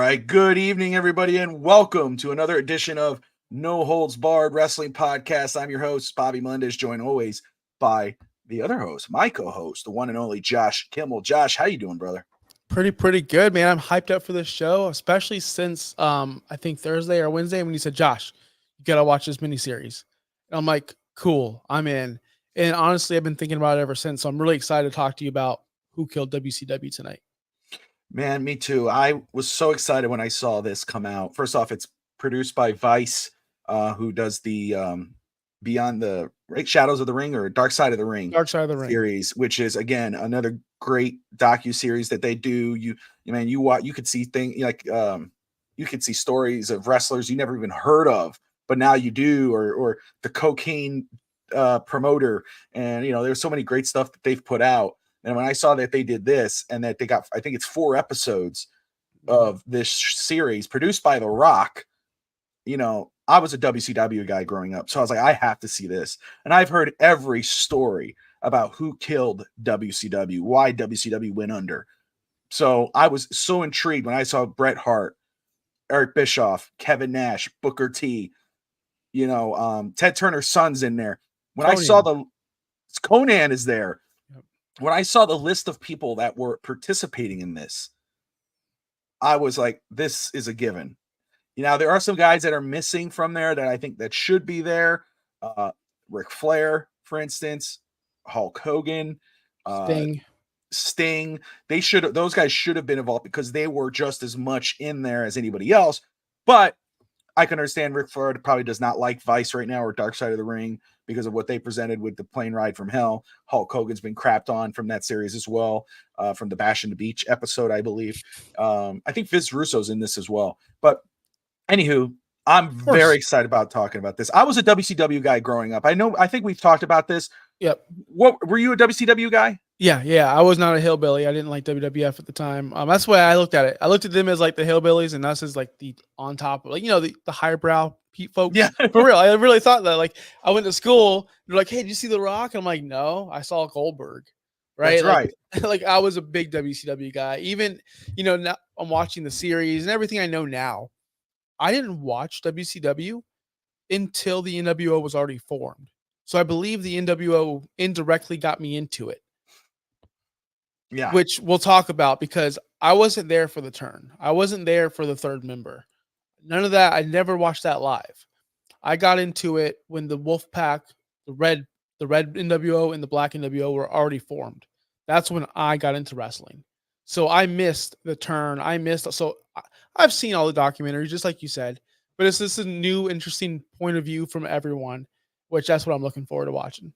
right. Good evening, everybody, and welcome to another edition of No Holds Barred Wrestling Podcast. I'm your host, Bobby Melendez, joined always by the other host, my co-host, the one and only Josh Kimmel. Josh, how you doing, brother? Pretty good, man. I'm hyped up for this show, especially since I think Thursday or Wednesday when you said, Josh, you gotta watch this miniseries. And I'm like, cool, I'm in. And honestly, I've been thinking about it ever since. So I'm really excited to talk to you about who killed WCW tonight. Man, me too. I was so excited when I saw this come out. First off, it's produced by Vice, who does the Beyond the Shadows of the Ring or Dark Side of the Ring Dark Side of the Ring series, which is again another great docu-series that they do. You watch, you could see things like you could see stories of wrestlers you never even heard of, but now you do, or the cocaine promoter, and there's so many great stuff that they've put out. And when I saw that they did this and that they got, I think it's 4 episodes of this series produced by The Rock, I was a WCW guy growing up. So I was like, I have to see this. And I've heard every story about who killed WCW, why WCW went under. So I was so intrigued when I saw Bret Hart, Eric Bischoff, Kevin Nash, Booker T, Ted Turner's son's in there. When I saw Conan is there. When I saw the list of people that were participating in this, I was like, this is a given. There are some guys that are missing from there that I think that should be there. Ric Flair, for instance, Hulk Hogan, Sting. Those guys should have been involved because they were just as much in there as anybody else. But I can understand Ric Flair probably does not like Vice right now or Dark Side of the Ring because of what they presented with the plane ride from hell. Hulk Hogan's been crapped on from that series as well, from the Bash in the Beach episode, I believe. I think Vince Russo's in this as well. But anywho, I'm very excited about talking about this. I was a WCW guy growing up. I think we've talked about this. Yep. What were you a WCW guy? Yeah. I was not a hillbilly. I didn't like WWF at the time. That's the way I looked at it. I looked at them as like the hillbillies and us as like the on top, like, the higher brow folks. Yeah. For real. I really thought that. Like, I went to school. They're like, hey, did you see The Rock? And I'm like, no, I saw Goldberg. Right. That's right. Like I was a big WCW guy. Even, now I'm watching the series and everything I know now. I didn't watch WCW until the NWO was already formed. So I believe the NWO indirectly got me into it. Yeah. Which we'll talk about because I wasn't there for the turn. I wasn't there for the third member. None of that. I never watched that live. I got into it when the Wolfpack, the red NWO and the black NWO were already formed. That's when I got into wrestling. So I missed the turn. So I've seen all the documentaries, just like you said, but it's just a new, interesting point of view from everyone, which that's what I'm looking forward to watching.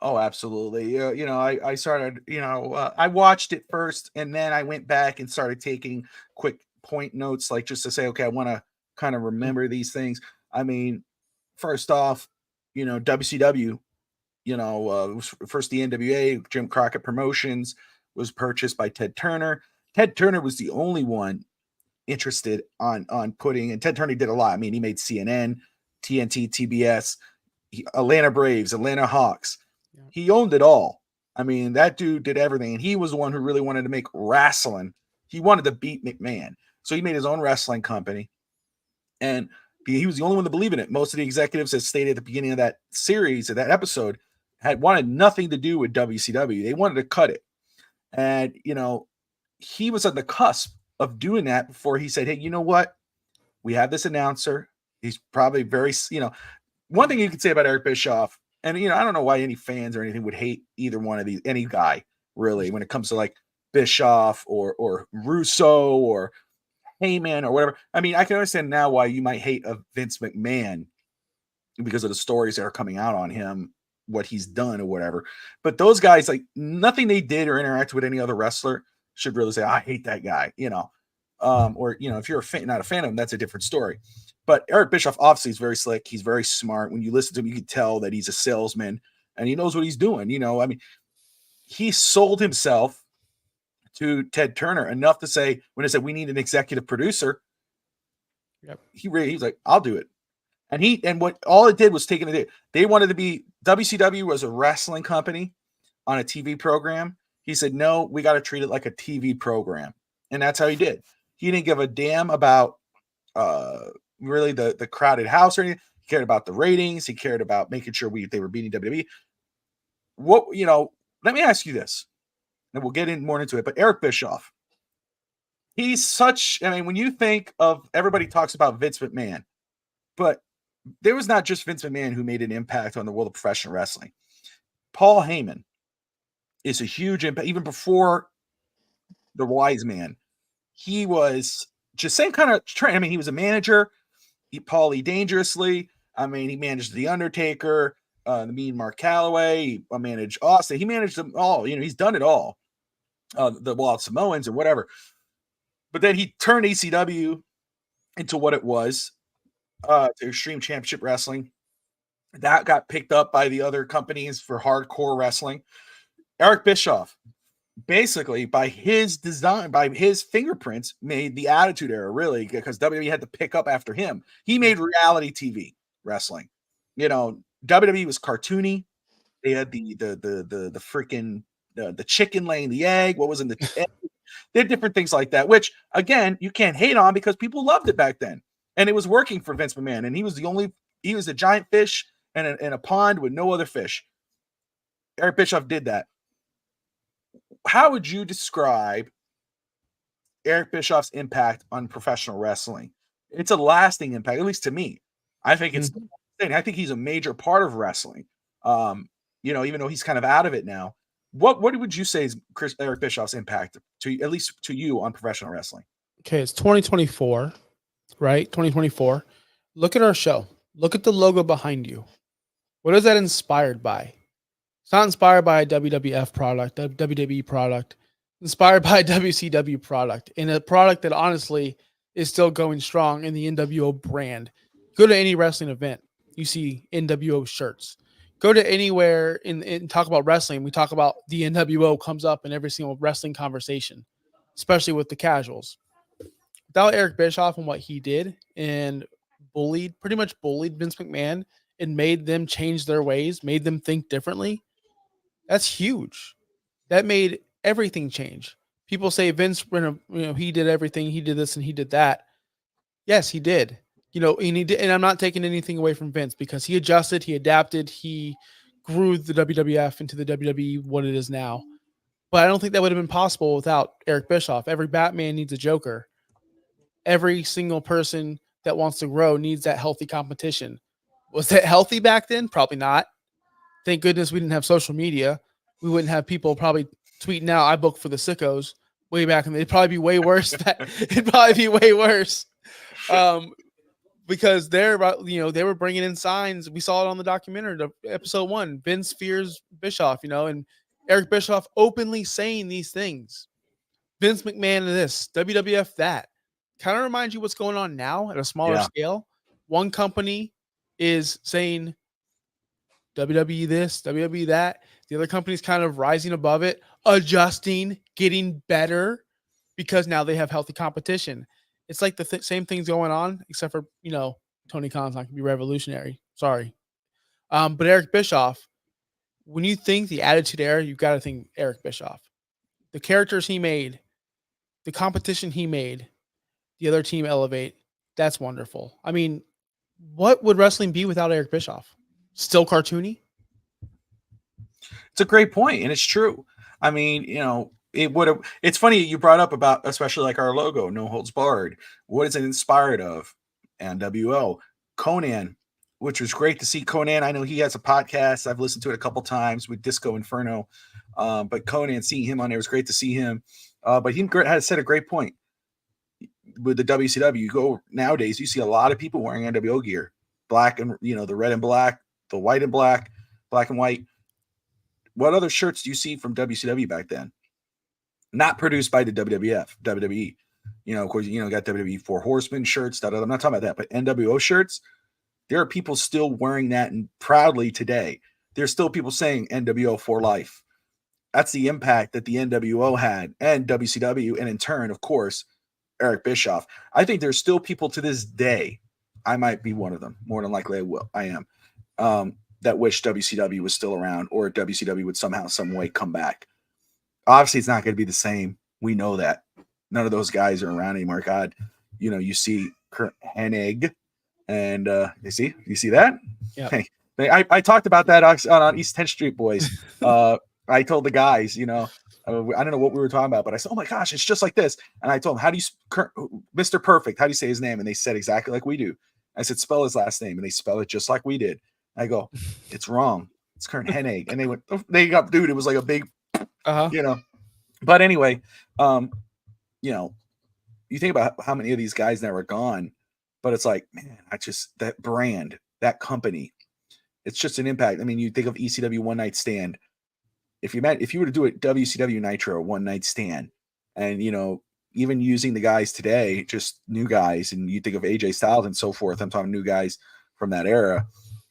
Oh, absolutely. I started, I watched it first and then I went back and started taking quick point notes, like just to say, okay, I want to kind of remember these things. I mean, first off, WCW, first the NWA, Jim Crockett Promotions, was purchased by Ted Turner. Ted Turner was the only one interested on putting, and Ted Turner did a lot. I mean, he made CNN, TNT, TBS, Atlanta Braves, Atlanta Hawks. Yeah. He owned it all. I mean, that dude did everything, and he was the one who really wanted to make wrestling. He wanted to beat McMahon, so he made his own wrestling company, and he was the only one to believe in it. Most of the executives, as stated at the beginning of that series, of that episode, had wanted nothing to do with WCW. They wanted to cut it. And, he was on the cusp of doing that before he said, hey, you know what? We have this announcer. He's probably very, one thing you could say about Eric Bischoff, and, I don't know why any fans or anything would hate either one of these, any guy really, when it comes to like Bischoff or Russo or Heyman or whatever. I mean, I can understand now why you might hate a Vince McMahon because of the stories that are coming out on him, what he's done or whatever. But those guys, like, nothing they did or interacted with any other wrestler should really say, I hate that guy, or, if you're not a fan of him, that's a different story. But Eric Bischoff obviously is very slick. He's very smart. When you listen to him, you can tell that he's a salesman and he knows what he's doing. I mean, he sold himself to Ted Turner enough to say, when they said, we need an executive producer, yep, he's like, I'll do it. And what all it did was taking it. They wanted to be, WCW was a wrestling company on a TV program. He said, no, we got to treat it like a TV program. And that's how he did. He didn't give a damn about really the crowded house or anything. He cared about the ratings. He cared about making sure they were beating WWE. What let me ask you this, and we'll get in more into it. But Eric Bischoff, he's such. I mean, when you think of everybody talks about Vince McMahon, but there was not just Vince McMahon who made an impact on the world of professional wrestling. Paul Heyman is a huge impact. Even before the Wise Man, he was just same kind of train. I mean, he was a manager. Paulie Dangerously. I mean, he managed The Undertaker, the Mean Mark Calloway. He managed Austin. He managed them all. He's done it all. The Wild Samoans and whatever. But then he turned ECW into what it was, to Extreme Championship Wrestling. That got picked up by the other companies for hardcore wrestling. Eric Bischoff, basically by his design, by his fingerprints, made the Attitude Era, really, because WWE had to pick up after him. He made reality TV wrestling. WWE was cartoony. They had the freaking the chicken laying the egg. What was in the egg? They had different things like that, which again you can't hate on because people loved it back then, and it was working for Vince McMahon. And he was a giant fish in a pond with no other fish. Eric Bischoff did that. How would you describe Eric Bischoff's impact on professional wrestling? It's a lasting impact, at least to me. I think it's. I think he's a major part of wrestling. Even though he's kind of out of it now. What would you say is Eric Bischoff's impact at least to you on professional wrestling? Okay, it's 2024, right? 2024. Look at our show. Look at the logo behind you. What is that inspired by? It's not inspired by a WWF product, a WWE product. Inspired by a WCW product, and a product that honestly is still going strong in the NWO brand. Go to any wrestling event, you see NWO shirts. Go to anywhere and talk about wrestling. We talk about the NWO comes up in every single wrestling conversation, especially with the casuals. Without Eric Bischoff and what he did and pretty much bullied Vince McMahon and made them change their ways, made them think differently. That's huge. That made everything change. People say Vince, he did everything. He did this and he did that. Yes, he did. And he did, and I'm not taking anything away from Vince because he adjusted, he adapted, he grew the WWF into the WWE what it is now. But I don't think that would have been possible without Eric Bischoff. Every Batman needs a Joker. Every single person that wants to grow needs that healthy competition. Was that healthy back then? Probably not. Thank goodness we didn't have social media. We wouldn't have people probably tweeting out, I booked for the sickos way back. And it'd probably be way worse. It'd probably be way worse. Because they were bringing in signs. We saw it on the documentary, episode 1, Vince fears Bischoff, and Eric Bischoff openly saying these things. Vince McMahon this, WWF that. Kind of reminds you what's going on now at a smaller scale. One company is saying WWE this, WWE that. The other company's kind of rising above it, adjusting, getting better because now they have healthy competition. It's like the same things going on, except for, Tony Khan's not going to be revolutionary. Sorry. But Eric Bischoff, when you think the Attitude Era, you've got to think Eric Bischoff. The characters he made, the competition he made, the other team elevate, that's wonderful. I mean, what would wrestling be without Eric Bischoff? Still cartoony? It's a great point, and it's true. I mean, it would have. It's funny you brought up about, especially like our logo, No Holds Barred. What is it inspired of? NWO, Conan, which was great to see Conan. I know he has a podcast. I've listened to it a couple times with Disco Inferno. But Conan, seeing him on there was great to see him. But he had said a great point with the WCW. You go nowadays, you see a lot of people wearing NWO gear, black and the red and black, the white and black, black and white. What other shirts do you see from WCW back then? Not produced by the WWE. Of course, got WWE 4 Horsemen shirts. I'm not talking about that, but NWO shirts. There are people still wearing that and proudly today. There's still people saying NWO for life. That's the impact that the NWO had and WCW, and in turn, of course, Eric Bischoff. I think there's still people to this day. I might be one of them. More than likely, I am. That wish WCW was still around, or WCW would somehow, some way come back. Obviously, it's not going to be the same. We know that. none of those guys are around anymore. God, you see Kurt Hennig, and you see that? Yeah. Hey, I talked about that on East 10th Street, boys. I told the guys, I don't know what we were talking about, but I said, "Oh my gosh, it's just like this." And I told them, "How do you, Mr. Perfect? How do you say his name?" And they said exactly like we do. I said, "Spell his last name," and they spell it just like we did. I go, "It's wrong. It's Kurt Hennig." And they went, dude, it was like a big, But anyway, you think about how many of these guys now are gone, but it's like, man, that brand, that company, it's just an impact. I mean, you think of ECW One Night Stand. If you were to do a WCW Nitro One Night Stand, and even using the guys today, just new guys, and you think of AJ Styles and so forth. I'm talking new guys from that era.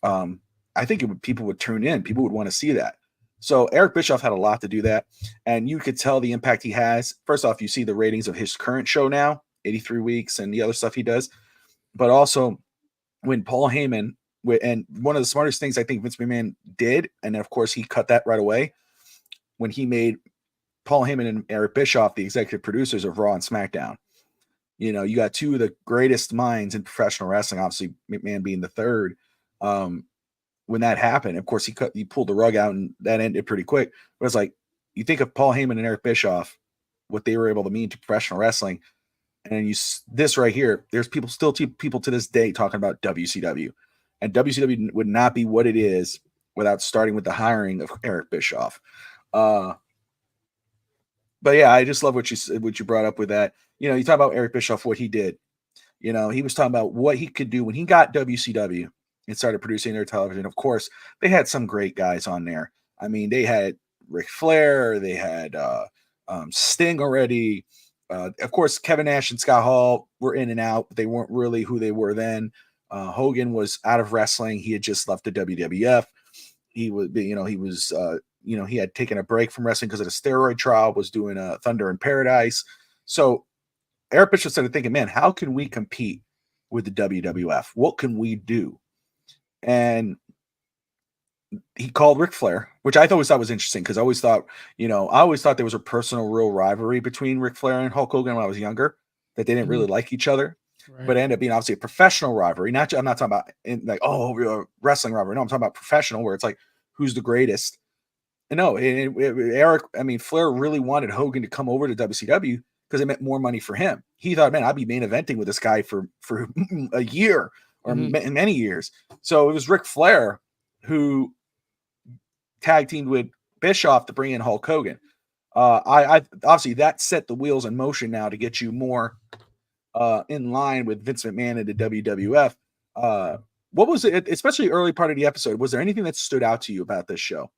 I think people would tune in. People would want to see that. So Eric Bischoff had a lot to do that, and you could tell the impact he has. First off, you see the ratings of his current show now, 83 weeks, and the other stuff he does. But also, when Paul Heyman, and one of the smartest things I think Vince McMahon did, and of course he cut that right away, when he made Paul Heyman and Eric Bischoff the executive producers of Raw and SmackDown. You got two of the greatest minds in professional wrestling, obviously McMahon being the third. When that happened, of course, he pulled the rug out, and that ended pretty quick. But it's like, you think of Paul Heyman and Eric Bischoff, what they were able to mean to professional wrestling, and this right here, there's people to this day talking about WCW, and WCW would not be what it is without starting with the hiring of Eric Bischoff. But yeah, I just love what you brought up with that. You talk about Eric Bischoff, what he did. He was talking about what he could do when he got WCW and started producing their television. Of course, they had some great guys on there. I mean, they had Ric Flair, they had Sting already. Of course, Kevin Nash and Scott Hall were in and out, but they weren't really who they were then. Hogan was out of wrestling. He had just left the WWF. He had taken a break from wrestling because of the steroid trial, was doing a Thunder in Paradise. So Eric Bischoff started thinking, man, how can we compete with the WWF? What can we do? And he called Ric Flair, which I always thought was interesting, because I always thought there was a personal real rivalry between Ric Flair and Hulk Hogan when I was younger, that they didn't really like each other. Right. But it ended up being obviously a professional rivalry. I'm not talking about wrestling rivalry. No, I'm talking about professional, where it's like, who's the greatest? And no, Flair really wanted Hogan to come over to WCW because it meant more money for him. He thought, man, I'd be main eventing with this guy for a year or many years. So it was Ric Flair who tag teamed with Bischoff to bring in Hulk Hogan. I obviously that set the wheels in motion now to get you more in line with Vince McMahon and the WWF. What was it, especially early part of the episode? Was there anything that stood out to you about this show?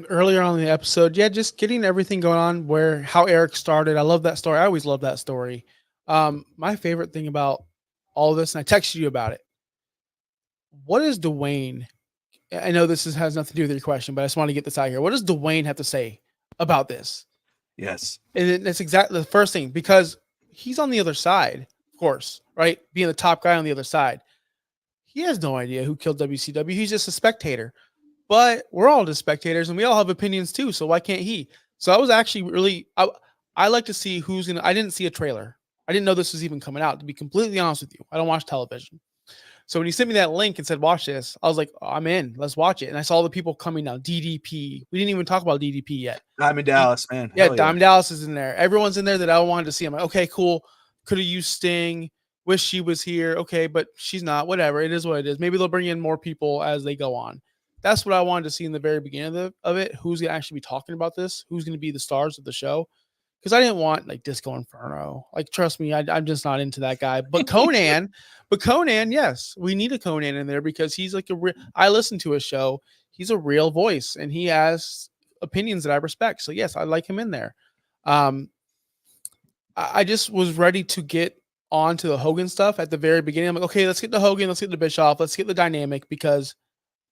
Earlier on in the episode, just getting everything going on, how Eric started. I love that story. I always love that story. My favorite thing about all of this, and I texted you about it. What is Dwayne? I know this has nothing to do with your question, but I just want to get this out here. What does Dwayne have to say about this? Yes. And that's exactly the first thing, because he's on the other side, of course, right? Being the top guy on the other side. He has no idea who killed WCW. He's just a spectator. But we're all just spectators, and we all have opinions too, so why can't he? So I was actually really I like to see who's going to. I didn't see a trailer. I didn't know this was even coming out, to be completely honest with you. I don't watch television. So when he sent me that link and said, watch this, I was like, oh, I'm in. Let's watch it. And I saw the people coming now. DDP. We didn't even talk about DDP yet. Diamond Dallas, man. Yeah, Diamond Dallas is in there. Everyone's in there that I wanted to see. I'm like, okay, cool. Could have used Sting. Wish she was here. Okay, but she's not. Whatever. It is what it is. Maybe they'll bring in more people as they go on. That's what I wanted to see in the very beginning of it. Who's going to actually be talking about this? Who's going to be the stars of the show? Because I didn't want like Disco Inferno. Like, trust me, I'm just not into that guy. But Conan, yes, we need a Conan in there, because he's like I listen to his show. He's a real voice, and he has opinions that I respect. So yes, I like him in there. I just was ready to get on to the Hogan stuff at the very beginning. I'm like, okay, let's get to Hogan, let's get to Bischoff, let's get the dynamic, because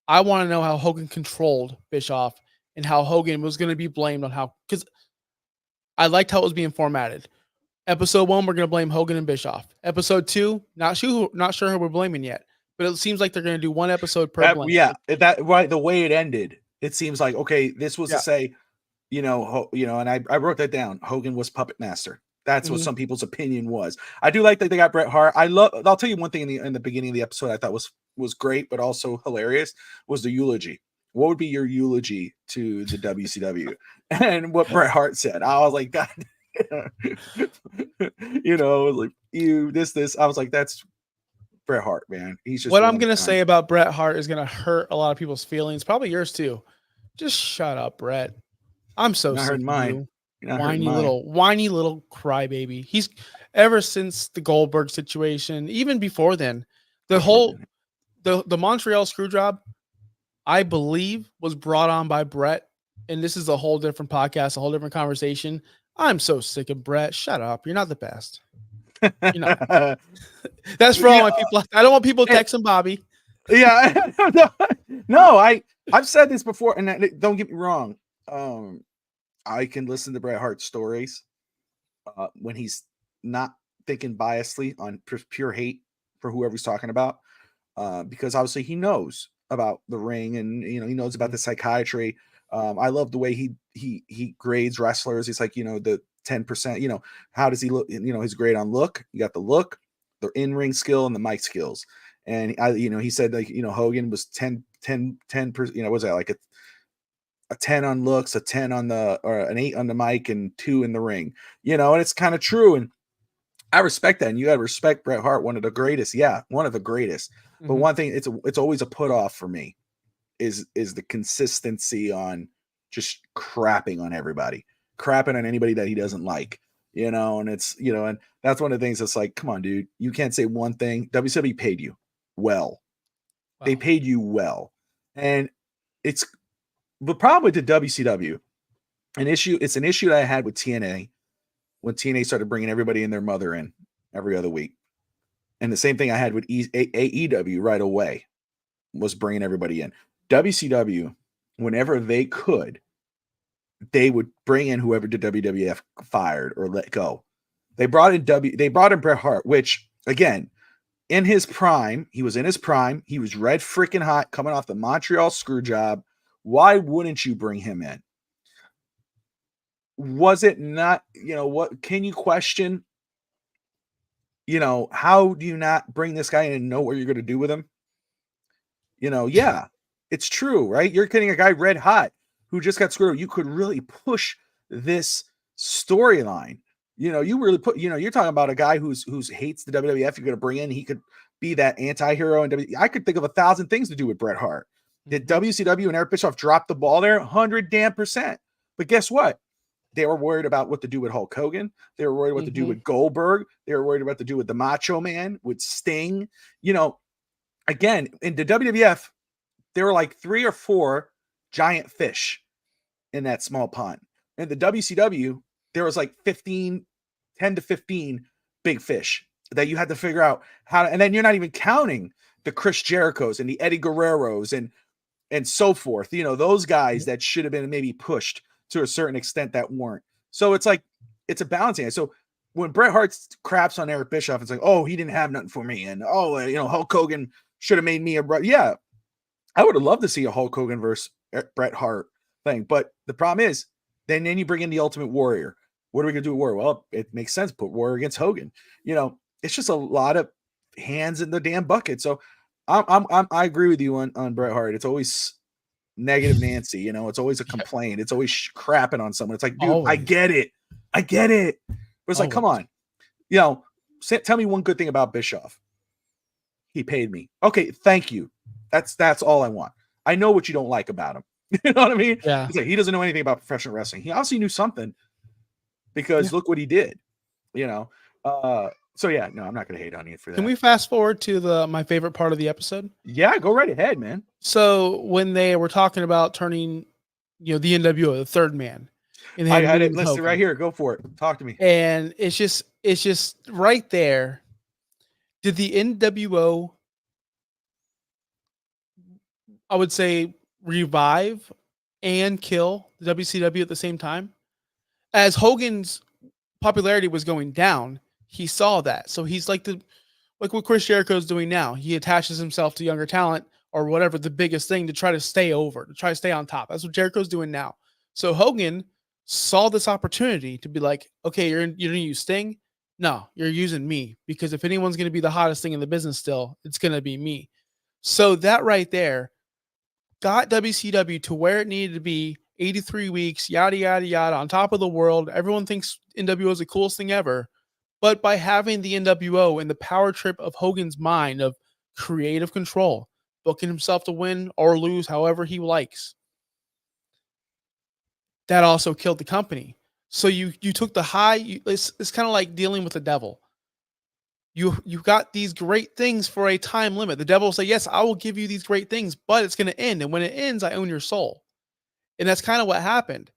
I want to know how Hogan controlled Bischoff and how Hogan was going to be blamed on how, because I liked how it was being formatted. Episode 1, we're going to blame Hogan and Bischoff. Episode 2, not sure who we're blaming yet, but it seems like they're going to do one episode per blame. Yeah, that right. The way it ended, it seems like, okay, this was to say, and I wrote that down. Hogan was puppet master. That's what some people's opinion was. I do like that they got Bret Hart. I'll tell you one thing in the beginning of the episode I thought was great, but also hilarious was the eulogy. What would be your eulogy to the WCW? And what Bret Hart said. I was like, God, like this. I was like, that's Bret Hart, man. He's just what I'm gonna say about Bret Hart is gonna hurt a lot of people's feelings, probably yours too. Just shut up, Bret. I'm so sick of you. Whiny little crybaby. He's ever since the Goldberg situation, even before then, the Montreal Screwjob, I believe, was brought on by Bret. And this is a whole different podcast, a whole different conversation. I'm so sick of Bret. Shut up. You're not the best. You're not. That's for all my people. I don't want people texting Bobby. Yeah. No, I've said this before, and don't get me wrong. I can listen to Bret Hart's stories when he's not thinking biasly on pure hate for whoever he's talking about, because obviously he knows about the ring, and he knows about the psychiatry. I love the way he grades wrestlers. He's like, the 10%. How does he look? His grade on look. You got the look, the in-ring skill, and the mic skills. And he said, like, Hogan was 10%. Was that like a 10 on looks, a 10 on or an 8 on the mic, and 2 in the ring, and it's kind of true. And I respect that. And you got to respect Bret Hart, one of the greatest. Yeah. One of the greatest. But one thing, it's always a put off for me is the consistency on just crapping on everybody, crapping on anybody that he doesn't like, and it's, and that's one of the things that's like, come on, dude, you can't say one thing. WCW paid you well. Wow. They paid you well. And it's, the problem with the WCW, it's an issue that I had with TNA when TNA started bringing everybody and their mother in every other week. And the same thing I had with AEW right away was bringing everybody in. WCW, whenever they could, they would bring in whoever the WWF fired or let go. They brought in Bret Hart, which, again, in his prime, he was red freaking hot coming off the Montreal Screwjob. Why wouldn't you bring him in? Was it not, what can you question? How do you not bring this guy in and know what you're going to do with him? Yeah, it's true, right? You're getting a guy red hot who just got screwed. You could really push this storyline. You really you're talking about a guy who's hates the WWF. You're going to bring in, he could be that anti-hero. And I could think of 1,000 things to do with Bret Hart. Did WCW and Eric Bischoff drop the ball there? 100%. But guess what? They were worried about what to do with Hulk Hogan. They were worried what to do with Goldberg. They were worried about what to do with the Macho Man, with Sting. Again, in the WWF, there were like 3 or 4 giant fish in that small pond. In the WCW, there was like 10 to 15 big fish that you had to figure out how to, and then you're not even counting the Chris Jerichos and the Eddie Guerreros and so forth, those guys that should have been maybe pushed to a certain extent that weren't. So it's like, it's a balancing act. So when Bret Hart craps on Eric Bischoff, it's like, oh, he didn't have nothing for me. And, Hulk Hogan should have made me yeah, I would have loved to see a Hulk Hogan versus Bret Hart thing. But the problem is, then you bring in the Ultimate Warrior. What are we going to do with Warrior? Well, it makes sense. Put Warrior against Hogan. It's just a lot of hands in the damn bucket. So I agree with you on Bret Hart. It's always negative Nancy, it's always a complaint. It's always crapping on someone. It's like, dude, always. I get it. But it's like, come on, tell me one good thing about Bischoff. He paid me. Okay, thank you. That's all I want. I know what you don't like about him. You know what I mean? Yeah. It's like, he doesn't know anything about professional wrestling. He obviously knew something, because look what he did. So yeah, no, I'm not going to hate on you for that. Can we fast forward to my favorite part of the episode? Yeah, go right ahead, man. So when they were talking about turning, the NWO, the third man, and I had it listed right here. Go for it. Talk to me. And it's just right there. Did the NWO, I would say, revive and kill the WCW at the same time? As Hogan's popularity was going down, he saw that. So he's like what Chris Jericho is doing now. He attaches himself to younger talent or whatever, the biggest thing, to try to stay over, to try to stay on top. That's what Jericho's doing now. So Hogan saw this opportunity to be like, okay, you're going to use Sting. No, you're using me, because if anyone's going to be the hottest thing in the business still, it's going to be me. So that right there got WCW to where it needed to be, 83 weeks, yada, yada, yada, on top of the world. Everyone thinks NWO is the coolest thing ever. But by having the NWO and the power trip of Hogan's mind of creative control, booking himself to win or lose however he likes, that also killed the company. So you took the high. It's kind of like dealing with the devil. You got these great things for a time limit. The devil will say, yes, I will give you these great things, but it's going to end. And when it ends, I own your soul. And that's kind of what happened.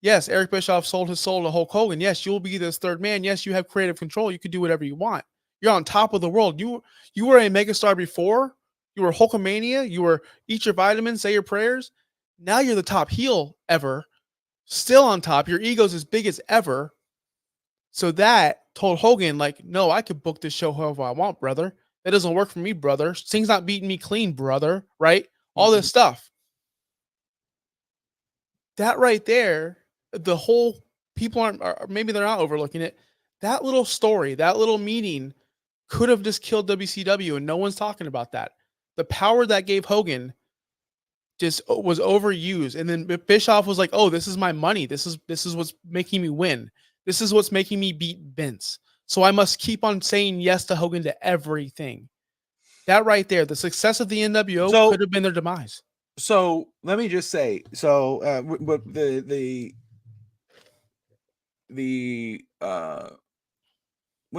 Yes, Eric Bischoff sold his soul to Hulk Hogan. Yes, you'll be this third man. Yes, you have creative control. You can do whatever you want. You're on top of the world. You were a megastar before. You were Hulkamania. You were eat your vitamins, say your prayers. Now you're the top heel ever. Still on top. Your ego's as big as ever. So that told Hogan, like, no, I could book this show however I want, brother. That doesn't work for me, brother. Sting's not beating me clean, brother. Right? All this stuff. That right there, the whole people aren't, or maybe they're not overlooking it. That little story, that little meeting could have just killed WCW, and no one's talking about that. The power that gave Hogan just was overused. And then Bischoff was like, oh, this is my money. This is what's making me win. This is what's making me beat Vince. So I must keep on saying yes to Hogan to everything. That right there, the success of the NWO could have been their demise. So let me just say, what's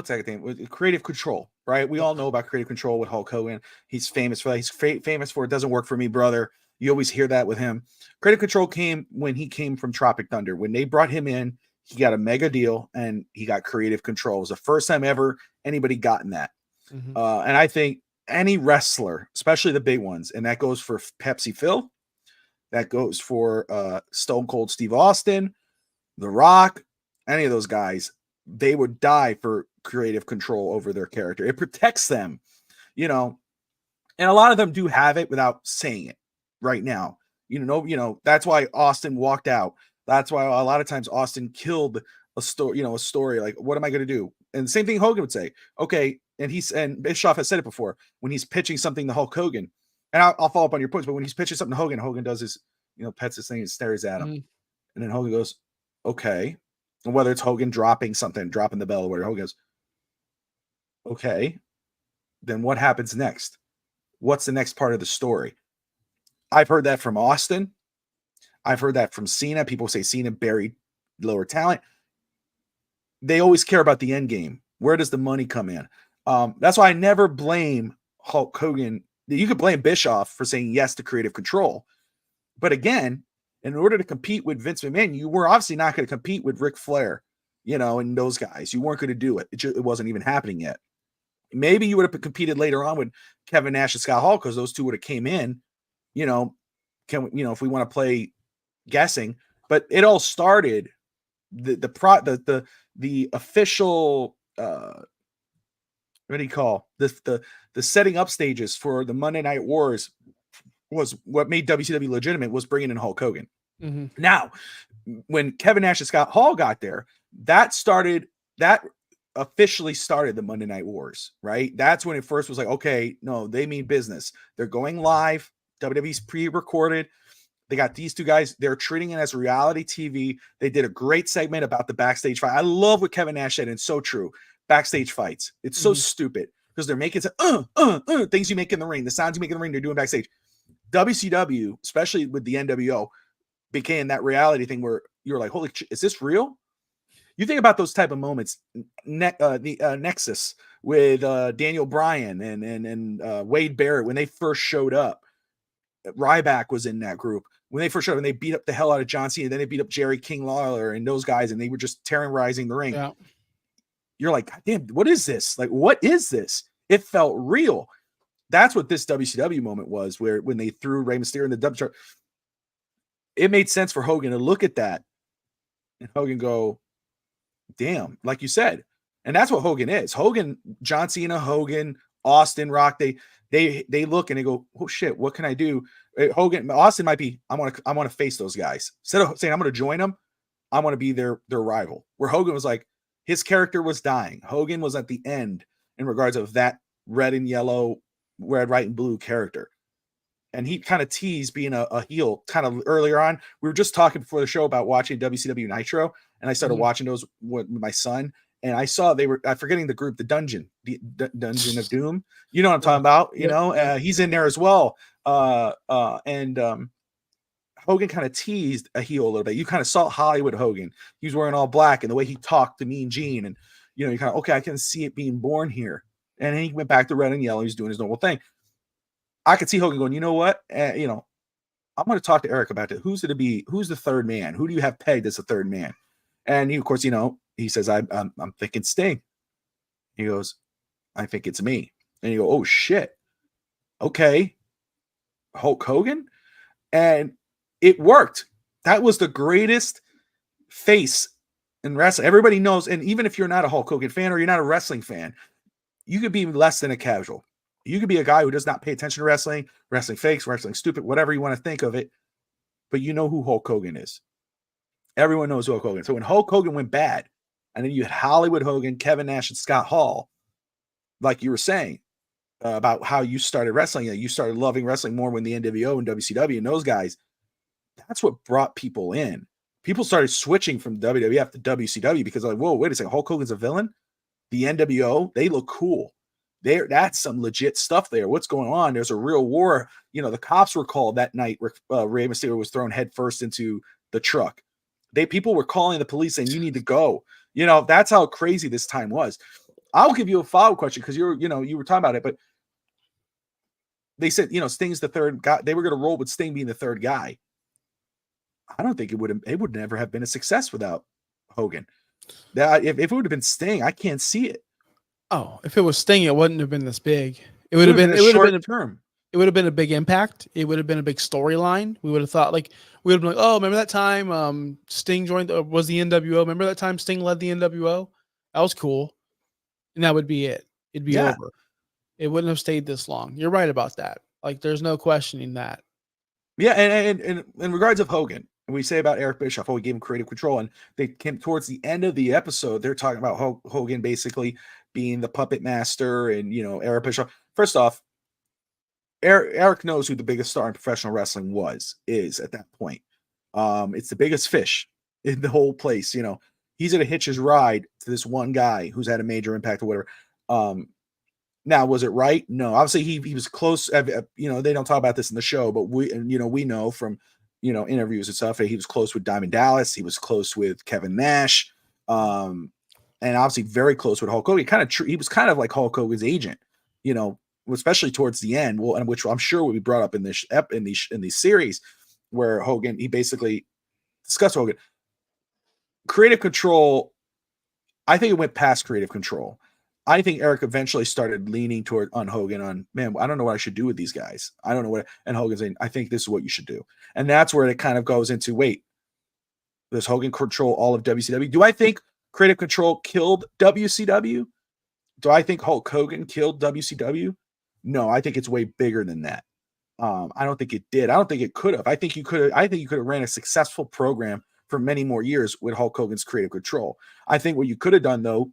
that thing? Creative control, right? We all know about creative control with Hulk Hogan. He's famous for that. He's famous for "It doesn't work for me, brother." You always hear that with him. Creative control came when he came from Tropic Thunder. When they brought him in, he got a mega deal and he got creative control. It was the first time ever anybody gotten that. And I think any wrestler, especially the big ones, and that goes for Pepsi Phil, that goes for Stone Cold Steve Austin, The Rock, any of those guys, they would die for creative control over their character. It protects them, and a lot of them do have it without saying it right now. That's why Austin walked out. That's why a lot of times Austin killed a story like, what am I going to do? And the same thing Hogan would say, okay. And Bischoff has said it before, when he's pitching something to Hulk Hogan, and I'll follow up on your points, but when he's pitching something to Hogan, Hogan does his, pets his thing and stares at him. And then Hogan goes, okay. And whether it's Hogan dropping something, dropping the bell or whatever, Hogan goes, okay. Then what happens next? What's the next part of the story? I've heard that from Austin. I've heard that from Cena. People say Cena buried lower talent. They always care about the end game. Where does the money come in? That's why I never blame Hulk Hogan. You could blame Bischoff for saying yes to creative control. But again, in order to compete with Vince McMahon, you were obviously not going to compete with Ric Flair, and those guys. You weren't going to do it. It wasn't even happening yet. Maybe you would have competed later on with Kevin Nash and Scott Hall, because those two would have came in, if we want to play guessing. But it all started the official what do you call the setting up stages for the Monday Night Wars was what made WCW legitimate, was bringing in Hulk Hogan. Now, when Kevin Nash and Scott Hall got there, that officially started the Monday Night Wars, right? That's when it first was like, okay, no, they mean business. They're going live. WWE's pre-recorded. They got these two guys. They're treating it as reality TV. They did a great segment about the backstage fight. I love what Kevin Nash said, and it's so true. Backstage fights. It's so stupid because they're making things you make in the ring, the sounds you make in the ring, they're doing backstage. WCW, especially with the NWO, became that reality thing where you're like, holy shit, is this real? You think about those type of moments, the Nexus with Daniel Bryan and Wade Barrett when they first showed up. Ryback was in that group when they first showed up, and they beat up the hell out of John Cena. Then they beat up Jerry King Lawler and those guys, and they were just terrorizing the ring. Yeah. You're like, damn, what is this? Like, what is this? It felt real. That's what this WCW moment was, where when they threw Rey Mysterio in the dub chart, it made sense for Hogan to look at that and Hogan go, damn, like you said. And that's what Hogan is. Hogan, John Cena, Hogan, Austin, Rock, they look and they go, oh shit, what can I do? Austin might be, I want to face those guys. Instead of saying I'm going to join them, I want to be their rival. Where Hogan was like, his character was dying. Hogan was at the end in regards of that red and yellow, red, white, and blue character. And he kind of teased being a heel kind of earlier on. We were just talking before the show about watching WCW Nitro, and I started watching those with my son, and I saw they were forgetting the group, the Dungeon of Doom. You know what I'm talking about? You know, he's in there as well. And Hogan kind of teased a heel a little bit. You kind of saw Hollywood Hogan. He was wearing all black, and the way he talked to Mean Gene, and you know, you kind of okay, I can see it being born here. And then he went back to red and yellow. He's doing his normal thing. I could see Hogan going, you know what? You know, I'm going to talk to Eric about it. Who's the third man? Who do you have pegged as the third man? And he, of course, you know, he says, I'm thinking Sting. He goes, I think it's me. And you go, oh shit. Okay. Hulk Hogan. And it worked. That was the greatest face in wrestling. Everybody knows. And even if you're not a Hulk Hogan fan or you're not a wrestling fan, you could be less than a casual. You could be a guy who does not pay attention to wrestling, wrestling fakes, wrestling stupid, whatever you want to think of it, but you know who Hulk Hogan is. Everyone knows Hulk Hogan. So when Hulk Hogan went bad, and then you had Hollywood Hogan, Kevin Nash, and Scott Hall, like you were saying about how you started wrestling, you started loving wrestling more when the NWO and WCW and those guys, that's what brought people in. People started switching from WWF to WCW because like, whoa, wait a second, Hulk Hogan's a villain? The NWO, they look cool. That's some legit stuff there. What's going on? There's a real war. You know, the cops were called that night where Rey Mysterio was thrown headfirst into the truck. People were calling the police saying, you need to go. You know, that's how crazy this time was. I'll give you a follow-up question because you were talking about it, but they said, you know, Sting's the third guy. They were going to roll with Sting being the third guy. I don't think it would never have been a success without Hogan. If it would have been Sting, I can't see it. Oh, if it was Sting, it wouldn't have been this big. It would have been term. It would have been a big impact. It would have been a big storyline. We would have thought we would have been like, oh, remember that time Sting joined was the NWO? Remember that time Sting led the NWO? That was cool. And that would be it. It'd be over. It wouldn't have stayed this long. You're right about that. Like there's no questioning that. Yeah, and in regards of Hogan, and we say about Eric Bischoff, we gave him creative control, and they came towards the end of the episode, they're talking about Hogan basically being the puppet master, and you know, Eric Bischoff. First off, Eric knows who the biggest star in professional wrestling is at that point. It's the biggest fish in the whole place. You know, he's gonna hitch his ride to this one guy who's had a major impact or whatever. Now, was it right? No. Obviously, he was close. You know, they don't talk about this in the show, but we know from interviews and stuff that he was close with Diamond Dallas. He was close with Kevin Nash, and obviously very close with Hulk Hogan. He was kind of like Hulk Hogan's agent, you know, especially towards the end. Well, and which I'm sure will be brought up in these series, where he basically discussed Hogan. Creative control. I think it went past creative control. I think Eric eventually started leaning on Hogan on, man, I don't know what I should do with these guys. I don't know what, and Hogan saying, I think this is what you should do. And that's where it kind of goes into, wait, does Hogan control all of WCW? Do I think creative control killed WCW? Do I think Hulk Hogan killed WCW? No, I think it's way bigger than that. I don't think it did. I don't think it could have. I think you could have ran a successful program for many more years with Hulk Hogan's creative control. I think what you could have done though,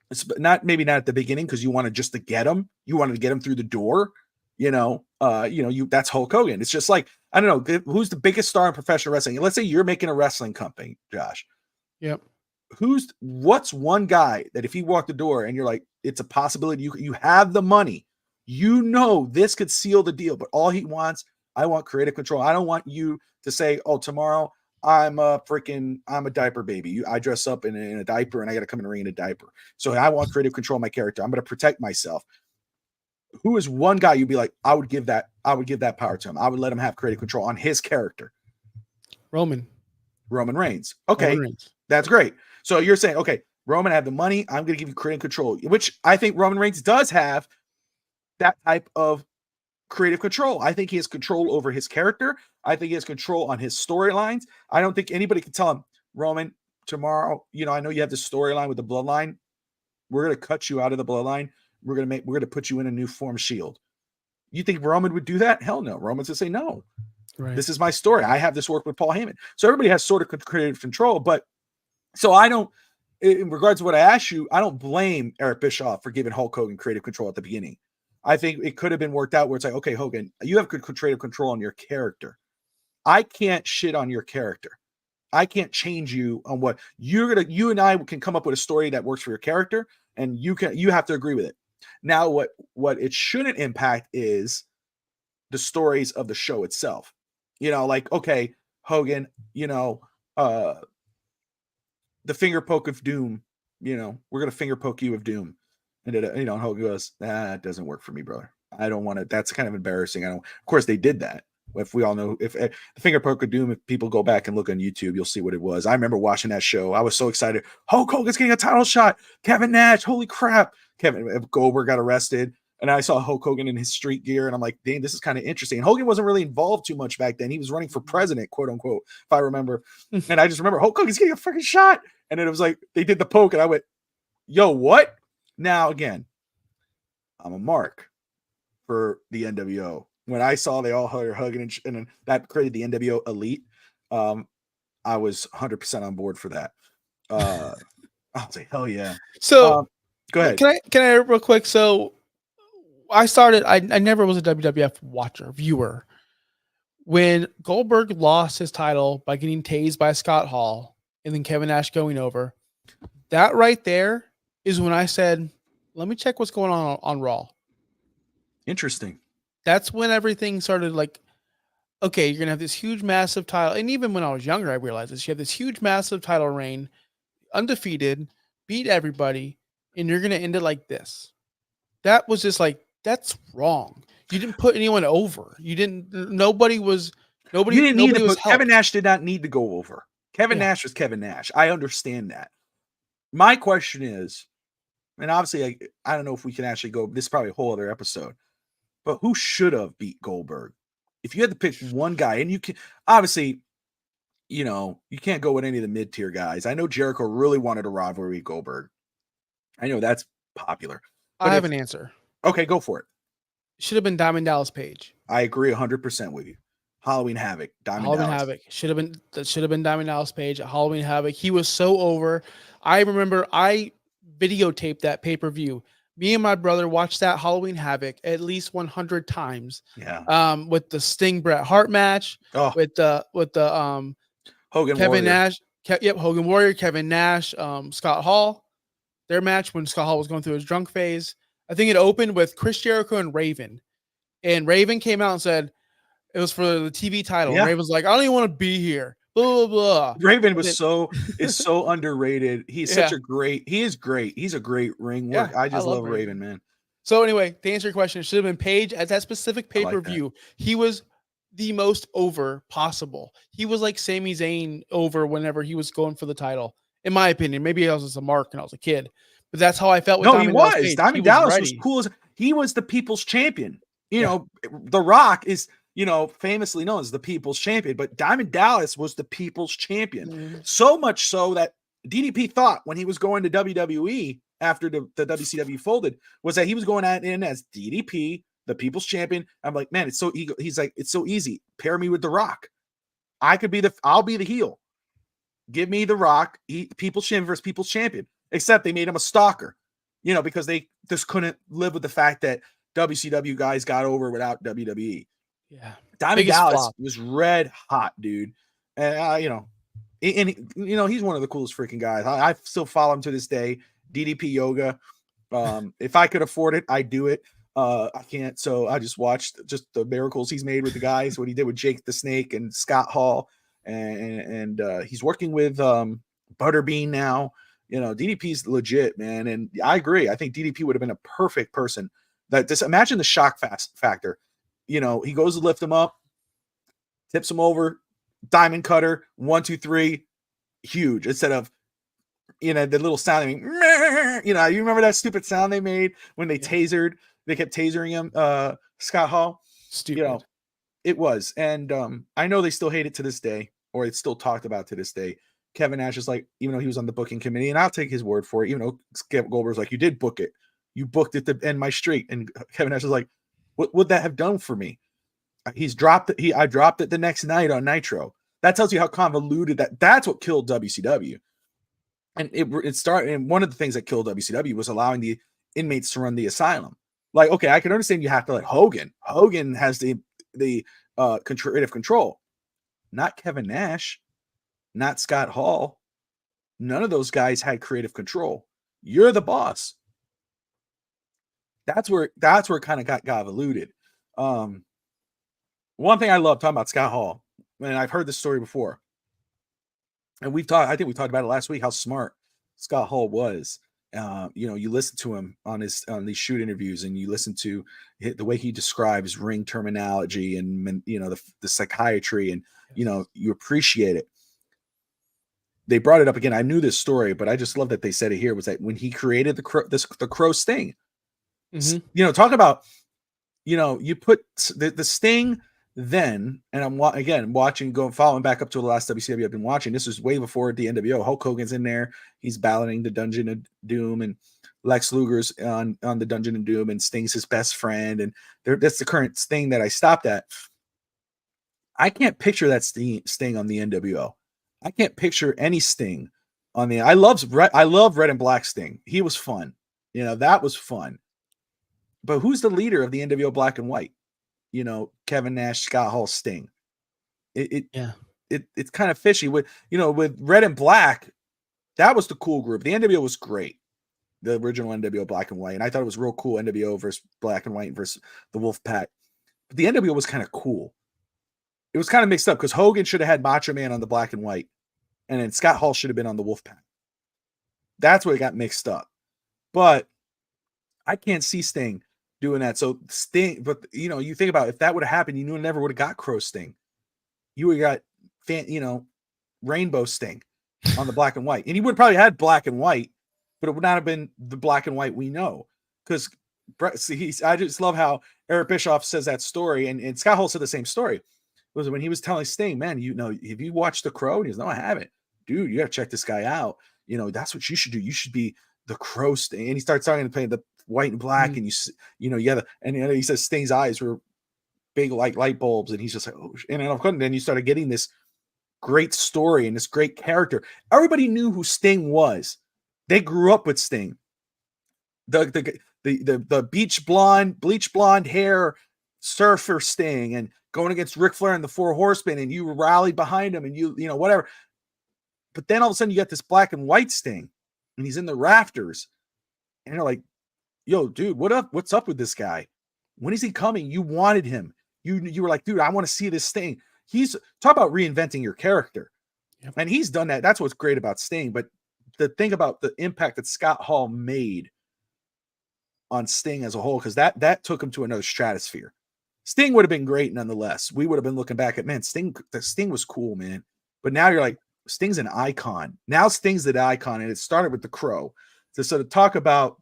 it's maybe not at the beginning because you wanted just to get him. You wanted to get him through the door. That's Hulk Hogan. It's just like, I don't know, who's the biggest star in professional wrestling? Let's say you're making a wrestling company, Josh. Yep. What's one guy that if he walked the door and you're like, it's a possibility you have the money, this could seal the deal, but all he wants, I want creative control. I don't want you to say, oh, tomorrow I'm a diaper baby. I dress up in a diaper and I got to come in the ring in a diaper. So I want creative control of my character. I'm going to protect myself. Who is one guy you'd be like, I would give that power to him. I would let him have creative control on his character. Roman Reigns. Okay. Roman Reigns. That's great. So you're saying, okay, Roman had the money. I'm going to give you creative control, which I think Roman Reigns does have that type of creative control. I think he has control over his character. I think he has control on his storylines. I don't think anybody can tell him, Roman, tomorrow, I know you have this storyline with the bloodline. We're going to cut you out of the bloodline. We're going to put you in a new form Shield. You think Roman would do that? Hell no. Roman's going to say no. Right. This is my story. I have this work with Paul Heyman. So everybody has sort of creative control, but so I don't, in regards to what I asked you, I don't blame Eric Bischoff for giving Hulk Hogan creative control at the beginning. I think it could have been worked out where it's like, okay, Hogan, you have good creative control on your character. I can't shit on your character. I can't change you on what you and I can come up with a story that works for your character, and you have to agree with it. Now, what it shouldn't impact is the stories of the show itself. Like, okay, Hogan, the finger poke of doom, we're going to finger poke you of doom. And Hogan goes, it doesn't work for me, brother. I don't want to, that's kind of embarrassing. Of course they did that. If we all know, if the finger poke of doom, if people go back and look on YouTube, you'll see what it was. I remember watching that show. I was so excited. Hulk Hogan's getting a title shot. Kevin Nash, holy crap. Kevin Goldberg got arrested. And I saw Hulk Hogan in his street gear, and I'm like, dang, this is kind of interesting. And Hogan wasn't really involved too much back then. He was running for president, quote unquote, if I remember. And I just remember Hulk Hogan's getting a freaking shot. And then it was like, they did the poke, and I went, yo, what? Now, again, I'm a mark for the NWO. When I saw they all hugging and then that created the NWO Elite, I was 100% on board for that. I was like, hell yeah. So go ahead. Can I real quick? So I never was a WWF watcher, viewer. When Goldberg lost his title by getting tased by Scott Hall and then Kevin Nash going over, that right there is when I said, let me check what's going on Raw. Interesting. That's when everything started like, okay, you're going to have this huge, massive title. And even when I was younger, I realized this. You have this huge, massive title reign, undefeated, beat everybody, and you're going to end it like this. That was just like, that's wrong. You didn't put anyone over. Nobody was Kevin Nash did not need to go over. Kevin Nash was Kevin Nash. I understand that. My question is, and obviously I don't know if we can actually go, this is probably a whole other episode, but who should have beat Goldberg? If you had to pick one guy, and you can, obviously, you can't go with any of the mid-tier guys. I know Jericho really wanted a rivalry with Goldberg. I know that's popular. I have an answer. Okay, go for it. Should have been Diamond Dallas Page. I agree 100% with you. Halloween Havoc. Diamond Dallas. Havoc should have been Diamond Dallas Page at Halloween Havoc. He was so over. I remember I videotaped that pay-per-view. Me and my brother watched that Halloween Havoc at least 100 times. Yeah. With the Sting Bret Hart match. With the Hogan Kevin Warrior. Nash. Hogan Warrior, Kevin Nash, Scott Hall. Their match when Scott Hall was going through his drunk phase. I think it opened with Chris Jericho and Raven. And Raven came out and said it was for the TV title. Yeah. Raven's like, I don't even want to be here. Blah, blah, blah. Raven is so underrated. He's he is great. He's a great ring work. I just love Raven, man. So anyway, to answer your question, it should have been Page at that specific pay-per-view. Like he was the most over possible. He was like Sami Zayn over whenever he was going for the title. In my opinion, maybe I was just a mark and I was a kid, but that's how I felt with Diamond Dallas Page. Diamond Dallas was cool. He was the people's champion. You know, The Rock is, famously known as the people's champion, but Diamond Dallas was the people's champion. Mm-hmm. So much so that DDP thought when he was going to WWE after the WCW folded was that he was going in as DDP, the people's champion. I'm like, man, he's like, it's so easy. Pair me with The Rock. I'll be the heel. Give me The Rock, people's champion versus people's champion. Except they made him a stalker, because they just couldn't live with the fact that WCW guys got over without WWE. Yeah. Diamond Dallas was red hot, dude. And, he's one of the coolest freaking guys. I still follow him to this day. DDP Yoga. If I could afford it, I'd do it. I can't. So I just watched just the miracles he's made with the guys, what he did with Jake the Snake and Scott Hall. And he's working with Butterbean now. DDP's legit, man. And I agree. I think DDP would have been a perfect person. Imagine the shock factor. He goes to lift him up, tips him over, diamond cutter, 1, 2, 3, huge. Instead of, the little sound they make, you remember that stupid sound they made when they kept tasering him, Scott Hall? Stupid. It was. And I know they still hate it to this day, or it's still talked about to this day. Kevin Nash is like, even though he was on the booking committee, and I'll take his word for it, even though Goldberg's like, you did book it. You booked it to end my streak. And Kevin Nash is like, what would that have done for me? He's dropped it. I dropped it the next night on Nitro. That tells you how convoluted that's what killed WCW. And it started. And one of the things that killed WCW was allowing the inmates to run the asylum. Like, okay, I can understand you have to, like, Hogan. Hogan has the creative control. Not Kevin Nash, not Scott Hall. None of those guys had creative control. You're the boss. That's where it kind of got convoluted. One thing I love talking about Scott Hall, and I've heard this story before, and I think we talked about it last week, how smart Scott Hall was. You listen to him on these shoot interviews, and you listen to the way he describes ring terminology and the psychiatry, and you appreciate it. They brought it up again. I knew this story, but I just love that they said it here. Was that when he created the Crow Sting? Mm-hmm. Talk about you put the Sting. Then, and I'm watching, following back up to the last WCW I've been watching. This was way before the NWO. Hulk Hogan's in there. He's battling the Dungeon of Doom, and Lex Luger's on the Dungeon of Doom, and Sting's his best friend. And that's the current Sting that I stopped at. I can't picture that Sting on the NWO. I can't picture any Sting on the. I love Red and Black Sting. He was fun. That was fun. But who's the leader of the NWO Black and White? Kevin Nash, Scott Hall, Sting. It's kind of fishy with Red and Black. That was the cool group. The NWO was great. The original NWO Black and White. And I thought it was real cool. NWO versus Black and White versus the Wolfpack. But the NWO was kind of cool. It was kind of mixed up because Hogan should have had Macho Man on the Black and White. And then Scott Hall should have been on the Wolfpack. That's where it got mixed up. But I can't see Sting doing that. So Sting, but you think about if that would have happened, you never would have got Crow Sting. You would have got Rainbow Sting on the Black and White. And he would have probably had Black and White, but it would not have been the Black and White we know. Because I just love how Eric Bischoff says that story, and Scott Hall said the same story. It was when he was telling Sting, man, have you watched The Crow? And he goes, no, I haven't. Dude, you gotta check this guy out. That's what you should do. You should be the Crow Sting. And he starts talking to play the white and black, and he says Sting's eyes were big like light bulbs, and he's just like, oh, and then you started getting this great story and this great character. Everybody knew who Sting was. They grew up with Sting. The bleach blonde hair surfer Sting, and going against Ric Flair and the Four Horsemen, and you rallied behind him, and whatever. But then all of a sudden you got this black and white Sting, and he's in the rafters, and you're like, yo, dude, what's up with this guy? When is he coming? You wanted him. You were like, dude, I want to see this Sting. Talk about reinventing your character. Yep. And he's done that. That's what's great about Sting. But the thing about the impact that Scott Hall made on Sting as a whole, because that took him to another stratosphere. Sting would have been great nonetheless. We would have been looking back at, man, Sting was cool, man. But now you're like, Sting's an icon. Now Sting's the icon, and it started with the Crow. So to talk about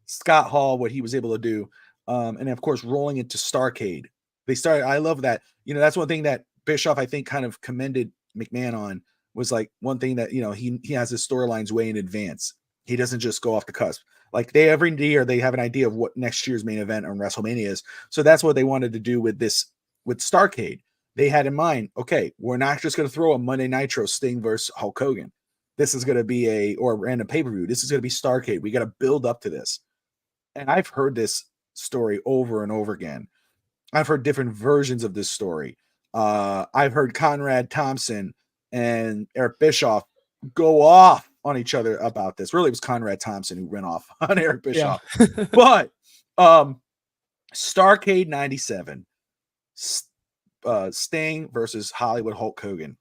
Scott Hall, what he was able to do, and of course rolling into Starrcade. I love that. That's one thing that Bischoff, I think, kind of commended McMahon on, was like one thing that he has his storylines way in advance. He doesn't just go off the cusp. Like every year they have an idea of what next year's main event on WrestleMania is. So that's what they wanted to do with Starrcade. They had in mind, okay, we're not just going to throw a Monday Nitro Sting versus Hulk Hogan. This is going to be a random pay-per-view. This is going to be Starrcade. We got to build up to this. And I've heard this story over and over again. I've heard different versions of this story. I've heard Conrad Thompson and Eric Bischoff go off on each other about this. Really, it was Conrad Thompson who went off on Eric Bischoff. Yeah. But Starrcade 97, Sting versus Hollywood Hulk Hogan.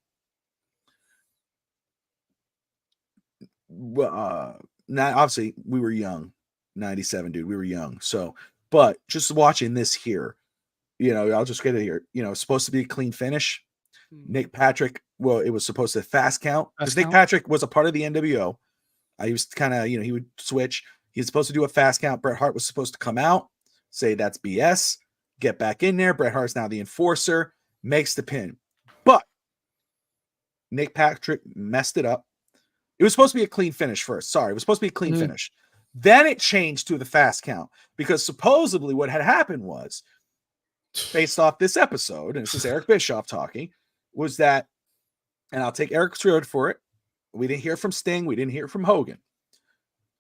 Now, obviously, we were young. 97, dude, we were young. So, but just watching this here, I'll just get it here. It's supposed to be a clean finish. Nick Patrick, well, it was supposed to fast count, because Nick Patrick was a part of the NWO. I used to kind of, he would switch. He was supposed to do a fast count. Bret Hart was supposed to come out, say that's BS, get back in there. Bret Hart's now the enforcer, makes the pin. But Nick Patrick messed it up. It was supposed to be a clean finish first. Sorry, it was supposed to be a clean finish. Then it changed to the fast count, because supposedly what had happened was based off this episode, and this is Eric Bischoff talking, was that, and I'll take Eric's word for it, we didn't hear from Sting, we didn't hear from Hogan.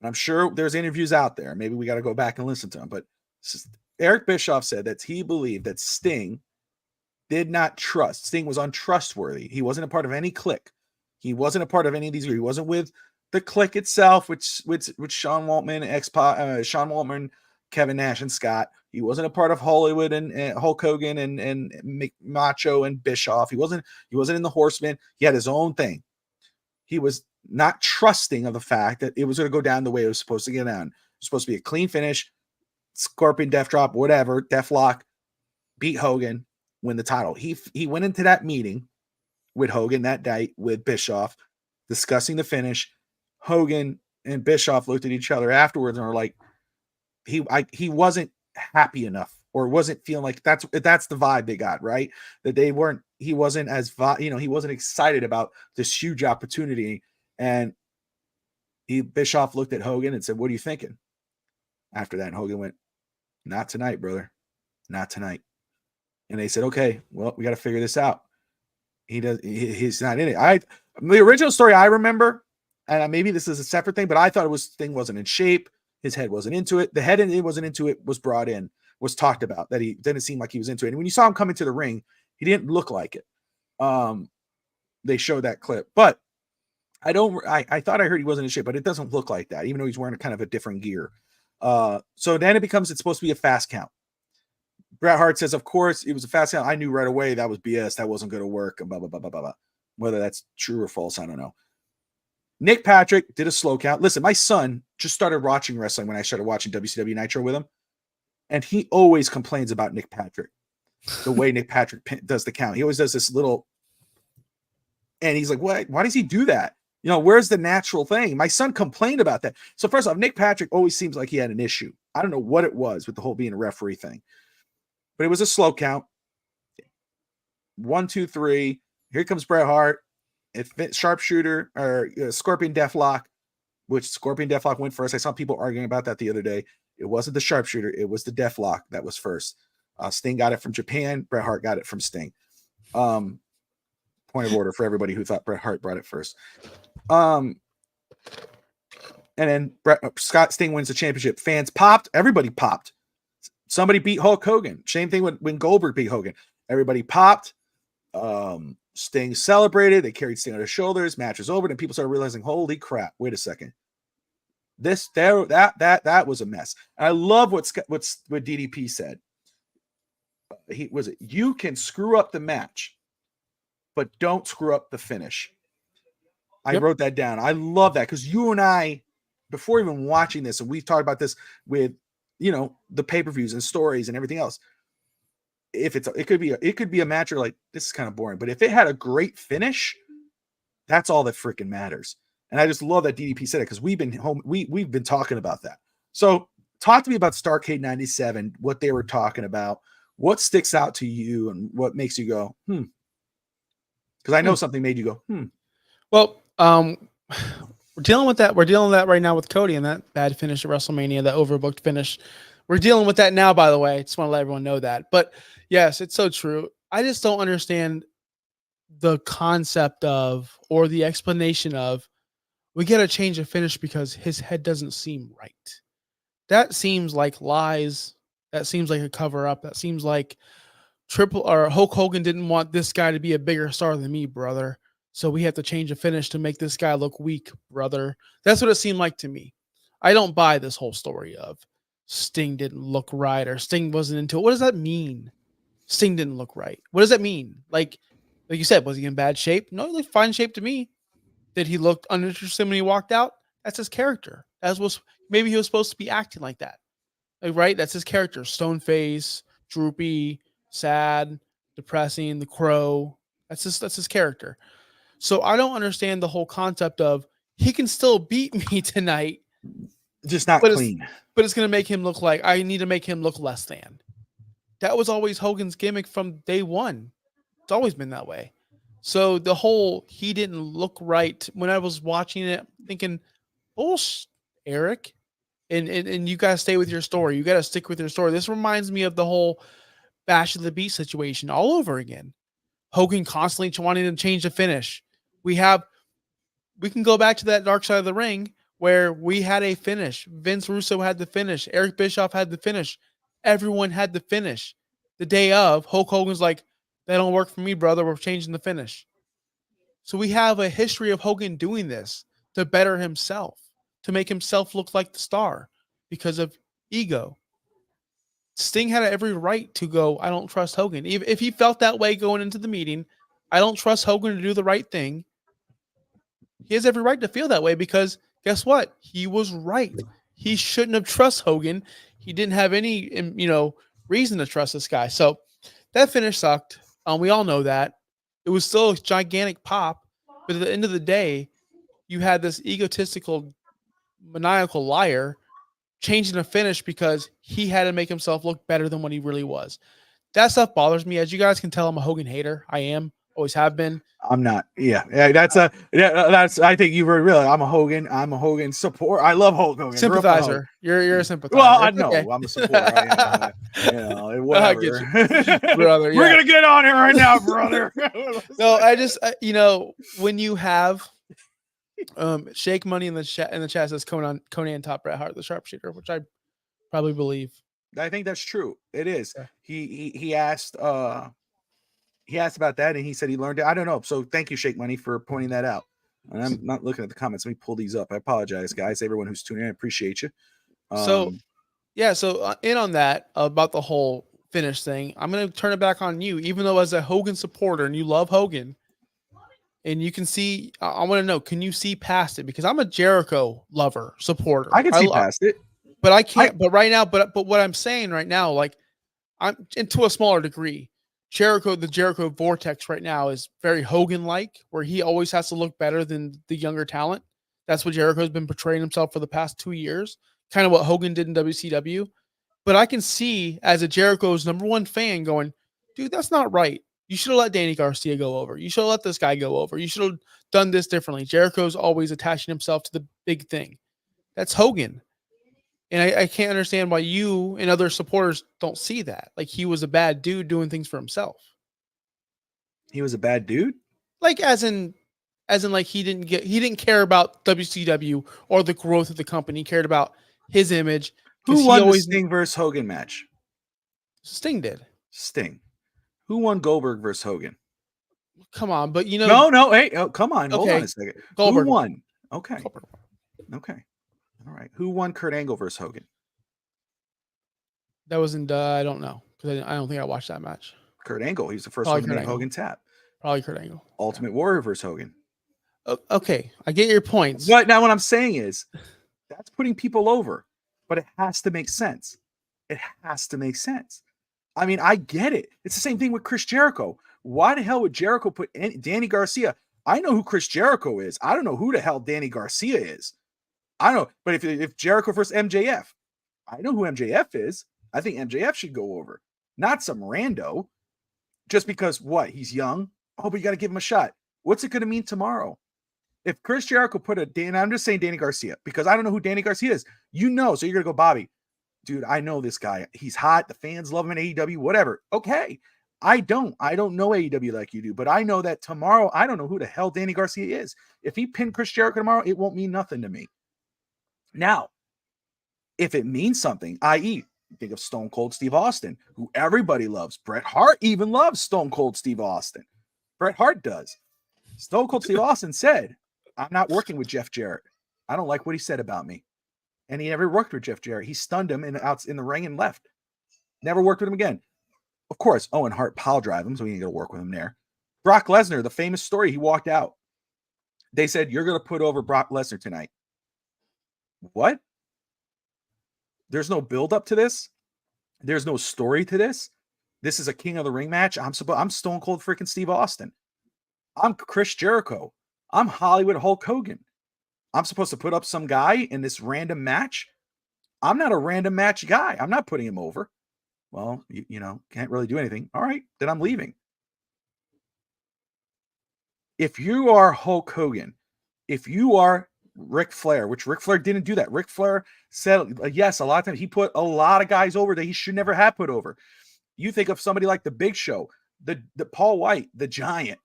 I'm sure there's interviews out there. Maybe we got to go back and listen to them. But Eric Bischoff said that he believed that Sting did not trust. Sting was untrustworthy. He wasn't a part of any clique. He wasn't a part of any of these. He wasn't with the clique itself, which Sean Waltman, Sean Waltman, Kevin Nash, and Scott. He wasn't a part of Hollywood and Hulk Hogan and Macho and Bischoff. He wasn't in the Horsemen. He had his own thing. He was not trusting of the fact that it was going to go down the way it was supposed to get down. It was supposed to be a clean finish, Scorpion Death Drop, whatever, Death Lock, beat Hogan, win the title. He went into that meeting with Hogan that night with Bischoff, discussing the finish. Hogan and Bischoff looked at each other afterwards and were like, he wasn't happy enough, or wasn't feeling like that's the vibe they got, right? That he wasn't he wasn't excited about this huge opportunity. And Bischoff looked at Hogan and said, "What are you thinking?" After that, Hogan went, "Not tonight, brother. Not tonight." And they said, "Okay, well, we got to figure this out." He's not in it. The original story I remember, and maybe this is a separate thing, but I thought Sting wasn't in shape. His head wasn't into it. The head and it wasn't into it was brought in, was talked about, that he didn't seem like he was into it. And when you saw him come into the ring, he didn't look like it. They showed that clip, but I thought I heard he wasn't in shape, but it doesn't look like that, even though he's wearing a kind of a different gear. So then it's supposed to be a fast count. Bret Hart says, of course, it was a fast count. I knew right away that was BS. That wasn't going to work. And blah, blah, blah, blah, blah, blah. Whether that's true or false, I don't know. Nick Patrick did a slow count. Listen, my son just started watching wrestling when I started watching WCW Nitro with him. And he always complains about Nick Patrick, the way Nick Patrick does the count. He always does this little, and he's like, what? Why does he do that? Where's the natural thing? My son complained about that. So first off, Nick Patrick always seems like he had an issue. I don't know what it was with the whole being a referee thing, but it was a slow count. 1, 2, 3. Here comes Bret Hart. Sharpshooter or Scorpion Deathlock, which Scorpion Deathlock went first. I saw people arguing about that the other day. It wasn't the Sharpshooter. It was the Deathlock that was first. Sting got it from Japan. Bret Hart got it from Sting. Point of order for everybody who thought Bret Hart brought it first. And then Scott Sting wins the championship. Fans popped. Everybody popped. Somebody beat Hulk Hogan. Same thing when Goldberg beat Hogan. Everybody popped. Sting celebrated. They carried Sting on their shoulders. Match was over, and people started realizing, holy crap! Wait a second. That was a mess. And I love what DDP said. You can screw up the match, but don't screw up the finish. I wrote that down. I love that because you and I, before even watching this, and we've talked about this with the pay-per-views and stories and everything else. It could be a match where like, this is kind of boring, but if it had a great finish, that's all that freaking matters. And I just love that DDP said it because we've been talking about that. So talk to me about Starrcade 97, what they were talking about, what sticks out to you, and what makes you go, because I know something made you go, Well, we're dealing with that. We're dealing with that right now with Cody and that bad finish at WrestleMania, that overbooked finish. We're dealing with that now, by the way. I just want to let everyone know that. But yes, it's so true. I just don't understand the concept of, or the explanation of, we got to change the finish because his head doesn't seem right. That seems like lies. That seems like a cover up. That seems like Hulk Hogan didn't want this guy to be a bigger star than me, brother. So we have to change the finish to make this guy look weak, brother. That's what it seemed like to me. I don't buy this whole story of Sting didn't look right or Sting wasn't into it. What does that mean? Sting didn't look right. What does that mean? Like you said, was he in bad shape? No, he looked fine shape to me. Did he look uninterested when he walked out? That's his character. Maybe he was supposed to be acting like that. Right? That's his character. Stone face, droopy, sad, depressing, the crow. That's his character. So I don't understand the whole concept of he can still beat me tonight. Just not clean. But it's going to make him look like I need to make him look less than. That was always Hogan's gimmick from day one. It's always been that way. So the whole he didn't look right, when I was watching it, thinking, bullshit, Eric. And you got to stay with your story. You got to stick with your story. This reminds me of the whole Bash of the Beast situation all over again. Hogan constantly wanting to change the finish. We can go back to that Dark Side of the Ring where we had a finish. Vince Russo had the finish. Eric Bischoff had the finish. Everyone had the finish. The day of, Hulk Hogan's like, that don't work for me, brother. We're changing the finish. So we have a history of Hogan doing this to better himself, to make himself look like the star because of ego. Sting had every right to go, I don't trust Hogan. If he felt that way going into the meeting, I don't trust Hogan to do the right thing. He has every right to feel that way because guess what? He was right. He shouldn't have trust Hogan. He didn't have any, reason to trust this guy. So that finish sucked. We all know that. It was still a gigantic pop, but at the end of the day, you had this egotistical, maniacal liar changing a finish because he had to make himself look better than what he really was. That stuff bothers me. As you guys can tell, I'm a Hogan hater. I am. Always have been. I'm not. Yeah. That's. I think you were really. I'm a Hogan support. I love Hulk Hogan. Sympathizer. You're a sympathizer. Well, I know. Okay. I'm a supporter. Whatever. I get you, brother. Yeah. We're gonna get on it right now, brother. No, I just when you have Shake Money in the chat says Conan top Bret Hart the sharpshooter, which I probably believe. I think that's true. It is. Yeah. He asked about that and he said he learned it. I don't know. So thank you, Shake Money, for pointing that out. And I'm not looking at the comments. Let me pull these up. I apologize, guys. Everyone who's tuning in, I appreciate you. So in on that about the whole finish thing, I'm going to turn it back on you, even though as a Hogan supporter and you love Hogan and you can see, I want to know, can you see past it? Because I'm a Jericho lover, supporter. I can see past it. But I can't, but right now, but what I'm saying right now, like I'm to a smaller degree, the Jericho vortex right now is very Hogan-like, where he always has to look better than the younger talent. That's what Jericho's been portraying himself for the past 2 years, kind of what Hogan did in WCW. But I can see as a Jericho's #1 fan going, dude, that's not right. You should have let Danny Garcia go over. You should have let this guy go over. You should have done this differently. Jericho's always attaching himself to the big thing. That's Hogan. And I can't understand why you and other supporters don't see that. Like he was a bad dude doing things for himself. He was a bad dude? Like as in like he didn't care about WCW or the growth of the company. He cared about his image. Who won the Sting versus Hogan match? Sting did. Sting. Who won Goldberg versus Hogan? Come on, but No, hey, come on. Hold on a second. Goldberg. Who won? Okay. Goldberg. Okay. All right. Who won Kurt Angle versus Hogan? That wasn't. I don't know because I don't think I watched that match. Kurt Angle. He's the first one to make Hogan tap. Probably Kurt Angle. Ultimate Warrior versus Hogan. Okay, I get your points. But now what I'm saying is, that's putting people over, but it has to make sense. It has to make sense. I mean, I get it. It's the same thing with Chris Jericho. Why the hell would Jericho put Danny Garcia? I know who Chris Jericho is. I don't know who the hell Danny Garcia is. I don't know, but if Jericho versus MJF, I know who MJF is. I think MJF should go over, not some rando. Just because he's young. Oh, but you got to give him a shot. What's it going to mean tomorrow? If Chris Jericho I'm just saying Danny Garcia because I don't know who Danny Garcia is. So you're going to go, Bobby, dude, I know this guy. He's hot. The fans love him in AEW, whatever. Okay. I don't know AEW like you do, but I know that tomorrow, I don't know who the hell Danny Garcia is. If he pinned Chris Jericho tomorrow, it won't mean nothing to me. Now, if it means something, i.e., think of Stone Cold Steve Austin, who everybody loves. Bret Hart even loves Stone Cold Steve Austin. Bret Hart does. Stone Cold Steve Austin said, I'm not working with Jeff Jarrett. I don't like what he said about me. And he never worked with Jeff Jarrett. He stunned him out in the ring and left. Never worked with him again. Of course, Owen Hart pile drive him, so he ain't going to work with him there. Brock Lesnar, the famous story, he walked out. They said, you're going to put over Brock Lesnar tonight. What? There's no build up to this. There's no story to this. This is a King of the Ring match. I'm Stone Cold freaking Steve Austin. I'm Chris Jericho. I'm Hollywood Hulk Hogan. I'm supposed to put up some guy in this random match. I'm not a random match guy. I'm not putting him over. Well, can't really do anything. All right, then I'm leaving. If you are Hulk Hogan, if you are Ric Flair, which Ric Flair didn't do that. Ric Flair said, yes, a lot of times he put a lot of guys over that he should never have put over. You think of somebody like the Big Show, the Paul White, the Giant.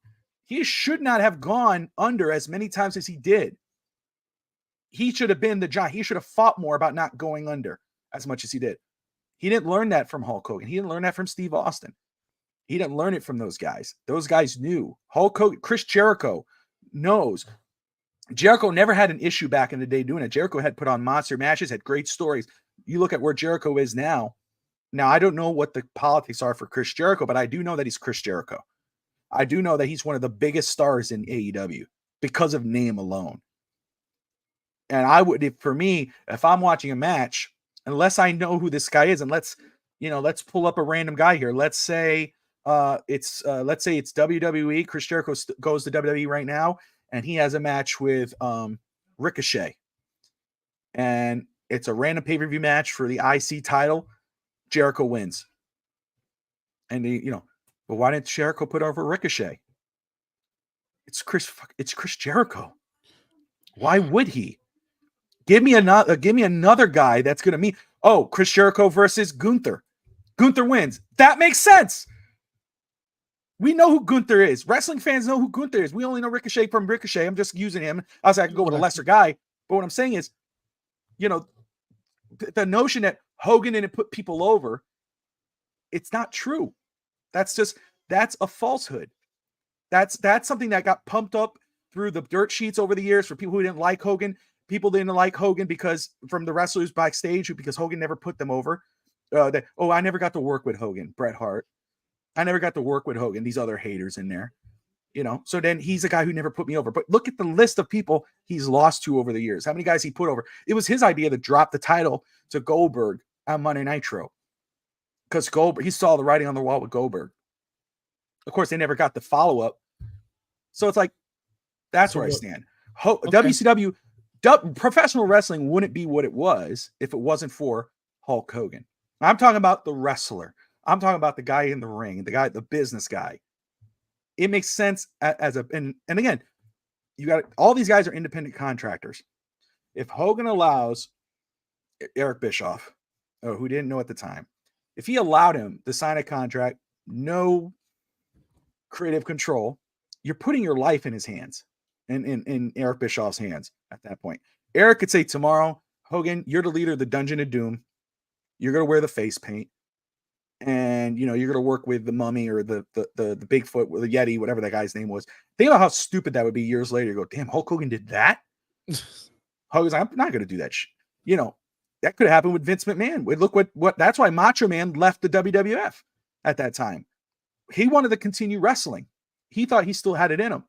He should not have gone under as many times as he did. He should have been the Giant. He should have fought more about not going under as much as he did. He didn't learn that from Hulk Hogan. He didn't learn that from Steve Austin. He didn't learn it from those guys. Those guys knew. Hulk Hogan, Chris Jericho knows. Jericho never had an issue back in the day doing it. Jericho had put on monster matches, had great stories. You look at where Jericho is now. Now, I don't know what the politics are for Chris Jericho, but I do know that he's Chris Jericho. I do know that he's one of the biggest stars in AEW because of name alone. And I would, for me, if I'm watching a match, unless I know who this guy is, and let's pull up a random guy here. Let's say it's WWE. Chris Jericho goes to WWE right now, and he has a match with Ricochet, and it's a random pay-per-view match for the IC title. Jericho wins, and but why didn't Jericho put over Ricochet? It's Chris Jericho. Why would he? Give me another guy that's going to meet. Oh, Chris Jericho versus Gunther. Gunther wins. That makes sense. We know who Gunther is. Wrestling fans know who Gunther is. We only know Ricochet from Ricochet. I'm just using him. I was like, I can go with a lesser guy. But what I'm saying is, the notion that Hogan didn't put people over, it's not true. That's a falsehood. That's something that got pumped up through the dirt sheets over the years for people who didn't like Hogan. People didn't like Hogan because from the wrestlers backstage, because Hogan never put them over. I never got to work with Hogan, Bret Hart. I never got to work with Hogan. These other haters in there, So then he's a guy who never put me over. But look at the list of people he's lost to over the years. How many guys he put over? It was his idea to drop the title to Goldberg on Monday Nitro because Goldberg, he saw the writing on the wall with Goldberg. Of course, they never got the follow up. So it's like that's where I stand. WCW. Professional wrestling wouldn't be what it was if it wasn't for Hulk Hogan. I'm talking about the wrestler. I'm talking about the guy in the ring, the business guy. It makes sense and again, you got all these guys are independent contractors. If Hogan allows Eric Bischoff, who didn't know at the time, if he allowed him to sign a contract, no creative control, you're putting your life in his hands. In Eric Bischoff's hands at that point. Eric could say tomorrow, Hogan, you're the leader of the Dungeon of Doom. You're going to wear the face paint. And, you're going to work with the Mummy or the Bigfoot or the Yeti, whatever that guy's name was. Think about how stupid that would be years later. You go, damn, Hulk Hogan did that? Hogan's like, I'm not going to do that shit. That could have happened with Vince McMahon. Look what that's why Macho Man left the WWF at that time. He wanted to continue wrestling. He thought he still had it in him.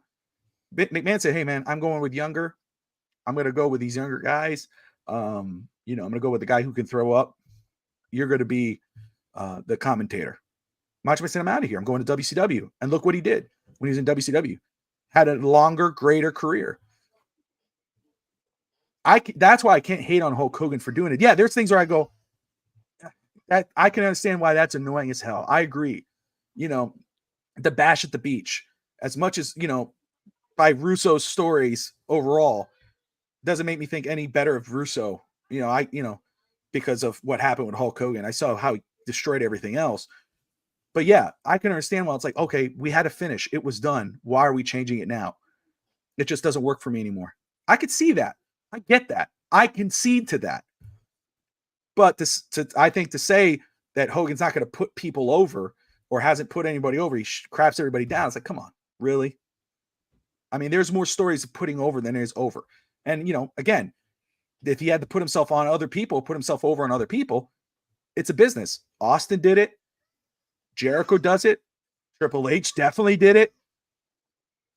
McMahon said, hey, man, I'm going with younger. I'm going to go with these younger guys. I'm going to go with the guy who can throw up. You're going to be the commentator. Macho Man said, I'm out of here. I'm going to WCW. And look what he did when he was in WCW. Had a longer, greater career. That's why I can't hate on Hulk Hogan for doing it. Yeah, there's things where I go, that I can understand why that's annoying as hell. I agree. The bash at the beach, as much as, by Russo's stories overall, doesn't make me think any better of Russo. Because of what happened with Hulk Hogan. I saw how he destroyed everything else. But yeah, I can understand why it's like, okay, we had to finish. It was done. Why are we changing it now? It just doesn't work for me anymore. I could see that. I get that. I concede to that. But I think to say that Hogan's not going to put people over or hasn't put anybody over, he craps everybody down. It's like, come on, really? I mean, there's more stories of putting over than there's over. And, again, if he had to put himself on other people, put himself over on other people, it's a business. Austin did it. Jericho does it. Triple H definitely did it.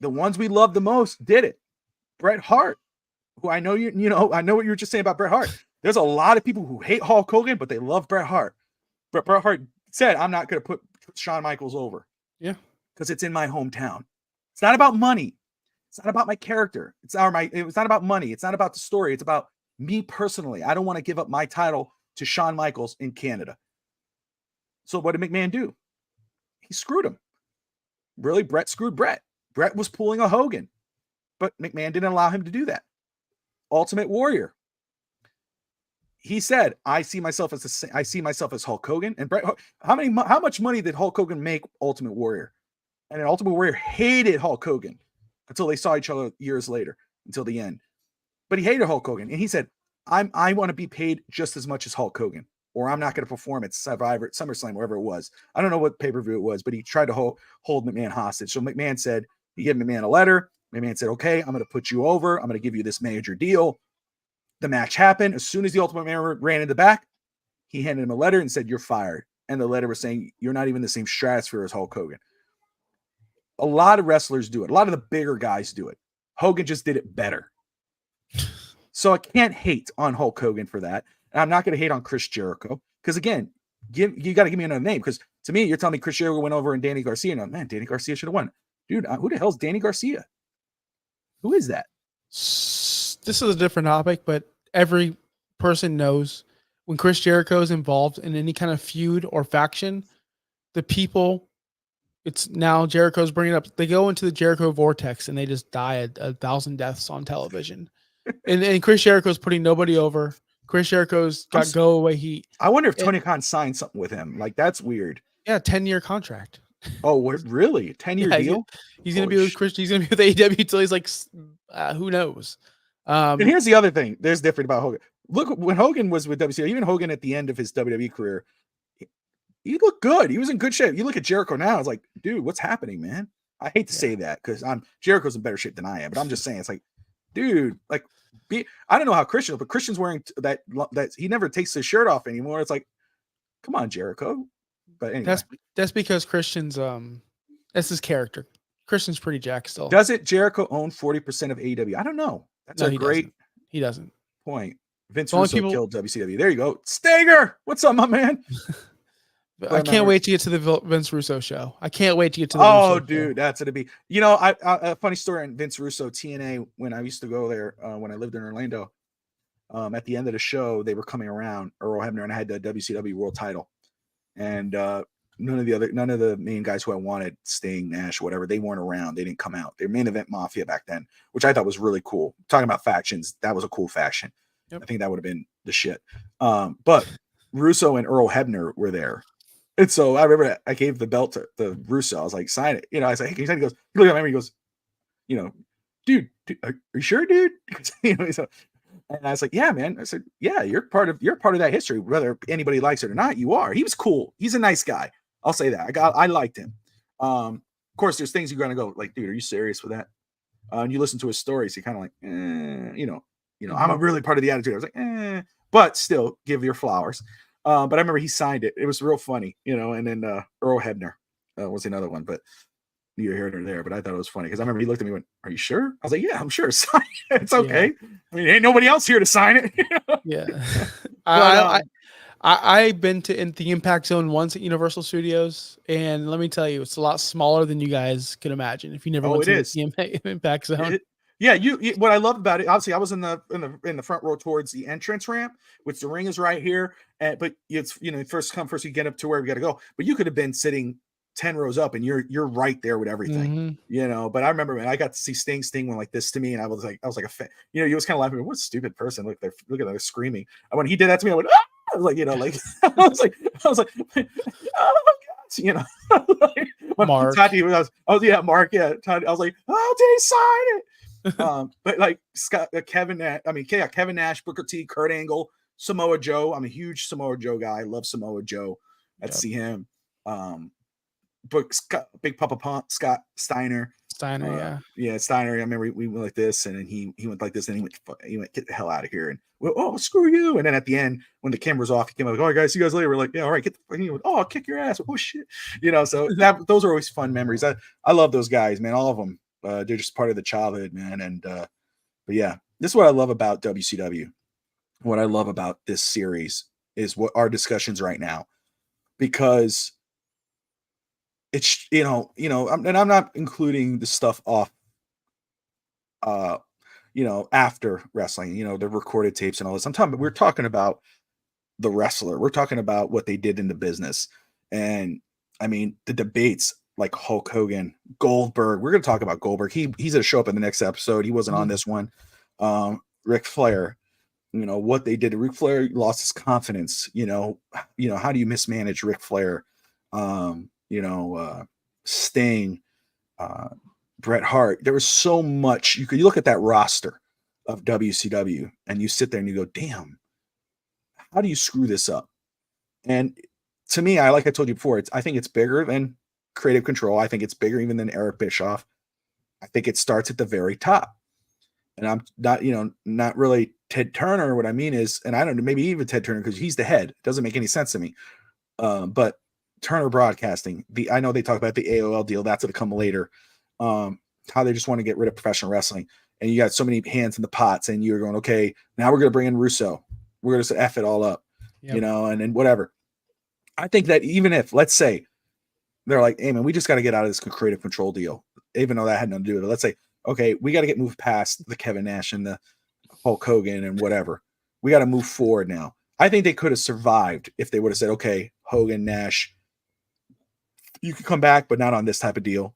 The ones we love the most did it. Bret Hart, who I know I know what you were just saying about Bret Hart. There's a lot of people who hate Hulk Hogan, but they love Bret Hart. But Bret Hart said, I'm not going to put Shawn Michaels over. Yeah. Because it's in my hometown. It's not about money. It's not about my character. It's not about money. It's not about the story. It's about me personally. I don't want to give up my title to Shawn Michaels in Canada. So what did McMahon do? He screwed him. Really, Bret screwed Bret. Bret was pulling a Hogan, but McMahon didn't allow him to do that. Ultimate Warrior. he said, I see myself as Hulk Hogan. And how much money did Hulk Hogan make Ultimate Warrior? And then Ultimate Warrior hated Hulk Hogan until they saw each other years later, until the end. But he hated Hulk Hogan, and he said, I want to be paid just as much as Hulk Hogan, or I'm not going to perform at Survivor, SummerSlam, wherever it was. I don't know what pay-per-view it was, but he tried to hold McMahon hostage. So McMahon said, he gave McMahon a letter. McMahon said, okay, I'm going to put you over. I'm going to give you this major deal. The match happened. As soon as the Ultimate Man ran in the back, he handed him a letter and said, you're fired. And the letter was saying, you're not even the same stratosphere as Hulk Hogan. A lot of wrestlers do it. A lot of the bigger guys do it. Hogan just did it better. So I can't hate on Hulk Hogan for that. And I'm not going to hate on Chris Jericho. Because again, you got to give me another name. Because to me, you're telling me Chris Jericho went over and Danny Garcia. No, man, Danny Garcia should have won. Dude, who the hell's Danny Garcia? Who is that? This is a different topic, but every person knows when Chris Jericho is involved in any kind of feud or faction, the people, it's now Jericho's bringing up, they go into the Jericho vortex and they just die 1,000 deaths on television. and Chris Jericho's putting nobody over. Chris Jericho's got go away heat. I wonder if Tony Khan signed something with him. Like, that's weird. Yeah, 10-year contract. Oh, what, really? 10-year deal? He's going to be with Chris. He's going to be with AEW until he's like, who knows? And here's the other thing. There's different about Hogan. Look, when Hogan was with WCW, even Hogan at the end of his WWE career, he looked good. He was in good shape. You look at Jericho now, it's like, dude, what's happening, man? I hate to say that because Jericho's in better shape than I am, but I'm just saying, it's like, dude, like, I don't know how Christian, but Christian's wearing that he never takes his shirt off anymore. It's like, come on, Jericho. But anyway, that's because Christian's that's his character. Christian's pretty jacked still. Doesn't Jericho own 40% of AEW? I don't know. That's a great he doesn't point. Vince Russo killed WCW. There you go. Stager, what's up, my man? I can't wait to get to the Vince Russo show. I can't wait to get to the Russo dude, show. That's gonna be. You know, a funny story on Vince Russo TNA when I used to go there when I lived in Orlando. At the end of the show, they were coming around Earl Hebner, and I had the WCW World Title, and none of the main guys who I wanted, Sting, Nash, whatever, they weren't around. They didn't come out. They were Main Event Mafia back then, which I thought was really cool. Talking about factions, that was a cool faction. Yep. I think that would have been the shit. But Russo and Earl Hebner were there. And so I remember I gave the belt to Russo. I was like, sign it. You know, I was like, hey, can you sign it? He goes, you look at me, he goes, you know, dude, are you sure, dude? You know, so, and I was like, yeah, man. I said, yeah, you're part of that history, whether anybody likes it or not. You are. He was cool. He's a nice guy. I'll say that. I liked him. Of course, there's things you're gonna go like, dude, are you serious with that? And you listen to his stories, you're kind of like, you know, I'm a really part of the attitude. I was like, but still give your flowers. But I remember he signed it. It was real funny, you know. And then Earl Hebner was another one, but neither here nor there. But I thought it was funny because I remember he looked at me and went, "Are you sure?" I was like, "Yeah, I'm sure. Sign it. It's okay. Yeah. I mean, ain't nobody else here to sign it." Yeah. But, I've been in the Impact Zone once at Universal Studios, and let me tell you, it's a lot smaller than you guys could imagine if you never went to the Impact Zone. Yeah, you what I love about it, obviously I was in the front row towards the entrance ramp, which the ring is right here, but it's, you know, first come first you get up to where we got to go. But you could have been sitting 10 rows up and you're right there with everything. You know, but I remember when I got to see Sting went like this to me, and I was like a fan. You know, he was kind of laughing, what a stupid person. Look at them, they're screaming. And when he did that to me, I went, ah! I was like, you know, like I was like, oh my gosh, you know. Mark. Mark, yeah. Tati, I was like, oh, did he sign it? But like Kevin Nash, Booker T, Kurt Angle, Samoa Joe. I'm a huge Samoa Joe guy. I love Samoa Joe. I'd see him. But Big Papa Pump, Scott Steiner. Yeah, Steiner. I remember we went like this, and then he went like this, and he went get the hell out of here, and oh, screw you. And then at the end, when the camera's off, he came up like, all right, guys, see you guys later. We're like, yeah, all right, get the. He went, oh, I'll kick your ass. Oh shit, you know. So those are always fun memories. I love those guys, man. All of them. They're just part of the childhood, man. And but yeah, this is what I love about WCW. What I love about this series is what our discussions right now, because it's and I'm not including the stuff off after wrestling, the recorded tapes and all this. We're talking about the wrestler. We're talking about what they did in the business. And I mean, the debates like Hulk Hogan, Goldberg. We're going to talk about Goldberg. He's going to show up in the next episode. He wasn't on this one. Ric Flair. what they did to Ric Flair, lost his confidence. How do you mismanage Ric Flair? Sting, Bret Hart. There was so much. You look at that roster of WCW and you sit there and you go, damn, how do you screw this up? And to me, like I told you before, I think it's bigger than Creative Control. I think it's bigger even than Eric Bischoff. I think it starts at the very top. And I'm not really Ted Turner. What I mean is, and I don't know, maybe even Ted Turner, because he's the head. It doesn't make any sense to me. But Turner Broadcasting, I know they talk about the AOL deal. That's going to come later. How they just want to get rid of professional wrestling. And you got so many hands in the pots, and you're going, okay, now we're going to bring in Russo. We're going to F it all up, and then whatever. I think that even if, let's say, they're like, hey, man, we just got to get out of this Creative Control deal, even though that had nothing to do with it. Let's say, okay, we got to get moved past the Kevin Nash and the Hulk Hogan and whatever. We got to move forward now. I think they could have survived if they would have said, okay, Hogan, Nash, you can come back, but not on this type of deal.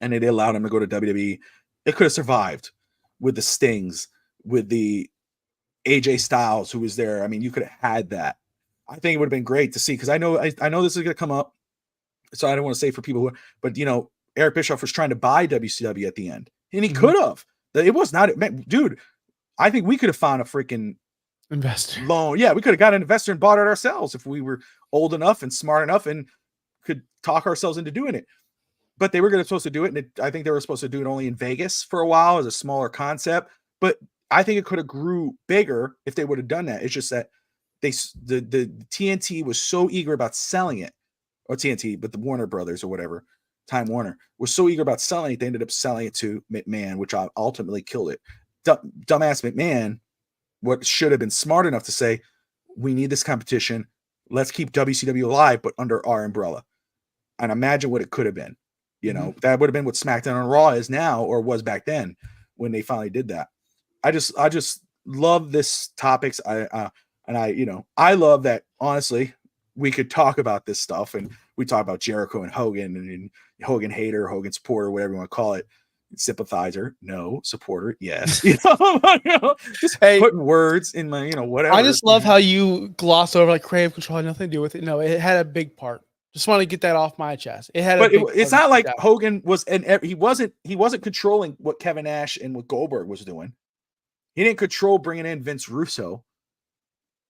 And it allowed him to go to WWE. It could have survived with the Stings, with the AJ Styles, who was there. I mean, you could have had that. I think it would have been great to see, because I know this is going to come up. So I don't want to say for people but Eric Bischoff was trying to buy WCW at the end, and he could have. It was not, dude. I think we could have found a freaking investor loan. Yeah, we could have got an investor and bought it ourselves if we were old enough and smart enough and could talk ourselves into doing it. But they were supposed to do it, and I think they were supposed to do it only in Vegas for a while as a smaller concept. But I think it could have grew bigger if they would have done that. It's just that the TNT was so eager about selling it, or TNT, but the Warner Brothers or whatever, Time Warner, was so eager about selling it, they ended up selling it to McMahon, which ultimately killed it. Dumbass McMahon, what should have been smart enough to say, we need this competition. Let's keep WCW alive, but under our umbrella. And imagine what it could have been. That would have been what SmackDown and Raw is now, or was back then when they finally did that. I just love this topics. I love that, honestly, we could talk about this stuff, and we talk about Jericho and Hogan, and Hogan hater, Hogan supporter, whatever you want to call it. Sympathizer, no. Supporter, yes. Just putting words in my, whatever. I just love how you gloss over like Creative Control had nothing to do with it. No, it had a big part. Just want to get that off my chest. It had, it's not like Hogan was, and he wasn't controlling what Kevin Nash and what Goldberg was doing. He didn't control bringing in Vince Russo.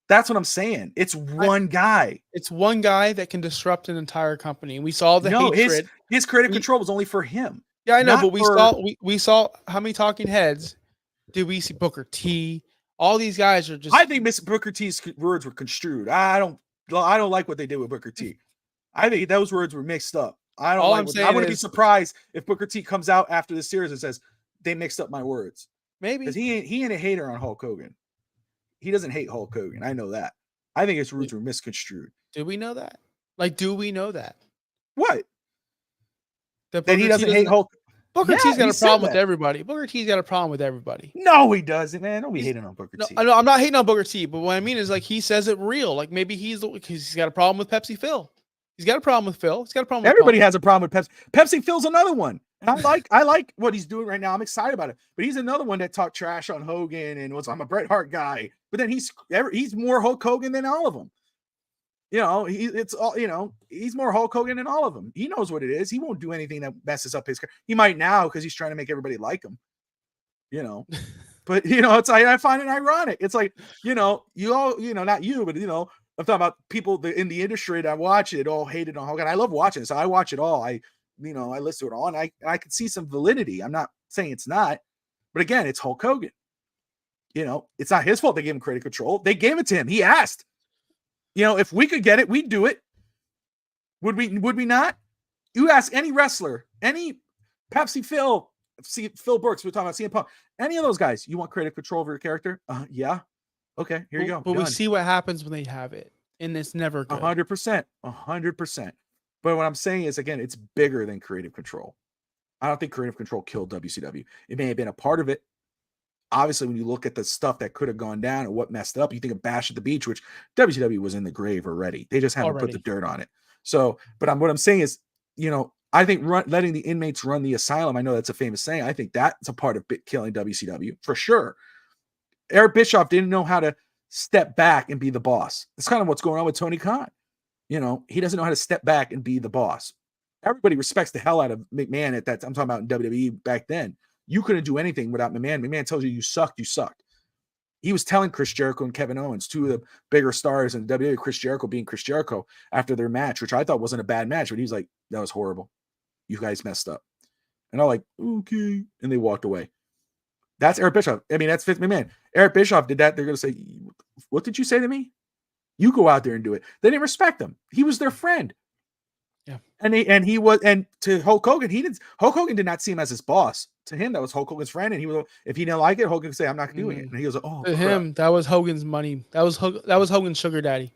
That's what I'm saying. It's one guy. It's one guy that can disrupt an entire company. We saw the hatred. His creative control was only for him. Yeah, I know, but we saw how many talking heads did we see? Booker T. All these guys are just. I think Mr. Booker T's words were construed. I don't like what they did with Booker T. I think those words were mixed up. I wouldn't be surprised if Booker T comes out after the series and says they mixed up my words. Maybe because he ain't a hater on Hulk Hogan. He doesn't hate Hulk Hogan. I know that. I think his words were misconstrued. Do we know that? Like, do we know that? What? That he doesn't hate Hulk. Booker T's got a problem with everybody. Booker T's got a problem with everybody. No, he doesn't, man. Don't be hating on Booker T. I know I'm not hating on Booker T, but what I mean is like he says it real. Like maybe he's got a problem with Pepsi Phil. He's got a problem with Phil. He's got a problem with everybody has a problem with Pepsi. Pepsi Phil's another one. And I like what he's doing right now. I'm excited about it. But he's another one that talked trash on Hogan and I'm a Bret Hart guy. But then he's more Hulk Hogan than all of them. He's more Hulk Hogan than all of them. He knows what it is. He won't do anything that messes up his career. He might now because he's trying to make everybody like him. But it's like I find it ironic. It's like, you all, not you, but I'm talking about people in the industry that watch it all hated on Hogan. I love watching it, so I watch it all. I listen to it all, and I can see some validity. I'm not saying it's not, but again, it's Hulk Hogan. It's not his fault they gave him creative control. They gave it to him. He asked. If we could get it, we'd do it. Would we not? You ask any wrestler, any Pepsi Phil Brooks, we're talking about CM Punk, any of those guys, you want creative control over your character? Yeah. Okay, here you go. But we see what happens when they have it, and it's never good. 100%. But what I'm saying is, again, it's bigger than creative control. I don't think creative control killed WCW. It may have been a part of it. Obviously, when you look at the stuff that could have gone down and what messed up, you think of Bash at the Beach, which WCW was in the grave already. They just haven't put the dirt on it. So, but what I'm saying is, I think letting the inmates run the asylum, I know that's a famous saying. I think that's a part of killing WCW for sure. Eric Bischoff didn't know how to step back and be the boss. That's kind of what's going on with Tony Khan. He doesn't know how to step back and be the boss. Everybody respects the hell out of McMahon at that. I'm talking about in WWE back then. You couldn't do anything without McMahon. McMahon tells you sucked, you sucked. He was telling Chris Jericho and Kevin Owens, two of the bigger stars in WWE, Chris Jericho being Chris Jericho, after their match, which I thought wasn't a bad match, but he was like, that was horrible. You guys messed up. And I'm like, okay. And they walked away. That's Eric Bischoff. I mean, that's Vince McMahon. Eric Bischoff did that. They're going to say, what did you say to me? You go out there and do it. They didn't respect him. He was their friend. Yeah. And to Hulk Hogan, Hulk Hogan did not see him as his boss. To him, that was Hulk Hogan's friend. And if he didn't like it, Hogan could say, I'm not doing it. And he goes, oh, to him, that was Hogan's money. That was Hogan's sugar daddy.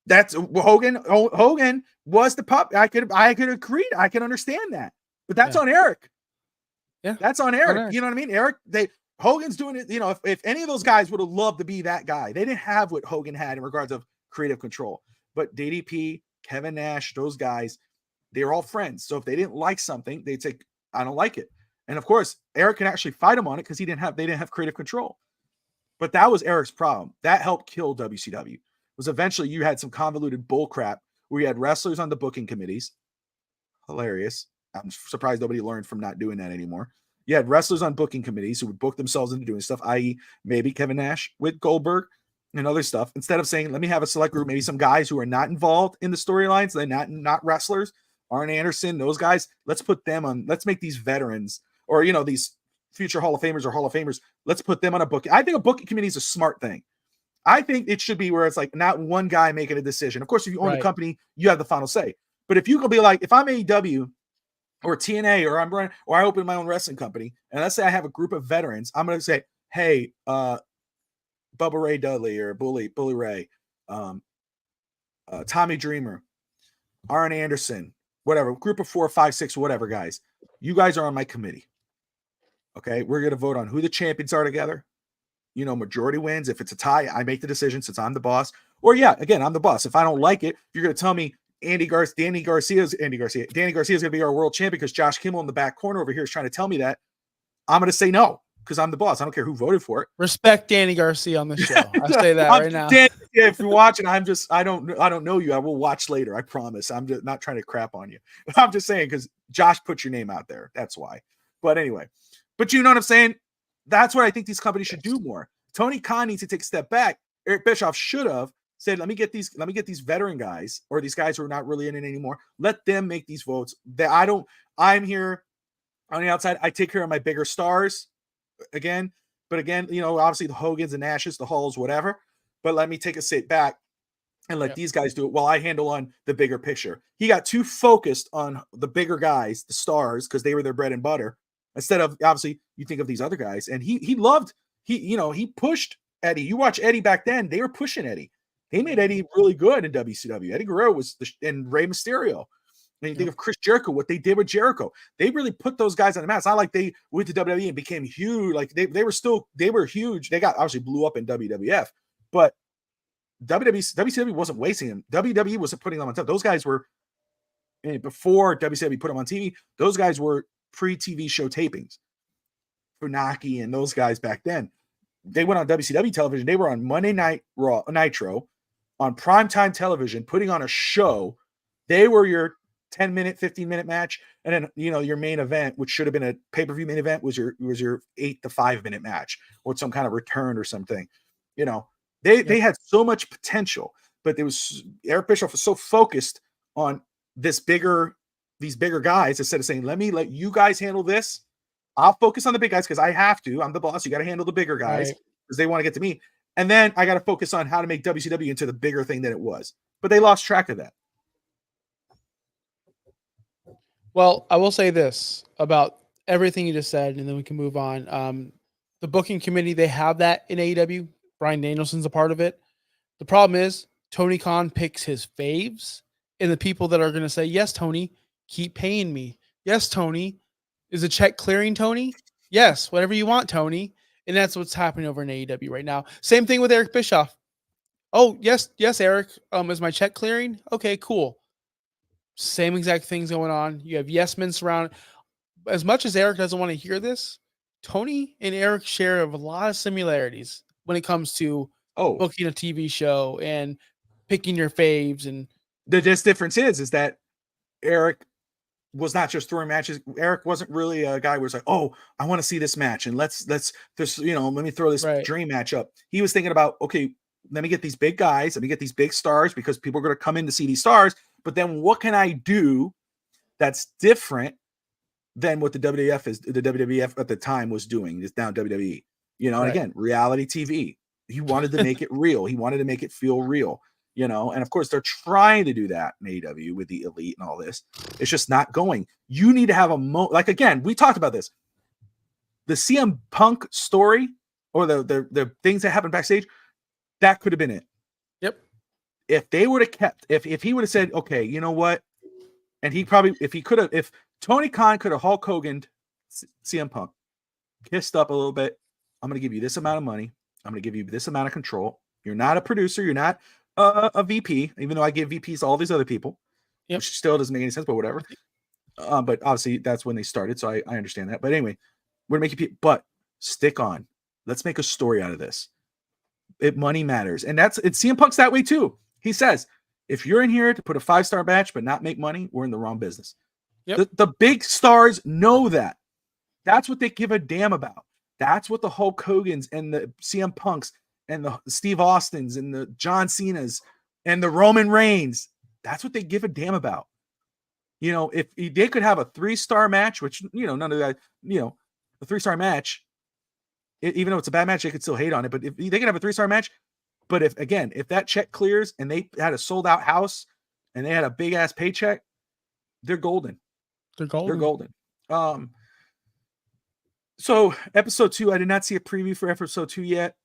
That's Hogan. Hogan was the pup. I could agree. I can understand that. But that's on Eric. Yeah. That's on Eric. You know what I mean? Eric, Hogan's doing it. If any of those guys would have loved to be that guy, they didn't have what Hogan had in regards of creative control. But DDP, Kevin Nash, those guys, they were all friends. So if they didn't like something, they'd say, I don't like it. And of course, Eric can actually fight him on it because they didn't have creative control. But that was Eric's problem. That helped kill WCW. Was eventually you had some convoluted bull crap where you had wrestlers on the booking committees. Hilarious. I'm surprised nobody learned from not doing that anymore. You had wrestlers on booking committees who would book themselves into doing stuff, i.e. maybe Kevin Nash with Goldberg and other stuff. Instead of saying, let me have a select group, maybe some guys who are not involved in the storylines, they're not wrestlers, Arn Anderson, those guys, let's put them on, let's make these veterans or, these future Hall of Famers or Hall of Famers, let's put them on a booking. I think a booking committee is a smart thing. I think it should be where it's like not one guy making a decision. Of course, if you own the company, you have the final say. But if you can be like, if I'm AEW or TNA or I'm running, or I open my own wrestling company, and let's say I have a group of veterans, I'm going to say, hey, Bubba Ray Dudley or Bully Ray, Tommy Dreamer, Arn Anderson, whatever, group of 4, 5, 6, whatever guys, you guys are on my committee. Okay, we're going to vote on who the champions are together. Majority wins. If it's a tie, I make the decision since I'm the boss. Or again, I'm the boss. If I don't like it, you're going to tell me Danny Garcia is going to be our world champion because Josh Kimmel in the back corner over here is trying to tell me that. I'm going to say no because I'm the boss. I don't care who voted for it. Respect Danny Garcia on the show. I say that right now. Danny, if you're watching, I don't know you. I will watch later. I promise. I'm just not trying to crap on you. I'm just saying because Josh put your name out there. That's why. But anyway, but you know what I'm saying? That's what I think these companies should do more. Tony Khan needs to take a step back. Eric Bischoff should have said, let me get these veteran guys or these guys who are not really in it anymore. Let them make these votes. I'm here on the outside. I take care of my bigger stars again. But again, obviously the Hogans and Nashes, the Halls, whatever. But let me take a sit back and let these guys do it while I handle on the bigger picture. He got too focused on the bigger guys, the stars, because they were their bread and butter. Instead of, obviously, you think of these other guys, and he pushed Eddie. You watch Eddie back then, they were pushing Eddie. They made Eddie really good in WCW. Eddie Guerrero and Rey Mysterio. And you think of Chris Jericho, what they did with Jericho. They really put those guys on the map. It's not like they went to WWE and became huge. Like they were huge. They got obviously blew up in WWF, but WCW wasn't wasting them. WWE wasn't putting them on top. Those guys were, before WCW put them on TV, those guys were pre-TV show tapings. Funaki and those guys back then. They went on WCW television. They were on Monday Night Raw, Nitro, on primetime television, putting on a show. They were your 10-minute, 15-minute match. And then, your main event, which should have been a pay-per-view main event, was your 8 to 5-minute match or some kind of return or something. They had so much potential, but Eric Bischoff was so focused on these bigger guys instead of saying, let me let you guys handle this. I'll focus on the big guys because I have to. I'm the boss. You got to handle the bigger guys because they want to get to me. And then I got to focus on how to make WCW into the bigger thing that it was. But they lost track of that. Well, I will say this about everything you just said, and then we can move on. The booking committee, they have that in AEW. Bryan Danielson's a part of it. The problem is Tony Khan picks his faves and the people that are going to say, yes, Tony, keep paying me. Yes, Tony. Is the check clearing, Tony? Yes, whatever you want, Tony. And that's what's happening over in AEW right now. Same thing with Eric Bischoff. Oh, yes, Eric. Is my check clearing? Okay, cool. Same exact things going on. You have yes men surrounded. As much as Eric doesn't want to hear this, Tony and Eric share a lot of similarities when it comes to Oh, booking a TV show and picking your faves. And the just difference is that Eric was not just throwing matches. Eric wasn't really a guy who was like, oh, I want to see this match and let's just, let me throw this right, dream match up. He was thinking about, okay, let me get these big guys, let me get these big stars because people are going to come in to see these stars. But then what can I do that's different than what the WWF at the time was doing? It's now WWE, and right. again, reality TV. He wanted to make it real. He wanted to make it feel real. And of course they're trying to do that in AEW with the Elite and all this. It's just not going. You need to have like, again, we talked about this. The CM Punk story or the things that happened backstage, that could have been it. Yep. If they would have kept, if he would have said, okay, you know what? And if Tony Khan could have Hulk Hogan CM Punk, kissed up a little bit, I'm going to give you this amount of money. I'm going to give you this amount of control. You're not a producer. You're not a VP, even though I give VPs to all these other people, Yep. which still doesn't make any sense, but whatever. But obviously that's when they started, so I understand that. But anyway, we're making people, but stick on. Let's make a story out of this. Money matters, and it's CM Punk's that way too. He says, if you're in here to put a 5-star match but not make money, we're in the wrong business. Yep. The big stars know that. That's what they give a damn about. That's what the Hulk Hogan's and the CM Punks and the Steve Austins and the John Cena's and the Roman Reigns, that's what they give a damn about. If they could have a 3-star match, which, none of that, a 3-star match, even though it's a bad match, they could still hate on it. But if they could have a 3-star match, but if that check clears and they had a sold out house and they had a big ass paycheck, they're golden. They're golden. So episode 2, I did not see a preview for episode 2 yet.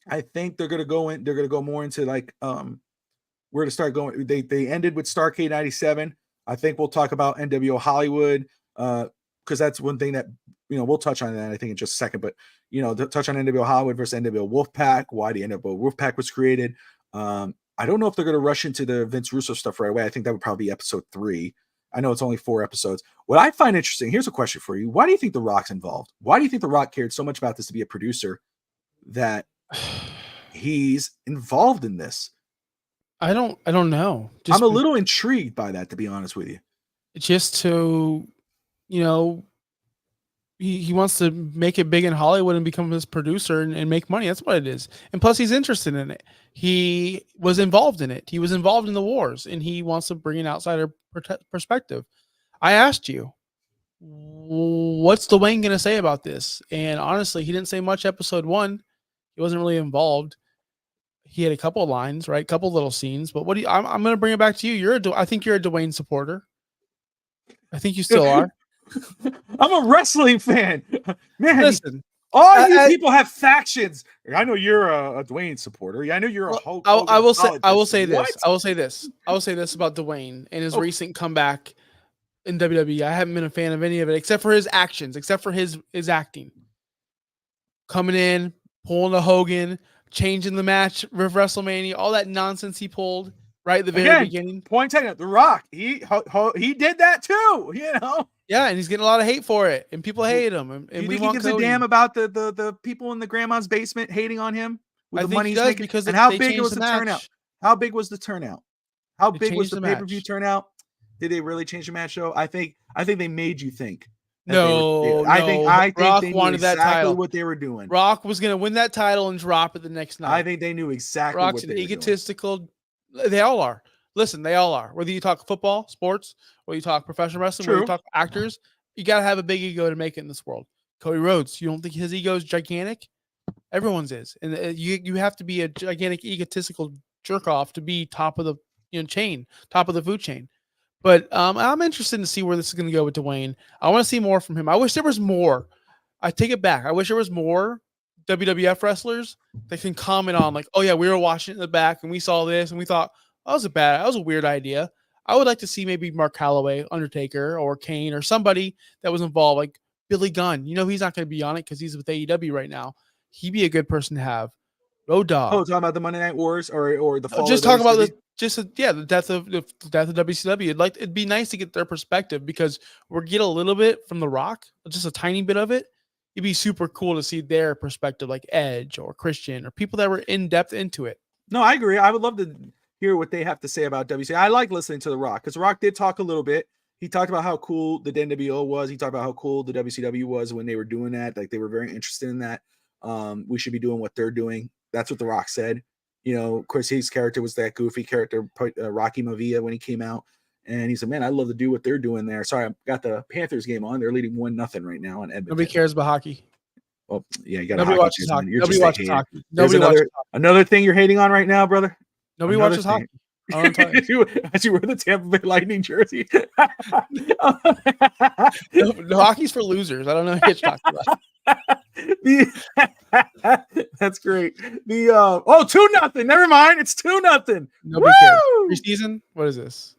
I think they're gonna go more into like where to start going. They ended with Starrcade 97. I think we'll talk about NWO Hollywood because that's one thing that we'll touch on that I think in just a second. But touch on NWO Hollywood versus NWO Wolfpack, why the NWO Wolfpack was created. I don't know if they're going to rush into the Vince Russo stuff right away. I think that would probably be episode 3. I know it's only 4 episodes. What I find interesting, here's a question for you. Why do you think The Rock's involved? Why do you think The Rock cared so much about this to be a producer that he's involved in this? I don't know. I'm a little intrigued by that, to be honest with you. Just to, he wants to make it big in Hollywood and become this producer and make money. That's what it is. And plus he's interested in it. He was involved in it. He was involved in the wars and he wants to bring an outsider perspective. I asked you, what's Dwayne going to say about this? And honestly, he didn't say much episode 1. He wasn't really involved. He had a couple of lines, right? Couple little scenes, but I'm going to bring it back to you. I think you're a Dwayne supporter. I think you still are. I'm a wrestling fan, man. Listen, all you people have factions. I know you're a Dwayne supporter. I know you're a Hulk. I will say this about Dwayne and his recent comeback in WWE. I haven't been a fan of any of it except for his actions, except for his acting. Coming in, pulling a Hogan, changing the match with WrestleMania, all that nonsense he pulled right at the very beginning. Point taken at The Rock. He did that too, Yeah, and he's getting a lot of hate for it, and people hate him. And do you think he gives a damn about the people in the grandma's basement hating on him with the money he's making? Because and how big was the turnout? How big was the turnout? How big was the pay-per-view turnout? Did they really change the match though? I think they made you think. I think Rock they wanted exactly that title. what they were doing. Rock was going to win that title and drop it the next night. I think they knew exactly Rock's what they were egotistical. Doing. They all are. Listen, they all are. Whether you talk football, sports, or you talk professional wrestling, whether you talk actors, you got to have a big ego to make it in this world. Cody Rhodes, you don't think his ego is gigantic? Everyone's is. And you have to be a gigantic egotistical jerk off to be top of the chain, top of the food chain. But I'm interested to see where this is going to go with Dwayne. I want to see more from him. I wish there was more. I take it back. I wish there was more WWF wrestlers that can comment on like, oh yeah, we were watching it in the back and we saw this and we thought, that was a weird idea. I would like to see maybe Mark Calloway, Undertaker, or Kane, or somebody that was involved, like Billy Gunn. He's not going to be on it because he's with AEW right now. He'd be a good person to have. Road Dogg. Oh, talking about the Monday Night Wars or the fall. Just talk about the death of WCW. It'd be nice to get their perspective because we get a little bit from The Rock, just a tiny bit of it, it'd be super cool to see their perspective, like Edge or Christian or people that were in depth into it. No, I agree. I would love to hear what they have to say about WCW. I like listening to The Rock because Rock did talk a little bit. He talked about how cool the NWO was. He talked about how cool the WCW was when they were doing that. Like they were very interested in that. We should be doing what they're doing. That's what The Rock said. Of course, his character was that goofy character, Rocky Maivia, when he came out. And he said, man, I'd love to do what they're doing there. Sorry, I got the Panthers game on. They're leading 1-0 right now on Edmonton. Nobody cares about hockey. Well, yeah, you got Nobody hockey. watches hockey. You're Nobody just watches hockey. Nobody There's watches hockey. another thing you're hating on right now, brother. Nobody watches hockey. As you wear the Tampa Bay Lightning jersey. No, hockey's for losers. I don't know what you're talking about. That's great. 2-0. Never mind. It's 2-0. Nobody cares. Preseason? What is this?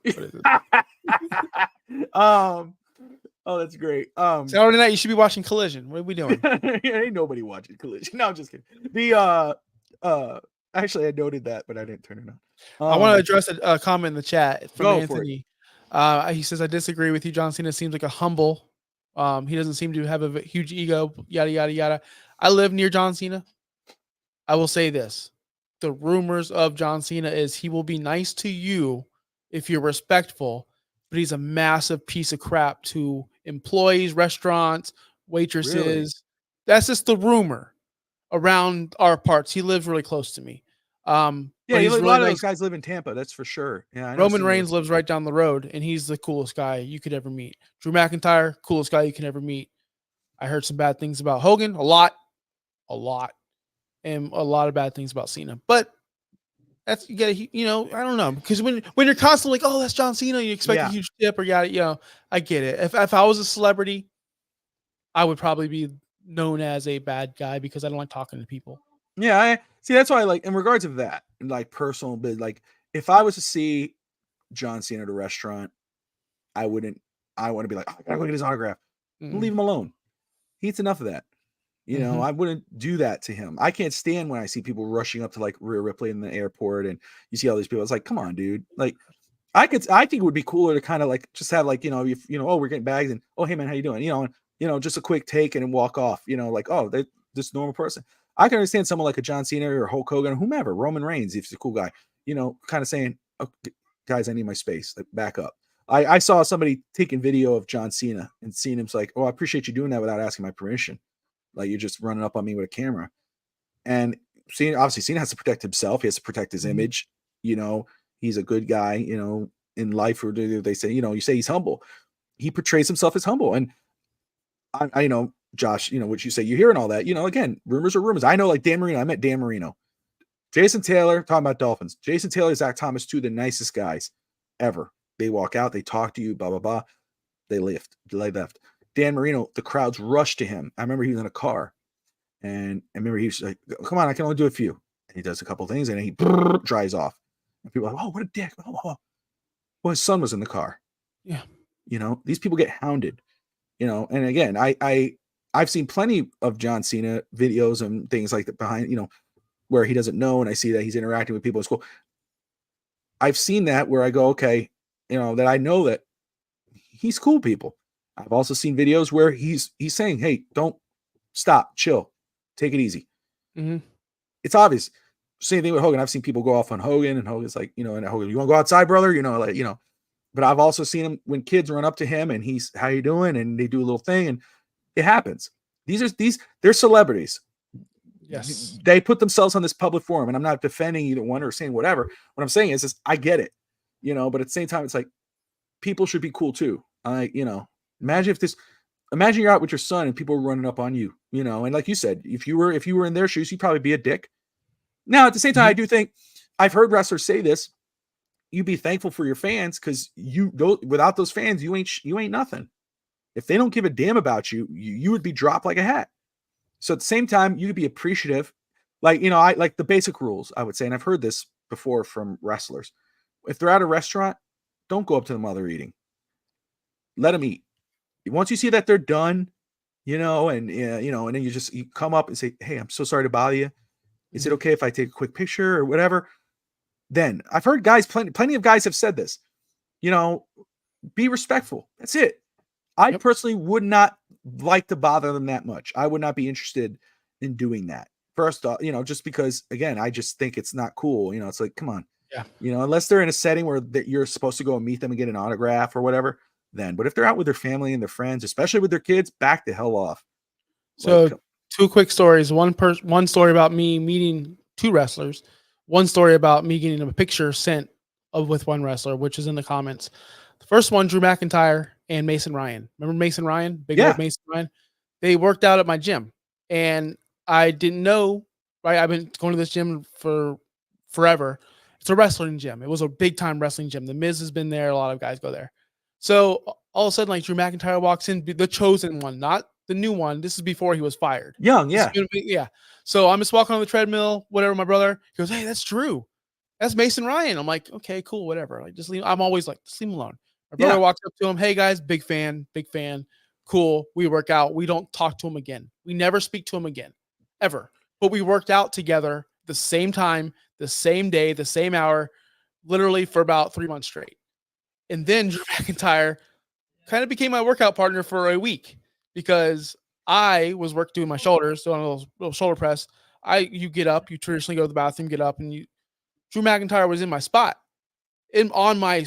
Oh, that's great. Saturday night, you should be watching Collision. What are we doing? Ain't nobody watching Collision. No, I'm just kidding. Actually, I noted that, but I didn't turn it on. I want to address a comment in the chat from Anthony. He says, I disagree with you. John Cena seems like a humble. He doesn't seem to have a huge ego, yada, yada, yada. I live near John Cena. I will say this. The rumors of John Cena is he will be nice to you if you're respectful, but he's a massive piece of crap to employees, restaurants, waitresses. Really? That's just the rumor around our parts. He lives really close to me. A lot of those guys live in Tampa. That's for sure. Yeah. Roman Reigns lives right down the road, and he's the coolest guy you could ever meet. Drew McIntyre, coolest guy you can ever meet. I heard some bad things about Hogan, a lot, and a lot of bad things about Cena. But that's, you gotta, I don't know, because when you're constantly like, oh, that's John Cena, you expect a huge tip or I get it. If I was a celebrity, I would probably be known as a bad guy because I don't like talking to people. Yeah, I see. That's why I like, in regards of that, like personal, but like if I was to see John Cena at a restaurant, I want to be like, I gotta go get his autograph. Leave him alone. He eats enough of that. I wouldn't do that to him. I can't stand when I see people rushing up to like Rhea Ripley in the airport and you see all these people. It's like, come on, dude. Like, I think it would be cooler to kind of like just have like, oh, we're getting bags and, oh, hey man, how you doing? Just a quick take and walk off. Like, oh, they're this normal person. I can understand someone like a John Cena or Hulk Hogan or whomever, Roman Reigns, if he's a cool guy, kind of saying, oh, guys, I need my space. Like, back up. I saw somebody taking video of John Cena and seeing him's like, oh, I appreciate you doing that without asking my permission. Like, you're just running up on me with a camera. And Cena has to protect himself. He has to protect his image. He's a good guy, in life, or they say, you say he's humble. He portrays himself as humble. And I know, Josh, what you say, you're hearing all that, again, rumors are rumors. I know, like Dan Marino, I met Dan Marino. Jason Taylor, talking about Dolphins. Jason Taylor, Zach Thomas, two of the nicest guys ever. They walk out, they talk to you, blah, blah, blah. They left. Dan Marino, the crowds rushed to him. I remember he was in a car. And I remember he was like, come on, I can only do a few. And he does a couple things and he dries off. And people are like, oh, what a dick. Oh. Well, his son was in the car. Yeah. These people get hounded. And again, I've seen plenty of John Cena videos and things like that behind, where he doesn't know, and I see that he's interacting with people in school. I've seen that where I go, okay, that I know that he's cool people. I've also seen videos where he's saying, hey, don't stop, chill, take it easy. Mm-hmm. It's obvious. Same thing with Hogan. I've seen people go off on Hogan, and Hogan's like, and Hogan, you want to go outside, brother? But I've also seen him when kids run up to him and he's, how you doing? And they do a little thing and it happens. They're celebrities. Yes. They put themselves on this public forum, and I'm not defending either one or saying whatever. What I'm saying is I get it, but at the same time, it's like people should be cool too. Imagine you're out with your son and people are running up on you, and like you said, if you were in their shoes, you'd probably be a dick. Now, at the same time, I do think I've heard wrestlers say this. You be thankful for your fans, because without those fans, you ain't nothing. If they don't give a damn about you, you would be dropped like a hat. So at the same time, you could be appreciative. Like, I like the basic rules, I would say, and I've heard this before from wrestlers. If they're at a restaurant, don't go up to them while they're eating. Let them eat. Once you see that they're done, and then you come up and say, hey, I'm so sorry to bother you. Is it okay if I take a quick picture or whatever? Then I've heard guys, plenty of guys have said this, be respectful. That's it. I personally would not like to bother them that much. I would not be interested in doing that. First off, just because again, I just think it's not cool. It's like, come on, Yeah. unless they're in a setting where you're supposed to go and meet them and get an autograph or whatever, then. But if they're out with their family and their friends, especially with their kids, back the hell off. So Like, two quick stories. One story about me meeting two wrestlers. One story about me getting a picture sent with one wrestler, which is in the comments. The first one, Drew McIntyre and Mason Ryan. Remember Mason Ryan? Big yeah, old Mason Ryan. They worked out at my gym, and I didn't know. Right, I've been going to this gym for forever. It's a wrestling gym. It was a big time wrestling gym. The Miz has been there. A lot of guys go there. So all of a sudden, like Drew McIntyre walks in, the chosen one, not the new one. This is before he was fired. young, yeah, Yeah. So I'm just walking on the treadmill, whatever. My brother goes, "Hey, that's Drew. That's Mason Ryan." I'm like, "Okay, cool, whatever." Like, just leave. I'm always like, just leave him alone. My brother yeah, walks up to him, "Hey guys, big fan, big fan. Cool. We work out. We don't talk to him again. We never speak to him again, ever. But we worked out together the same time, the same day, the same hour, literally for about 3 months straight. And then Drew McIntyre kind of became my workout partner for a week because I was doing my shoulders, doing a little shoulder press. You get up, you traditionally go to the bathroom, get up, and Drew McIntyre was in my spot, on my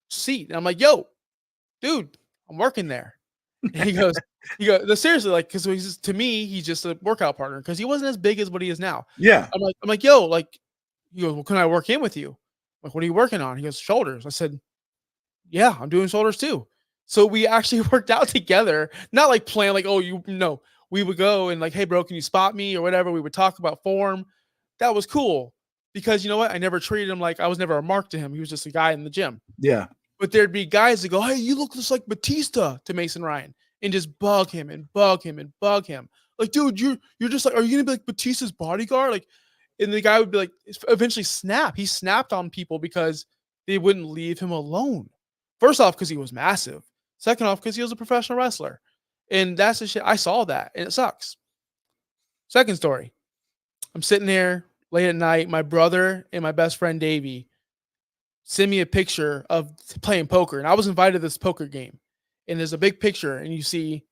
seat, and I'm like, "Yo, dude, I'm working there." And no, seriously, like, because to me, he's just a workout partner because he wasn't as big as what he is now. yeah. I'm like, "Yo, like," he goes, "Well, can I work in with you?" I'm like, "What are you working on?" He goes, "Shoulders." I said, "Yeah, I'm doing shoulders too." So we actually worked out together, not like plan, like, oh, we would go and like, "Hey, bro, can you spot me?" or whatever. We would talk about form. That was cool because you know what? I never treated him like I was never a mark to him. He was just a guy in the gym. Yeah. But there'd be guys that go, "Hey, you look just like Batista," to Mason Ryan and just bug him and bug him and bug him. Like, dude, you're just like, are you gonna be like Batista's bodyguard? Like, and the guy would be like, eventually snap. He snapped on people because they wouldn't leave him alone. First off, because he was massive. Second off, because he was a professional wrestler. And that's the shit. I saw that and it sucks. Second story. I'm sitting there late at night. My brother and my best friend Davey send me a picture of playing poker. And I was invited to this poker game. And there's a big picture, and you see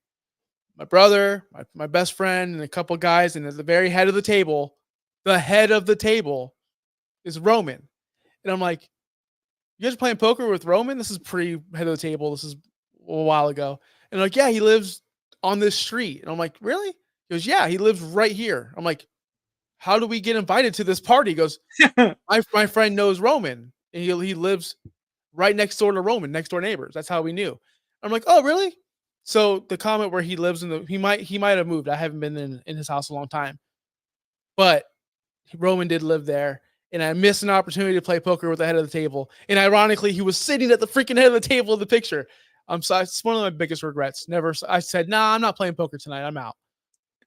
my brother, my best friend, and a couple guys. And at the very head of the head of the table is Roman. And I'm like, "You guys are playing poker with Roman? This is pretty head of the table. This is a while ago." And like, "Yeah, he lives on this street." And I'm like, "Really?" He goes, "Yeah, he lives right here." I'm like, "How do we get invited to this party?" He goes, my friend knows Roman, and he lives right next door to Roman, next door neighbors. That's how we knew. I'm like, "Oh, really?" So the comment where he lives he might have moved. I haven't been in his house a long time, but Roman did live there. And I missed an opportunity to play poker with the head of the table. And ironically, he was sitting at the freaking head of the table in the picture. So it's one of my biggest regrets. I said, "Nah, I'm not playing poker tonight. I'm out."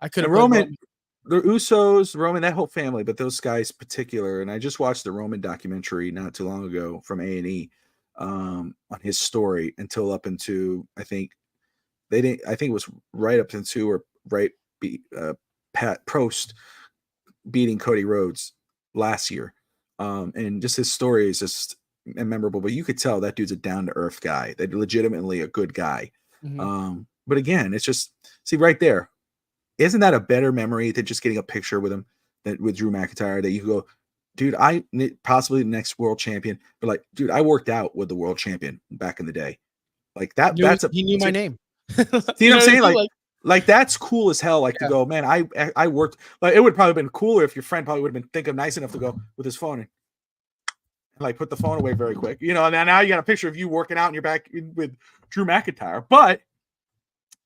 I could And have played Roman, Roman. the Usos, Roman, that whole family, but those guys particular. And I just watched the Roman documentary not too long ago from A&E on his story until up into, I think it was right up into or right Pat Prost beating Cody Rhodes last year. And just his story is just memorable, but you could tell that dude's a down to earth guy, that legitimately a good guy. Mhm. But again, it's just, see right there, isn't that a better memory than just getting a picture with him, that with Drew McIntyre, that you go, dude, possibly the next world champion, but like, dude, I worked out with the world champion back in the day. Like He knew my name. see You what I'm know what I saying? mean? Like, Like that's cool as hell. Like to yeah, go, man, I worked. Like it would probably have been cooler if your friend probably would have been thinking nice enough to go with his phone and like put the phone away very quick. And now you got a picture of you working out and you're back with Drew McIntyre. But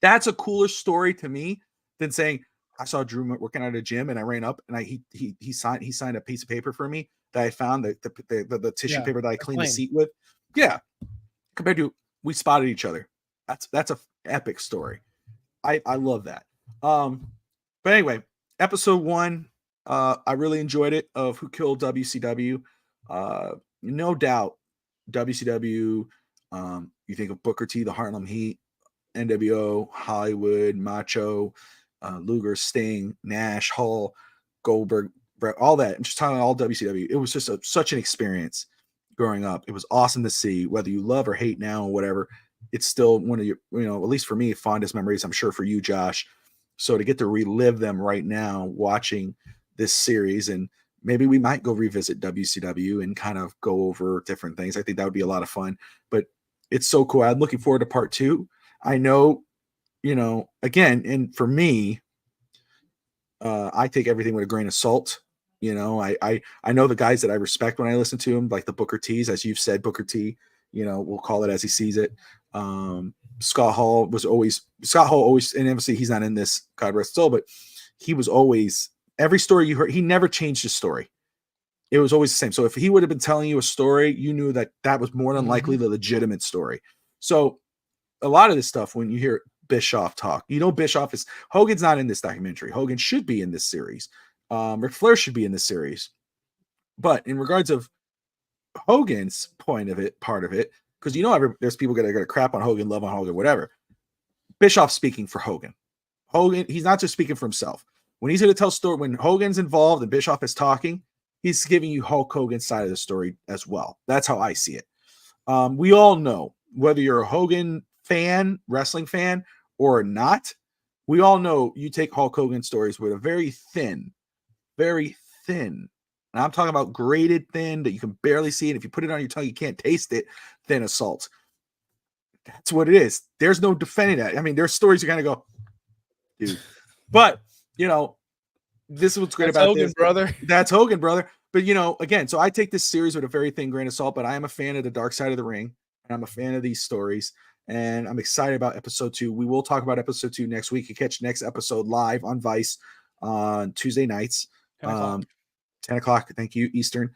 that's a cooler story to me than saying I saw Drew working out at a gym and I ran up and he signed a piece of paper for me that I found, the tissue yeah. paper that I That's cleaned the lame. seat with. Yeah, compared to we spotted each other. That's a epic story. I love that. But anyway, episode 1, I really enjoyed it, of Who Killed WCW. No doubt, WCW. You think of Booker T, the Harlem Heat, NWO, Hollywood, Macho, Luger, Sting, Nash, Hall, Goldberg, Brett, all that. I'm just talking all WCW. It was just such an experience growing up. It was awesome to see, whether you love or hate now or whatever. it's still one of your, at least for me, fondest memories. I'm sure for you, Josh. So to get to relive them right now, watching this series, and maybe we might go revisit WCW and kind of go over different things. I think that would be a lot of fun. But it's so cool. I'm looking forward to part 2. I know, again, and for me, I take everything with a grain of salt. I know the guys that I respect when I listen to them, like the Booker T's, as you've said, Booker T. We'll call it as he sees it. Scott Hall always, and obviously he's not in this, God rest his soul, but he was always, every story you heard, he never changed his story. It was always the same. So if he would have been telling you a story, you knew that was more than likely the legitimate story. So a lot of this stuff, when you hear Bischoff talk, Bischoff Hogan's not in this documentary. Hogan should be in this series. Ric Flair should be in this series. But in regards of Hogan's part of it, because there's people that are going to crap on Hogan, love on Hogan, whatever. Bischoff's speaking for Hogan. He's not just speaking for himself. When he's going to tell story, when Hogan's involved and Bischoff is talking, he's giving you Hulk Hogan's side of the story as well. That's how I see it. We all know, whether you're a Hogan fan, wrestling fan, or not, we all know you take Hulk Hogan stories with a very thin, and I'm talking about grated thin that you can barely see it. If you put it on your tongue, you can't taste it, thin as salt. That's what it is. There's no defending that. I mean, there's stories you're going to go, dude. But, this is what's great about Hogan, this. brother. That's Hogan, brother. But, again, so I take this series with a very thin grain of salt, but I am a fan of the dark side of the ring, and I'm a fan of these stories, and I'm excited about episode 2. We will talk about episode 2 next week. You catch next episode live on Vice on Tuesday nights. 10 o'clock, thank you, Eastern.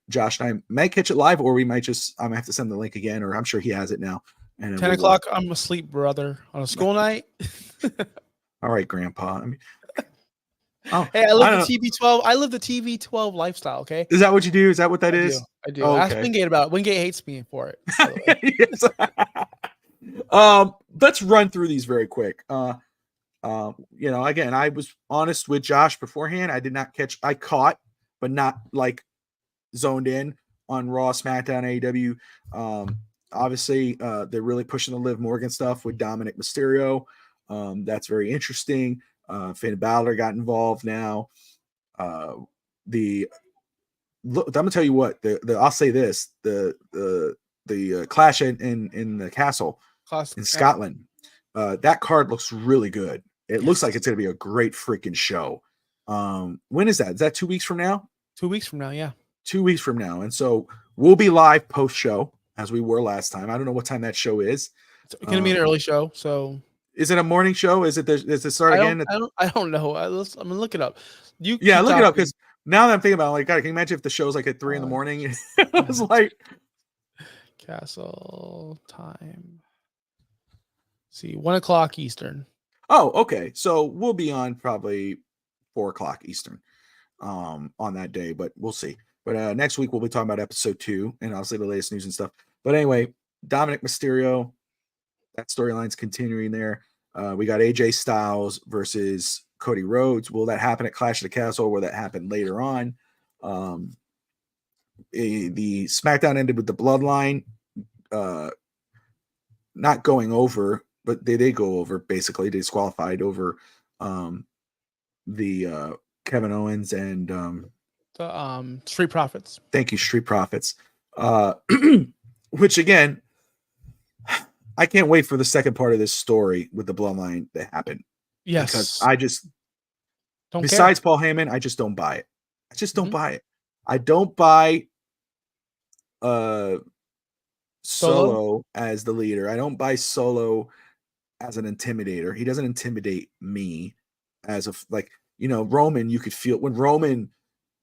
Josh and I might catch it live, or we might I might have to send the link again, or I'm sure he has it now. And 10 o'clock, I'm asleep, brother, on a school night. All right, Grandpa. Hey, I live the TV12. I live the TV12 lifestyle. Okay, is that what you do? Is that what that is? I do. Oh, Ask Wingate about it. Wingate hates me for it. Yes. Let's run through these very quick. Again, I was honest with Josh beforehand. I caught, but not like zoned in on Raw, SmackDown, AEW. Obviously, they're really pushing the Liv Morgan stuff with Dominic Mysterio. That's very interesting. Finn Balor got involved now. I'm gonna tell you what. I'll say this: the clash in the castle in Scotland. That card looks really good. It looks like it's going to be a great freaking show. When is that? Is that 2 weeks from now? 2 weeks from now, yeah. 2 weeks from now. And so we'll be live post-show as we were last time. I don't know what time that show is. It's going to be an early show. So is it a morning show? Is it start again? I don't know. I'm going to look it up. Look it up, because now that I'm thinking about it, like, God, can you imagine if the show's like at 3 in the morning? I was like, Castle time. See, 1 o'clock Eastern. Oh, okay. So we'll be on probably 4 o'clock Eastern on that day, but we'll see. But next week we'll be talking about episode 2 and obviously the latest news and stuff. But anyway, Dominic Mysterio, that storyline's continuing there. We got AJ Styles versus Cody Rhodes. Will that happen at Clash of the Castle, or will that happen later on? The SmackDown ended with the Bloodline not going over, but they did go over, basically. They disqualified over the Kevin Owens and the Street Profits. Thank you, Street Profits. Which, again, I can't wait for the second part of this story with the Bloodline to happen. Yes. Because I just, don't besides care. Paul Heyman, I just don't buy it. I just don't buy it. I don't buy Solo as the leader. I don't buy Solo as an intimidator. He doesn't intimidate me as Roman. You could feel when Roman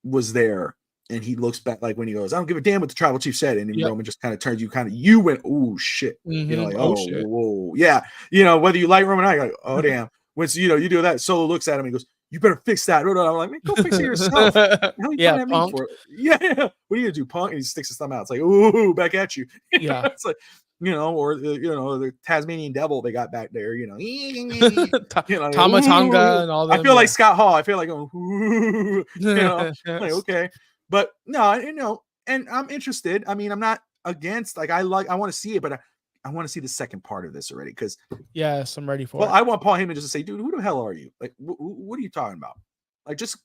was there and he looks back, like when he goes, I don't give a damn what the tribal chief said. And then Roman just kind of turns you went, oh shit. Like, shit. Whoa. Yeah. Whether you like Roman or not, you're like, oh damn. When you do that, Solo looks at him and goes, you better fix that. I'm like, man, go fix it yourself. Yeah, punk. Yeah. What are you gonna do, punk? And he sticks his thumb out. It's like, ooh, back at you. Yeah. It's like, or the Tasmanian devil they got back there. Tama Tonga and all that. I feel like Scott Hall. I feel like, ooh, like, okay, but no, and I'm interested. I mean, I'm not against. Like, I want to see it, but I want to see the second part of this already because, Yes, I'm ready for well, it. I want Paul Heyman just to say, dude, who the hell are you? Like, what are you talking about? Like, just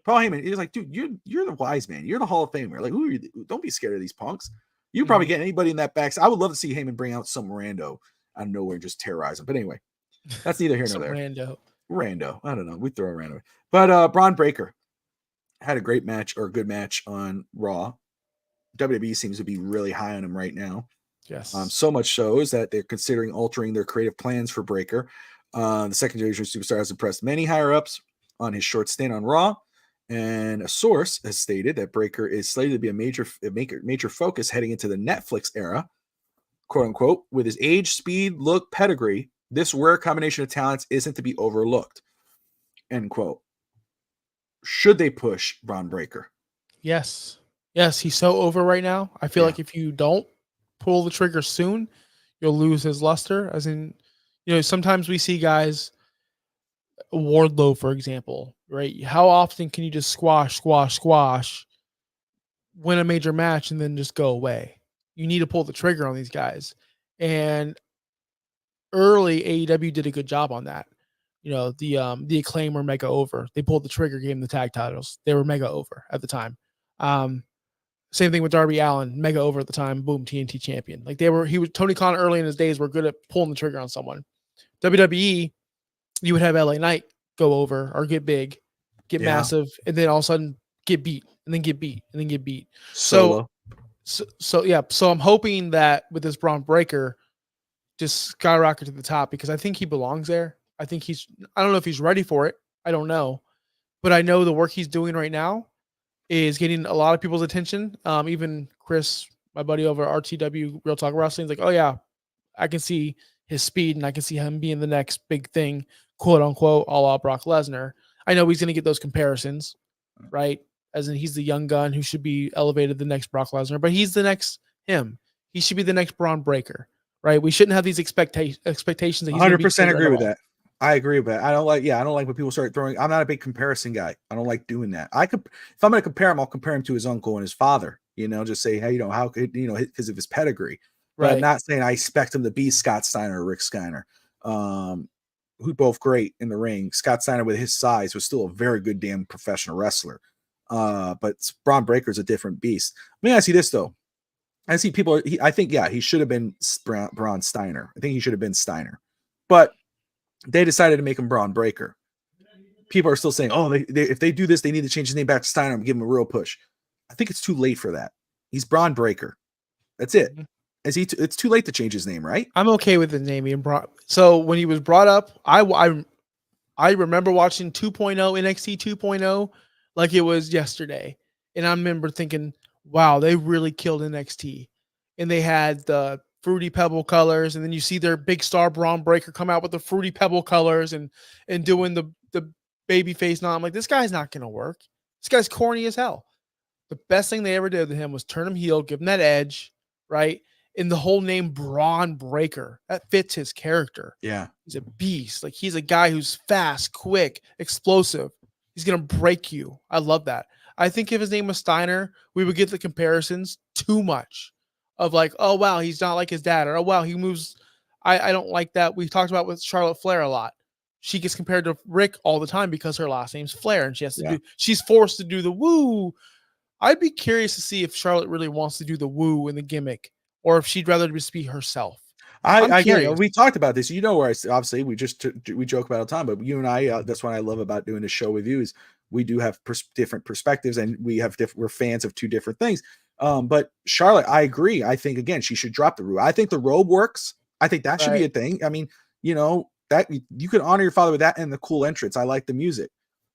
Paul Heyman is like, dude, you're the wise man. You're the Hall of Famer. Like, who are you? Don't be scared of these punks. You probably get anybody in that back. I would love to see Heyman bring out some rando out of nowhere and just terrorize him. But anyway, that's neither here nor Some there. rando. I don't know. We throw a rando. But Braun Breaker had a great match or a good match on Raw. WWE seems to be really high on him right now. Yes. So much so is that they're considering altering their creative plans for Breaker. The second generation superstar has impressed many higher ups on his short stint on Raw, and a source has stated that Breaker is slated to be a major focus heading into the Netflix era, quote unquote. With his age, speed, look, pedigree, this rare combination of talents isn't to be overlooked, end quote. Should they push Braun Breaker? Yes. Yes, he's so over right now. I feel like if you don't pull the trigger soon, you'll lose his luster. As in, sometimes we see guys, Wardlow, for example, right? How often can you just squash, win a major match, and then just go away? You need to pull the trigger on these guys. And early AEW did a good job on that. The Acclaim were mega over. They pulled the trigger, gave them the tag titles. They were mega over at the time. Same thing with Darby Allin, mega over at the time. Boom, TNT champion. Like Tony Khan early in his days were good at pulling the trigger on someone. WWE, you would have LA Knight go over or get big, get massive, and then all of a sudden get beat, and then get beat, and then get beat. Solo. So yeah. So I'm hoping that with this Braun Breaker, just skyrocket to the top because I think he belongs there. I don't know if he's ready for it. I don't know. But I know the work he's doing right now is getting a lot of people's attention. Even Chris, my buddy over at RTW Real Talk Wrestling, is like, oh yeah, I can see his speed and I can see him being the next big thing, quote unquote, a la Brock Lesnar. I know he's going to get those comparisons, right? As in he's the young gun who should be elevated the next Brock Lesnar, but he's the next him. He should be the next Braun Breaker, right? We shouldn't have these expectations that he's 100% agree with that. I agree with that. I don't like when people start throwing. I'm not a big comparison guy. I don't like doing that. If I'm going to compare him, I'll compare him to his uncle and his father. Just say, hey, how could because of his pedigree. But right. I'm not saying I expect him to be Scott Steiner or Rick Steiner, who both great in the ring. Scott Steiner with his size was still a very good damn professional wrestler. But Braun Breaker is a different beast. Let me ask you this though. I see people. I think he should have been Braun Steiner. I think he should have been Steiner, but they decided to make him Braun Breaker. People are still saying, "Oh, if they do this, they need to change his name back to Steiner and give him a real push." I think it's too late for that. He's Braun Breaker. That's it. It's too late to change his name, right? I'm okay with the name being brought. So when he was brought up, I remember watching 2.0 NXT 2.0 like it was yesterday, and I remember thinking, "Wow, they really killed NXT." And they had the Fruity Pebble colors, and then you see their big star Braun Breaker come out with the Fruity Pebble colors and doing the baby face. Now I'm like, this guy's not gonna work. This guy's corny as hell. The best thing they ever did to him was turn him heel, give him that edge, right? And the whole name Braun Breaker, that fits his character. Yeah. He's a beast. Like he's a guy who's fast, quick, explosive. He's going to break you. I love that. I think if his name was Steiner, we would get the comparisons too much of like, oh, wow, he's not like his dad. Or, oh, wow, he moves. I don't like that. We've talked about with Charlotte Flair a lot. She gets compared to Rick all the time because her last name's Flair and she's forced to do the woo. I'd be curious to see if Charlotte really wants to do the woo in the gimmick or if she'd rather just be herself. Again, we talked about this. Where obviously we joke about it all the time, but you and I, that's what I love about doing this show with you is we do have different perspectives and we're fans of two different things. But Charlotte, I agree. I think again, she should drop the robe. I think the robe works. I think that should be a thing. I mean, that you can honor your father with that and the cool entrance. I like the music,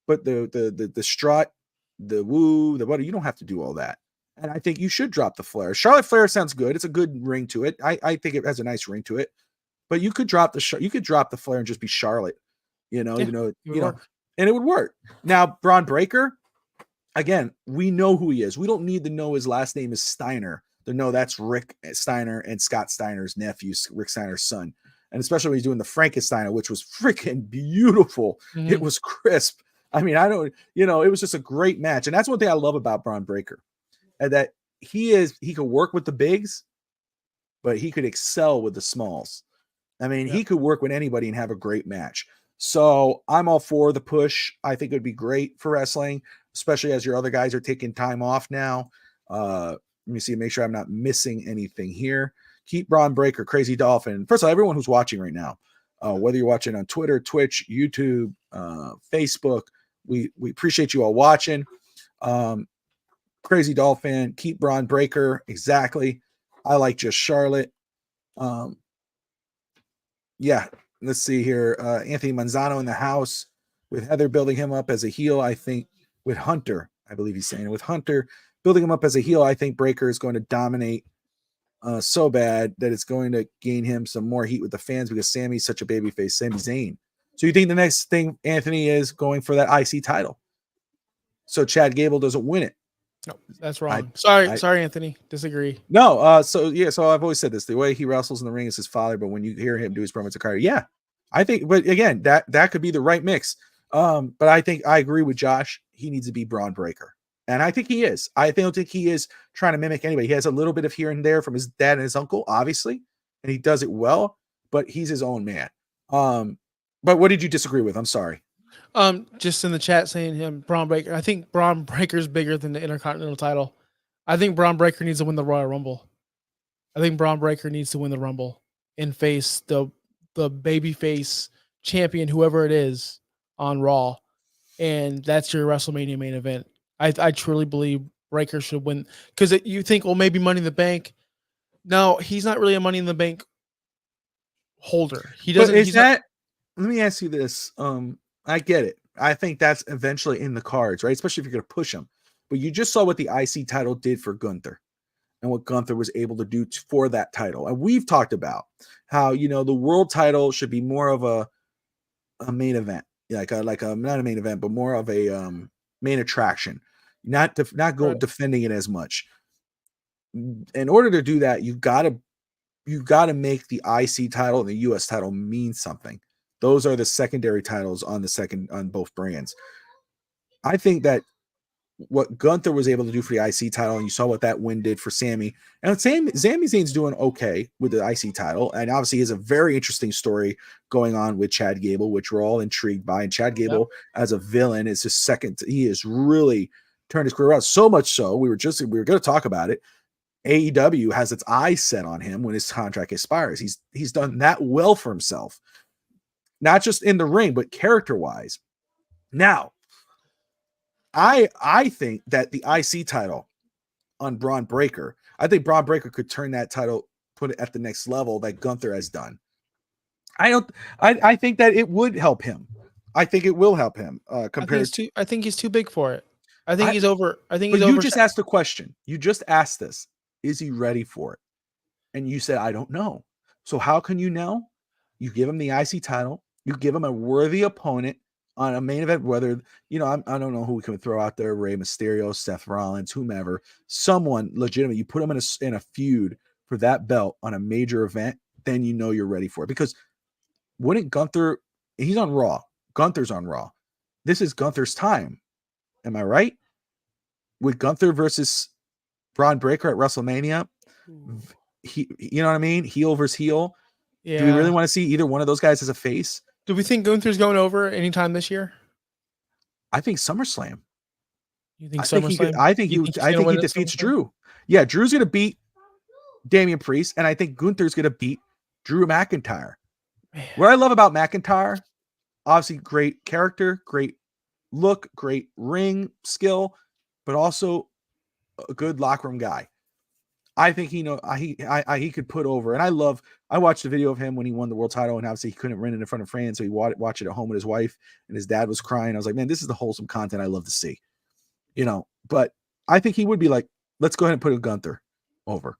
but the strut, the woo, the what, you don't have to do all that. And I think you should drop the Flair. Charlotte Flair sounds good. It's a good ring to it. I think it has a nice ring to it. But you could drop the Flair and just be Charlotte. And it would work. Now Braun Breaker, again, we know who he is. We don't need to know his last name is Steiner to know that's Rick Steiner and Scott Steiner's nephew, Rick Steiner's son. And especially when he's doing the Frankensteiner, which was freaking beautiful. Mm-hmm. It was crisp. I mean, it was just a great match. And that's one thing I love about Braun Breaker. And that he can work with the bigs, but he could excel with the smalls. I mean, Yeah. he could work with anybody and have a great match. So I'm all for the push. I think it would be great for wrestling, especially as your other guys are taking time off now. Let me see, make sure I'm not missing anything here. Keep Braun Breaker, Crazy Dolphin. First of all, everyone who's watching right now, whether you're watching on Twitter, Twitch, YouTube, Facebook, we appreciate you all watching. Crazy Dolphin, keep Braun Breaker. Exactly. I like just Charlotte. Yeah, let's see here. Anthony Manzano in the house with Heather building him up as a heel. I think with Hunter, I believe he's saying with Hunter building him up as a heel. I think Breaker is going to dominate so bad that it's going to gain him some more heat with the fans because Sammy's such a babyface. Sami Zayn. So you think the next thing, Anthony, is going for that IC title? So Chad Gable doesn't win it. No, that's wrong. Sorry, Anthony. Disagree. No, so I've always said this. The way he wrestles in the ring is his father, but when you hear him do his promos, it's a car. Yeah, I think, but again, that could be the right mix. But I think I agree with Josh. He needs to be Braun Breaker, and I think he is. I don't think he is trying to mimic anybody. He has a little bit of here and there from his dad and his uncle, obviously, and he does it well. But he's his own man. But what did you disagree with? I'm sorry. Just in the chat saying Braun Breaker. I think Braun Breaker's bigger than the Intercontinental title. I think Braun Breaker needs to win the Royal Rumble. I think Braun Breaker needs to win the Rumble and face the babyface champion, whoever it is, on Raw. And that's your WrestleMania main event. I truly believe Breaker should win. Because you think, well, maybe Money in the Bank. No, he's not really a Money in the Bank holder. He doesn't. Let me ask you this. I get it. I think that's eventually in the cards, right? Especially if you're going to push him. But you just saw what the IC title did for Gunther and what Gunther was able to do for that title. And we've talked about how, the world title should be more of a main event, like a not a main event, but more of a main attraction, not defending it as much. In order to do that, you've got to make the IC title and the US title mean something. Those are the secondary titles on both brands. I think that what Gunther was able to do for the IC title, and you saw what that win did for Sammy. And Sami Zayn's doing okay with the IC title, and obviously he has a very interesting story going on with Chad Gable, which we're all intrigued by. And Chad Gable as a villain is his second. He has really turned his career around, so much so we were going to talk about it. AEW has its eyes set on him when his contract expires. He's done that well for himself. Not just in the ring, but character-wise. Now, I think that the IC title on Braun Breaker, I think Braun Breaker could turn that title, put it at the next level that Gunther has done. I think that it would help him. I think it will help him. I think he's too big for it. I think he's over. You just asked the question. You just asked this. Is he ready for it? And you said, I don't know. So how can you know? You give him the IC title. You give him a worthy opponent on a main event, whether, I don't know who we can throw out there, Rey Mysterio, Seth Rollins, whomever, someone legitimate. You put him in a feud for that belt on a major event, then you're ready for it. Because wouldn't Gunther, he's on Raw. Gunther's on Raw. This is Gunther's time. Am I right? With Gunther versus Braun Breaker at WrestleMania, you know what I mean? Heel versus heel. Yeah. Do we really want to see either one of those guys as a face? Do we think Gunther's going over anytime this year? I think SummerSlam. You think SummerSlam? I think he defeats Drew. Yeah, Drew's going to beat Damian Priest, and I think Gunther's going to beat Drew McIntyre. Man. What I love about McIntyre, obviously great character, great look, great ring skill, but also a good locker room guy. I think he could put over, and I watched the video of him when he won the world title, and obviously he couldn't run it in front of fans, so he watched it at home with his wife, and his dad was crying. I was like, man, this is the wholesome content I love to see, but I think he would be like, let's go ahead and put a Gunther over.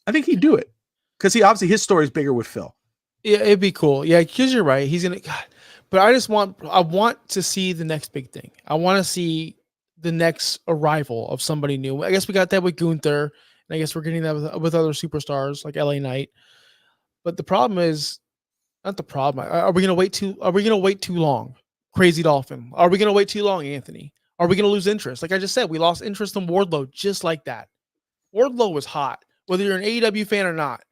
I think he'd do it because his story is bigger with Phil. Yeah, it'd be cool. Yeah, because you're right. He's gonna, God, but I want to see the next big thing. I want to see the next arrival of somebody new. I guess we got that with Gunther. And I guess we're getting that with other superstars like LA Knight. But the problem is not the problem. Are we gonna wait too long? Crazy Dolphin. Are we gonna wait too long, Anthony? Are we gonna lose interest? Like I just said, we lost interest in Wardlow just like that. Wardlow was hot, whether you're an AEW fan or not.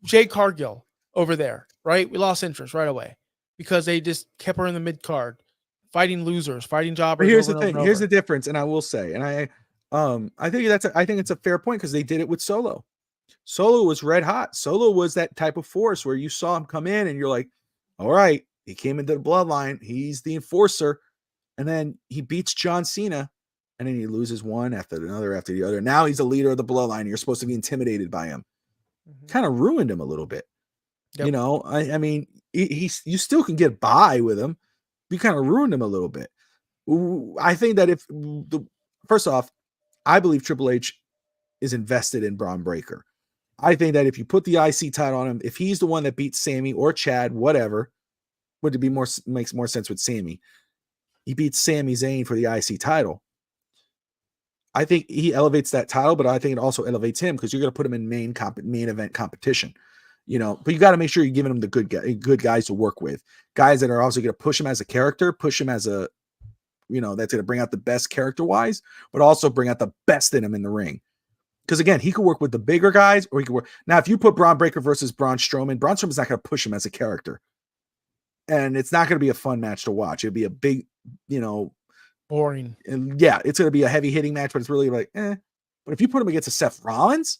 Jade Cargill over there, right? We lost interest right away because they just kept her in the mid card, fighting losers, fighting But jobbers here's over the and over thing. and Here's the over. difference, and I will say, and I think it's a fair point because they did it with Solo. Solo was red hot. Solo was that type of force where you saw him come in and you're like, all right, he came into the bloodline. He's the enforcer. And then he beats John Cena and then he loses one after another after the other. Now he's the leader of the bloodline. You're supposed to be intimidated by him. Kind of ruined him a little bit. Yep. You know, I mean, you still can get by with him. You kind of ruined him a little bit. I think that first off, I believe Triple H is invested in Braun Breaker. I think that if you put the IC title on him, if he's the one that beats Sammy or Chad, whatever, would it be makes more sense with Sammy. He beats Sami Zayn for the IC title. I think he elevates that title, but I think it also elevates him because you're going to put him in main event competition. You know, but you got to make sure you're giving him the good guys to work with, guys that are also going to push him as a character, push him as a, you know, that's going to bring out the best character wise, but also bring out the best in him in the ring. Because again, he could work with the bigger guys, or he could work. Now, if you put Braun Breaker versus Braun Strowman's not going to push him as a character, and it's not going to be a fun match to watch. It'll be a big, you know, boring. And yeah, it's going to be a heavy hitting match, but it's really like, eh. But if you put him against a Seth Rollins,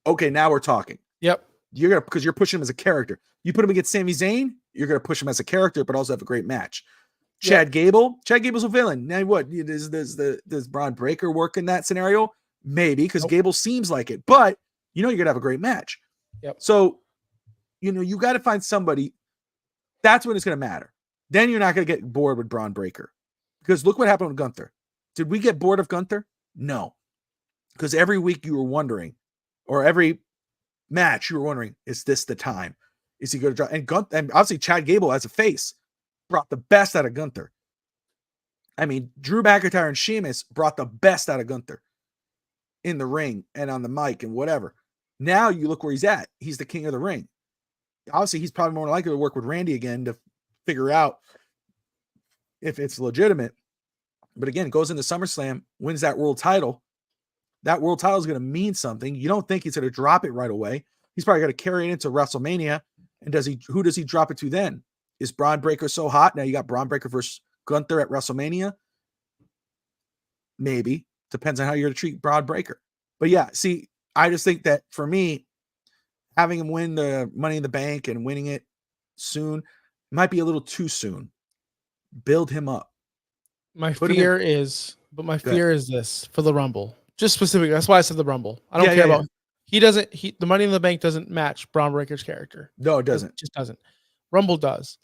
okay, now we're talking. Yep. Because you're pushing him as a character. You put him against Sami Zayn, you're going to push him as a character, but also have a great match. Chad Gable's a villain. Now what? Does Braun Breaker work in that scenario? Maybe, because Gable seems like it, but you know you're gonna have a great match. Yep. So, you know, you got to find somebody. That's when it's gonna matter. Then you're not gonna get bored with Braun Breaker, because look what happened with Gunther. Did we get bored of Gunther? No, because every week you were wondering, or every match you were wondering, is this the time? Is he going to drop? And obviously Chad Gable as a face brought the best out of Gunther. I mean, Drew McIntyre and Sheamus brought the best out of Gunther in the ring and on the mic and whatever. Now you look where he's at. He's the king of the ring. Obviously, he's probably more likely to work with Randy again to figure out if it's legitimate. But again, goes into SummerSlam, wins that world title. That world title is going to mean something. You don't think he's going to drop it right away. He's probably going to carry it into WrestleMania. And who does he drop it to then? Is Braun Breaker so hot? Now you got Braun Breaker versus Gunther at WrestleMania. Maybe. Depends on how you're going to treat Braun Breaker. But yeah, see, I just think that for me, having him win the Money in the Bank and winning it soon might be a little too soon. Build him up. My fear is this for the Rumble. Just specifically, that's why I said the Rumble. I don't care about the Money in the Bank doesn't match Braun Breaker's character. No, it doesn't. It just doesn't. Rumble does.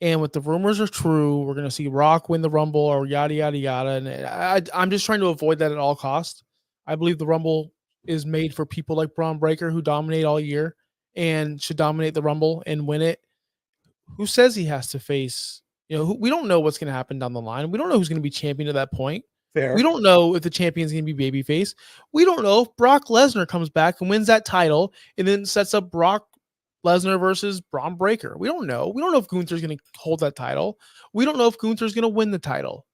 And with the rumors are true, we're going to see Rock win the Rumble or yada, yada, yada. And I'm just trying to avoid that at all costs. I believe the Rumble is made for people like Braun Breaker who dominate all year and should dominate the Rumble and win it. Who says he has to face, we don't know what's going to happen down the line. We don't know who's going to be champion at that point. Fair. We don't know if the champion's going to be babyface. We don't know if Brock Lesnar comes back and wins that title and then sets up Brock Lesnar versus Braun Breaker. We don't know. We don't know if Gunther's going to hold that title. We don't know if Gunther's going to win the title.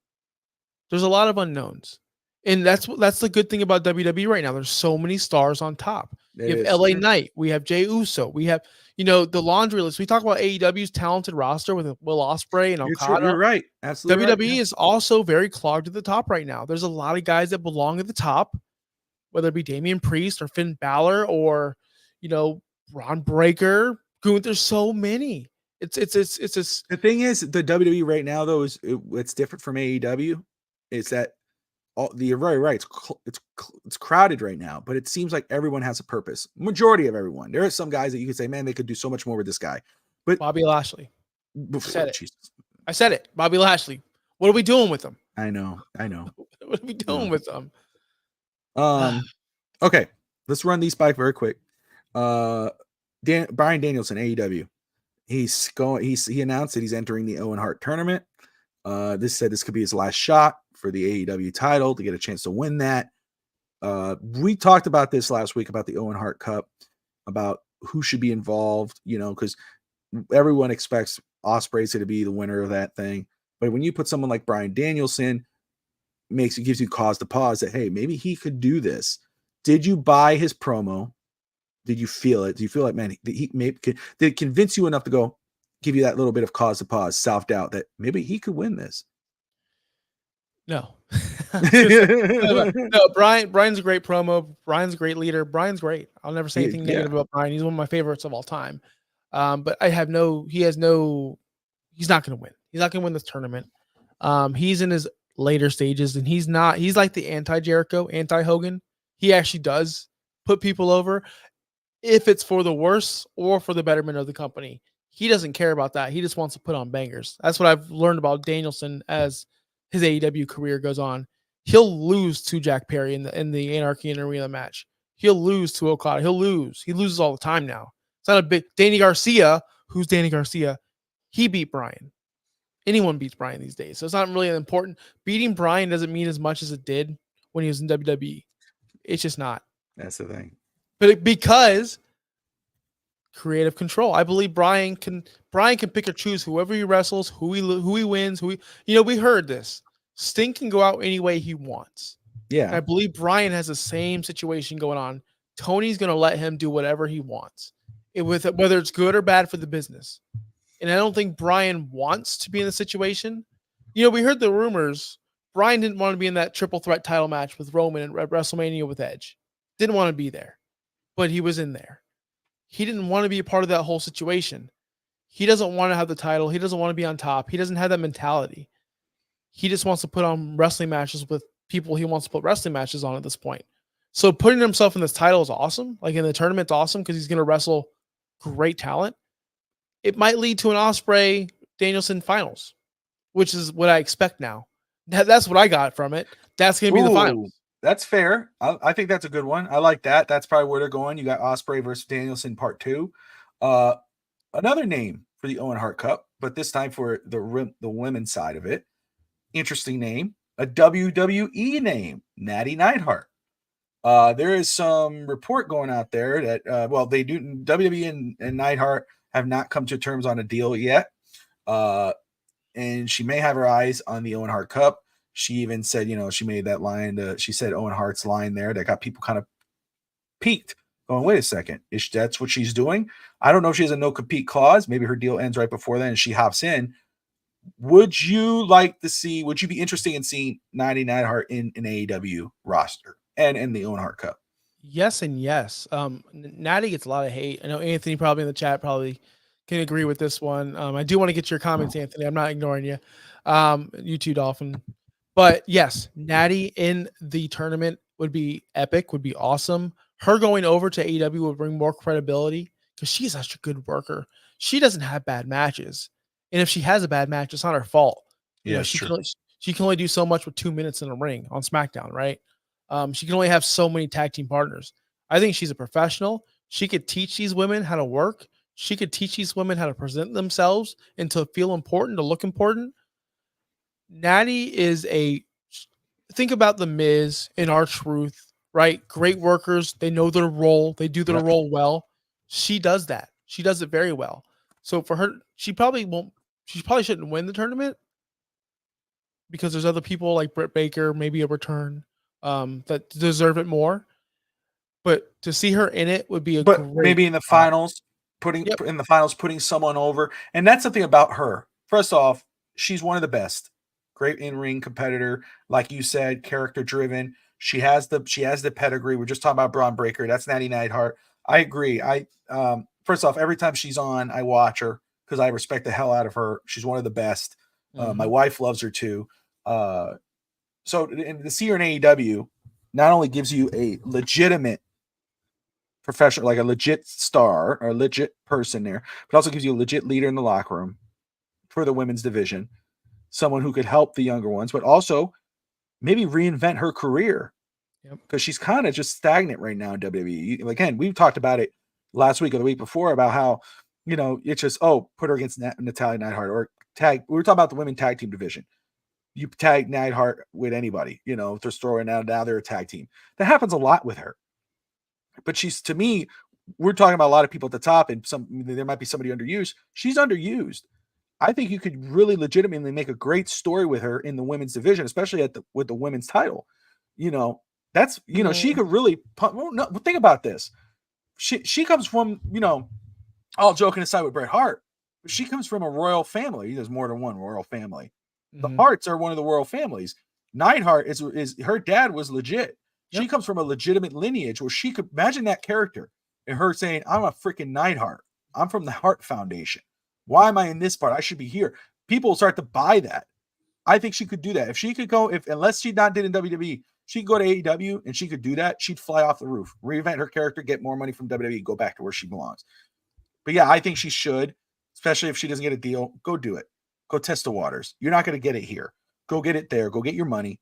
There's a lot of unknowns. And that's the good thing about WWE right now. There's so many stars on top. You have LA Knight. We have Jey Uso. We have, the laundry list. We talk about AEW's talented roster with Will Ospreay and Okada. You're right. Absolutely. WWE is also very clogged at the top right now. There's a lot of guys that belong at the top, whether it be Damian Priest or Finn Balor or, Braun Breaker. There's so many. It's the thing is, the WWE right now though it's different from AEW. Is that you're very right. It's crowded right now, but it seems like everyone has a purpose. Majority of everyone. There are some guys that you could say, man, they could do so much more with this guy. But Bobby Lashley. Jesus. I said it. Bobby Lashley. What are we doing with him? I know. What are we doing with them? Okay. Let's run these by very quick. Bryan Danielson, AEW. He announced that he's entering the Owen Hart tournament. This could be his last shot for the AEW title to get a chance to win that. We talked about this last week about the Owen Hart Cup, about who should be involved, because everyone expects Ospreay to be the winner of that thing. But when you put someone like Bryan Danielson, gives you cause to pause that, hey, maybe he could do this. Did you buy his promo Did you feel it? Do you feel like, man, did it convince you enough to go give you that little bit of cause to pause, self doubt that maybe he could win this? No. I was gonna say, no, Brian's a great promo. Brian's a great leader. Brian's great. I'll never say anything Yeah, negative about Brian. He's one of my favorites of all time. But he's not gonna win. He's not gonna win this tournament. He's in his later stages, and he's like the anti-Jericho, anti-Hogan. He actually does put people over if it's for the worse or for the betterment of the company. He doesn't care about that. He just wants to put on bangers. That's what I've learned about Danielson as his AEW career goes on. He'll lose to Jack Perry in the Anarchy in Arena match. He'll lose to Okada. He'll lose. He loses all the time now. It's not a big Danny Garcia. Who's Danny Garcia? He beat Brian. Anyone beats Brian these days. So it's not really important. Beating Brian doesn't mean as much as it did when he was in WWE. It's just not. that's the thing. But because creative control, I believe Brian can pick or choose whoever he wrestles, who he wins, we heard this. Sting can go out any way he wants. Yeah. And I believe Brian has the same situation going on. Tony's going to let him do whatever he wants, whether it's good or bad for the business. And I don't think Brian wants to be in the situation. We heard the rumors. Brian didn't want to be in that triple threat title match with Roman at WrestleMania with Edge. Didn't want to be there, but he was in there. He didn't want to be a part of that whole situation. He doesn't want to have the title. He doesn't want to be on top. He doesn't have that mentality. He just wants to put on wrestling matches with people he wants to put wrestling matches on at this point. So putting himself in this title is awesome. Like in the tournament, it's awesome because he's going to wrestle great talent. It might lead to an Ospreay Danielson finals, which is what I expect now. That's what I got from it. That's going to be the finals. That's fair. I think that's a good one. I like that. That's probably where they're going. You got Ospreay versus Danielson part 2. Another name for the Owen Hart Cup, but this time for the women's side of it. Interesting name. A WWE name. Natty Neidhart. There is some report going out there that WWE and Neidhart have not come to terms on a deal yet. And she may have her eyes on the Owen Hart Cup. She even said, she made that line. She said Owen Hart's line there that got people kind of peaked. Going, wait a second, that's what she's doing? I don't know if she has a no compete clause. Maybe her deal ends right before then and she hops in. Would you be interested in seeing Natty Neidhart in an AEW roster and in the Owen Hart Cup? Yes and yes. Natty gets a lot of hate. I know Anthony probably in the chat probably can agree with this one. I do want to get your comments, Anthony. I'm not ignoring you. You too, Dolphin. But yes, Natty in the tournament would be epic, would be awesome. Her going over to AEW would bring more credibility because she's such a good worker. She doesn't have bad matches. And if she has a bad match, it's not her fault. She can only do so much with 2 minutes in a ring on SmackDown, right? She can only have so many tag team partners. I think she's a professional. She could teach these women how to work. She could teach these women how to present themselves and to feel important, to look important. Natty is think about the Miz and R-Truth, right? Great workers. They know their role. They do their role well. She does that. She does it very well. So for her, she probably shouldn't win the tournament because there's other people like Britt Baker, maybe a return, that deserve it more. But to see her in it would be great maybe in the finals, putting someone over. And that's something about her. First off, she's one of the best. Great in-ring competitor, like you said, character driven. She has the pedigree. We're just talking about Braun Breaker. That's Natty Neidhart. I agree. First off, every time she's on, I watch her because I respect the hell out of her. She's one of the best. My wife loves her too. So to see her in AEW not only gives you a legitimate professional, like a legit star or a legit person there, but also gives you a legit leader in the locker room for the women's division. Someone who could help the younger ones, but also maybe reinvent her career because she's kind of just stagnant right now in WWE. Again, we've talked about it last week or the week before about how, it's just, put her against Natalya Neidhart or tag. We were talking about the women tag team division. You tag Neidhart with anybody, just throw her now they're a tag team. That happens a lot with her. But to me, we're talking about a lot of people at the top and there might be somebody underused. She's underused. I think you could really legitimately make a great story with her in the women's division, especially with the women's title. She could really think about this. she comes from, all joking aside with Bret Hart, she comes from a royal family. There's more than one royal family. The Mhm. Harts are one of the royal families. Neidhart is her dad was legit. She Yep. comes from a legitimate lineage where she could imagine that character and her saying, I'm a freaking Neidhart. I'm from the Hart Foundation. Why am I in this part? I should be here. People will start to buy that. I think she could do that. If she could go, unless she not did in WWE, she could go to AEW and she could do that. She'd fly off the roof, reinvent her character, get more money from WWE, go back to where she belongs. But yeah, I think she should, especially if she doesn't get a deal. Go do it. Go test the waters. You're not going to get it here. Go get it there. Go get your money.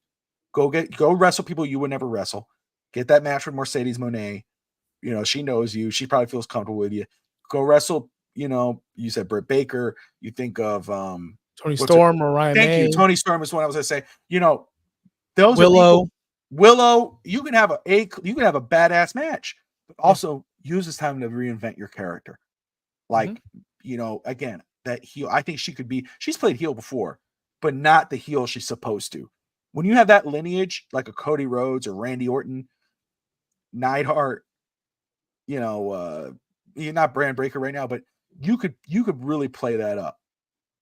Go wrestle people you would never wrestle. Get that match with Mercedes Moné. She knows you. She probably feels comfortable with you. Go wrestle. You said Britt Baker. You think of Tony what's her? Storm or Ryan Thank May. you, Tony Storm is what I was going to say. Those are Willow. people. Willow, you can have a badass match, but also use this time to reinvent your character. Like, again, that heel. I think she's played heel before, but not the heel she's supposed to. When you have that lineage, like a Cody Rhodes or Randy Orton, Neidhart, you're not brand breaker right now, but you could really play that up,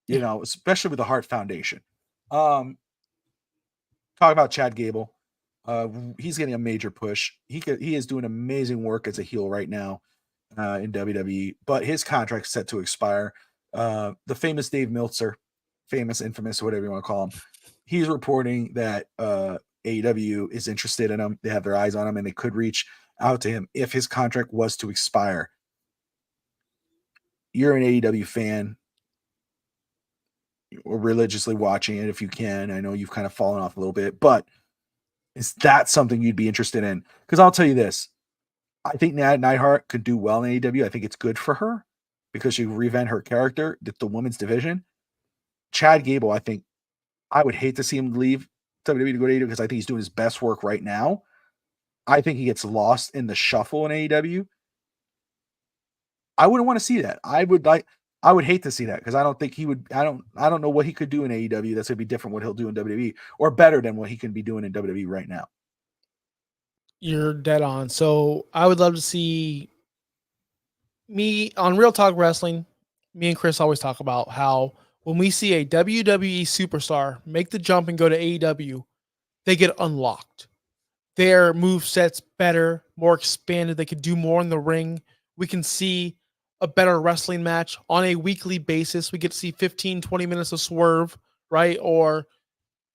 especially with the Hart Foundation. Talk about Chad Gable. He's getting a major push. He is doing amazing work as a heel right now in WWE, but his contract's set to expire. The famous Dave Meltzer, infamous, whatever you want to call him, he's reporting that AEW is interested in him. They have their eyes on him, and they could reach out to him if his contract was to expire. You're an AEW fan or religiously watching it if you can. I know you've kind of fallen off a little bit, but is that something you'd be interested in? Because I'll tell you this. I think Neidhart could do well in AEW. I think it's good for her because she reinvent her character, the women's division. Chad Gable, I think I would hate to see him leave WWE to go to AEW because I think he's doing his best work right now. I think he gets lost in the shuffle in AEW. I wouldn't want to see that. I would hate to see that because I don't think he would. I don't know what he could do in AEW that's gonna be different what he'll do in WWE or better than what he can be doing in WWE right now. You're dead on. So I would love to see me on Real Talk Wrestling. Me and Chris always talk about how when we see a WWE superstar make the jump and go to AEW, they get unlocked. Their move sets better, more expanded. They could do more in the ring. We can see a better wrestling match on a weekly basis. We get to see 15, 20 minutes of Swerve, right? Or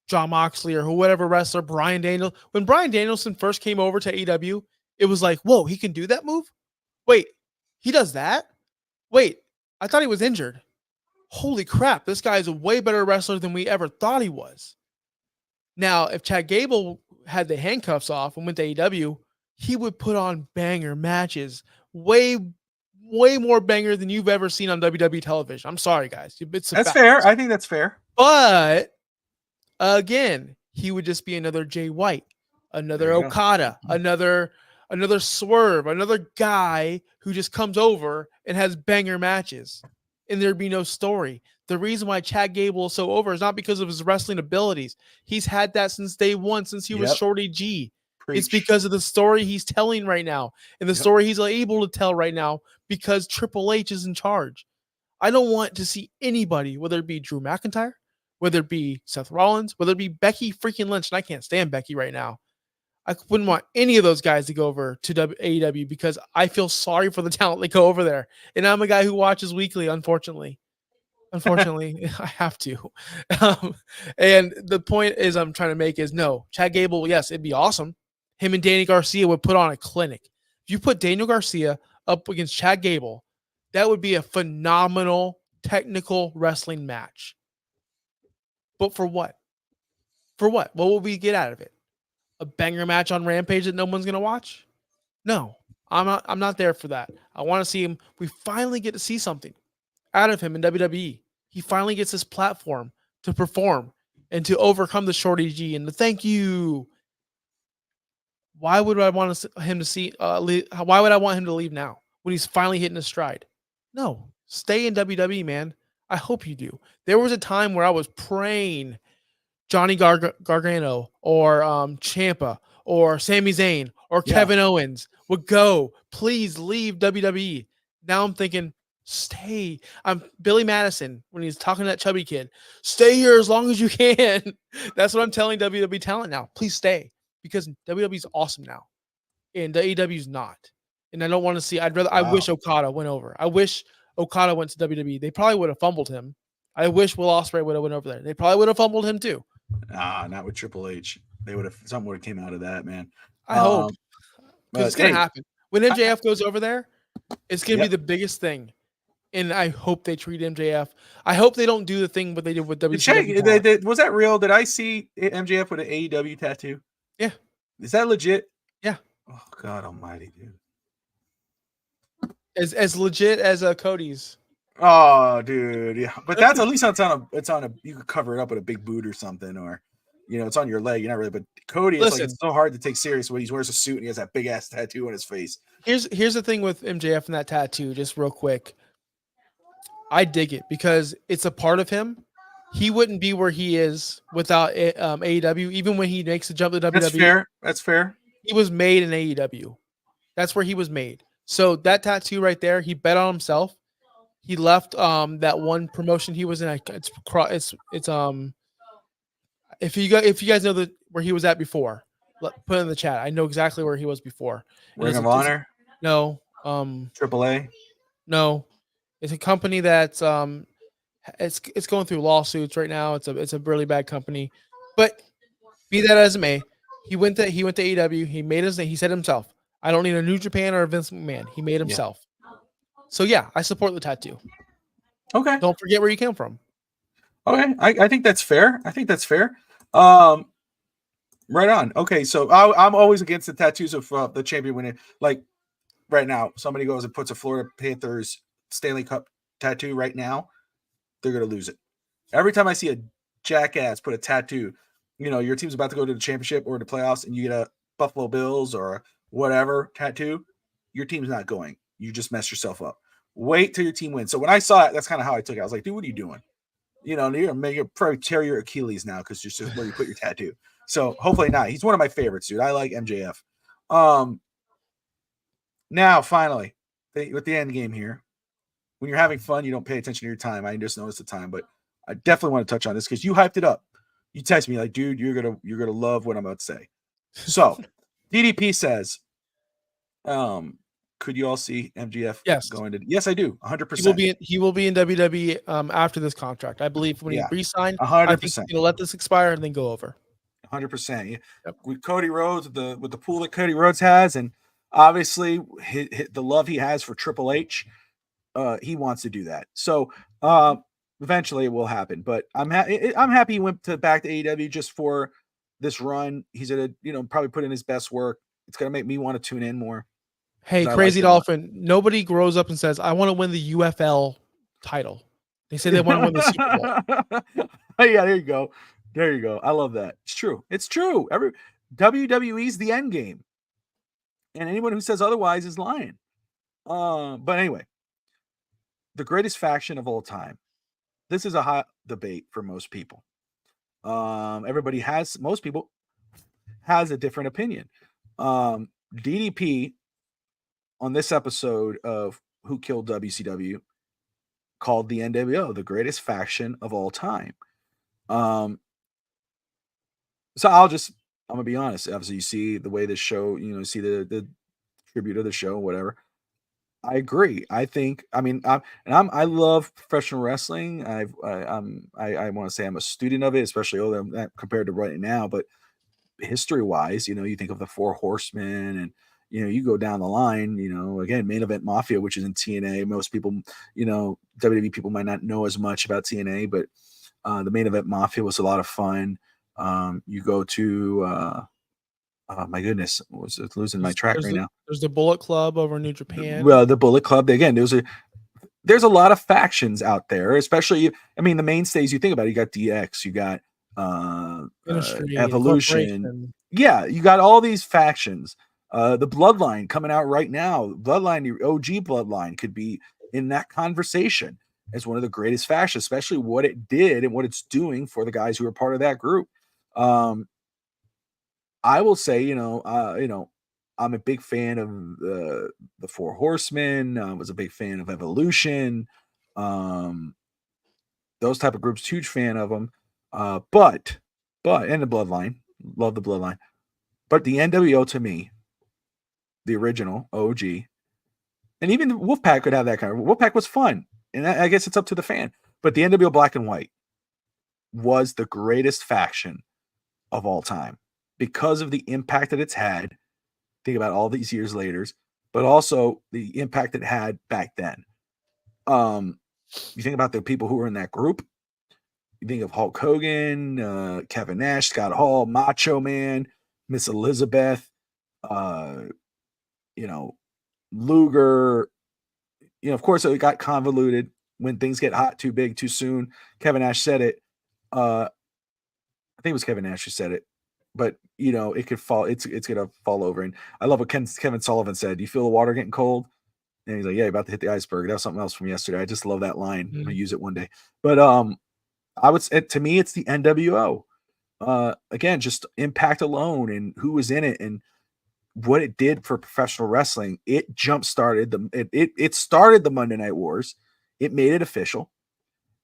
John Moxley or whatever wrestler, Bryan Danielson. When Bryan Danielson first came over to AEW, it was like, whoa, he can do that move? Wait, he does that? Wait, I thought he was injured. Holy crap, this guy is a way better wrestler than we ever thought he was. Now, if Chad Gable had the handcuffs off and went to AEW, he would put on banger matches. Way more banger than you've ever seen on WWE television. I'm sorry, guys. That's fair. I think that's fair. But again, he would just be another Jay White, another Okada, another Swerve, another guy who just comes over and has banger matches, and there'd be no story. The reason why Chad Gable is so over is not because of his wrestling abilities. He's had that since day one, since he was Shorty G. Preach. It's because of the story he's telling right now and the story he's able to tell right now because Triple H is in charge. I don't want to see anybody, whether it be Drew McIntyre, whether it be Seth Rollins, whether it be Becky freaking Lynch, and I can't stand Becky right now. I wouldn't want any of those guys to go over to AEW because I feel sorry for the talent that go over there. And I'm a guy who watches weekly, unfortunately. Unfortunately, I have to. And the point is I'm trying to make is no, Chad Gable, yes, it'd be awesome. Him and Danny Garcia would put on a clinic. If you put Daniel Garcia up against Chad Gable, that would be a phenomenal technical wrestling match. But for what? For what? What will we get out of it? A banger match on Rampage that no one's gonna watch? No, I'm not there for that. I want to see him. We finally get to see something out of him in WWE. He finally gets this platform to perform and to overcome the Shorty G and the thank you. Why would I want him to see? Why would I want him to leave now when he's finally hitting his stride? No, stay in WWE, man. I hope you do. There was a time where I was praying Johnny Gargano or Ciampa or Sami Zayn or Yeah. Kevin Owens would go, please leave WWE. Now I'm thinking, stay. I'm Billy Madison when he's talking to that chubby kid. Stay here as long as you can. That's what I'm telling WWE talent now. Please stay because WWE's awesome now, and AEW's not. And I don't want to see. I wish Wow. Okada went over. I wish Okada went to WWE. They probably would have fumbled him. I wish Will Ospreay would have went over there. They probably would have fumbled him too. Not with Triple H. They would have something would have came out of that, man. I hope because it's But gonna hey, happen when MJF goes over there. It's gonna be yep. the biggest thing, and I hope they treat MJF. I hope they don't do the thing what they did with WCW. Was that real? Did I see MJF with an AEW tattoo? Yeah. Is that legit? Yeah. Oh God Almighty, dude. As legit as Cody's. Oh, dude, yeah. But that's at least it's on a. You could cover it up with a big boot or something, or it's on your leg. You're not really. But Cody, it's so hard to take serious when he wears a suit and he has that big ass tattoo on his face. Here's the thing with MJF and that tattoo. Just real quick, I dig it because it's a part of him. He wouldn't be where he is without AEW. Even when he makes the jump to WWE, that's fair. That's fair. He was made in AEW. That's where he was made. So that tattoo right there, he bet on himself. He left that one promotion he was in. It's if you guys know where he was at before, put it in the chat. I know exactly where he was before. Ring of Honor? No. AAA? No. It's a company that's it's going through lawsuits right now. It's a really bad company. But be that as it may, he went to AEW. He said himself, I don't need a New Japan or a Vince McMahon. He made himself. Yeah. So yeah, I support the tattoo. Okay. Don't forget where you came from. Okay. I think that's fair. Right on. Okay, so I'm always against the tattoos of the champion winning. Like right now, somebody goes and puts a Florida Panthers Stanley Cup tattoo right now, they're going to lose it. Every time I see a jackass put a tattoo, your team's about to go to the championship or the playoffs and you get a Buffalo Bills or whatever tattoo, your team's not going. You just mess yourself up. Wait till your team wins. So when I saw it, that's kind of how I took it. I was like, dude, what are you doing? You'll probably tear your Achilles now because it's just where you put your tattoo. So hopefully not. He's one of my favorites, dude. I like MJF. Now, finally, with the end game here, when you're having fun, you don't pay attention to your time. I just noticed the time, but I definitely want to touch on this because you hyped it up. You text me like, dude, you're gonna love what I'm about to say. So, DDP says, could you all see MJF going to? Yes, I do. 100%. He will be in WWE after this contract. I believe when he re-signed, 100%. I think he's gonna let this expire and then go over. 100%. Yep. With Cody Rhodes, with the pool that Cody Rhodes has, and obviously the love he has for Triple H, he wants to do that. So eventually it will happen. But I'm happy he went back to AEW just for this run. He's gonna probably put in his best work. It's gonna make me want to tune in more. Hey, Crazy Dolphin, nobody grows up and says, I want to win the UFL title. They say they want to win the Super Bowl. Yeah, there you go. There you go. I love that. It's true. It's true. WWE's the end game. And anyone who says otherwise is lying. But anyway, the greatest faction of all time. This is a hot debate for most people. Most people has a different opinion. DDP on this episode of Who Killed WCW called the NWO the greatest faction of all time. So I'm gonna be honest. Obviously, you see the way this show, see the tribute of the show, whatever. I agree. I love professional wrestling. I want to say I'm a student of it, especially compared to right now. But history wise, you think of the Four Horsemen, and you go down the line. Again, Main Event Mafia, which is in TNA. Most people, WWE people might not know as much about TNA, but the Main Event Mafia was a lot of fun. You go to my goodness, was losing my track right now. There's the Bullet Club over in New Japan. Well, the Bullet Club, again, there's a lot of factions out there, especially the mainstays you think about it, you got DX, you got Evolution. Yeah, you got all these factions. The Bloodline coming out right now. Bloodline, the OG Bloodline could be in that conversation as one of the greatest factions, especially what it did and what it's doing for the guys who are part of that group. I will say, I'm a big fan of the Four Horsemen. I was a big fan of Evolution. Um, those type of groups, huge fan of them. But and the Bloodline, love the Bloodline. But the NWO to me, the original OG, and even Wolfpack could have that kind of. Wolfpack was fun, and I guess it's up to the fan. But the NWO Black and White was the greatest faction of all time because of the impact that it's had. Think about all these years later, but also the impact it had back then. You think about the people who were in that group. You think of Hulk Hogan, Kevin Nash, Scott Hall, Macho Man, Miss Elizabeth, uh, you know, Luger. You know, of course, it got convoluted when things get hot too big too soon. Kevin Nash said it. I think it was Kevin Nash who said it, but you know, it could fall. It's gonna fall over. And I love what Kevin Sullivan said. You feel the water getting cold? And he's like, "Yeah, you're about to hit the iceberg." That was something else from yesterday. I just love that line. I'm gonna use it one day. But I would say to me, it's the NWO. Again, just impact alone and who was in it and what it did for professional wrestling. It jump started it started the Monday Night Wars. It made it official.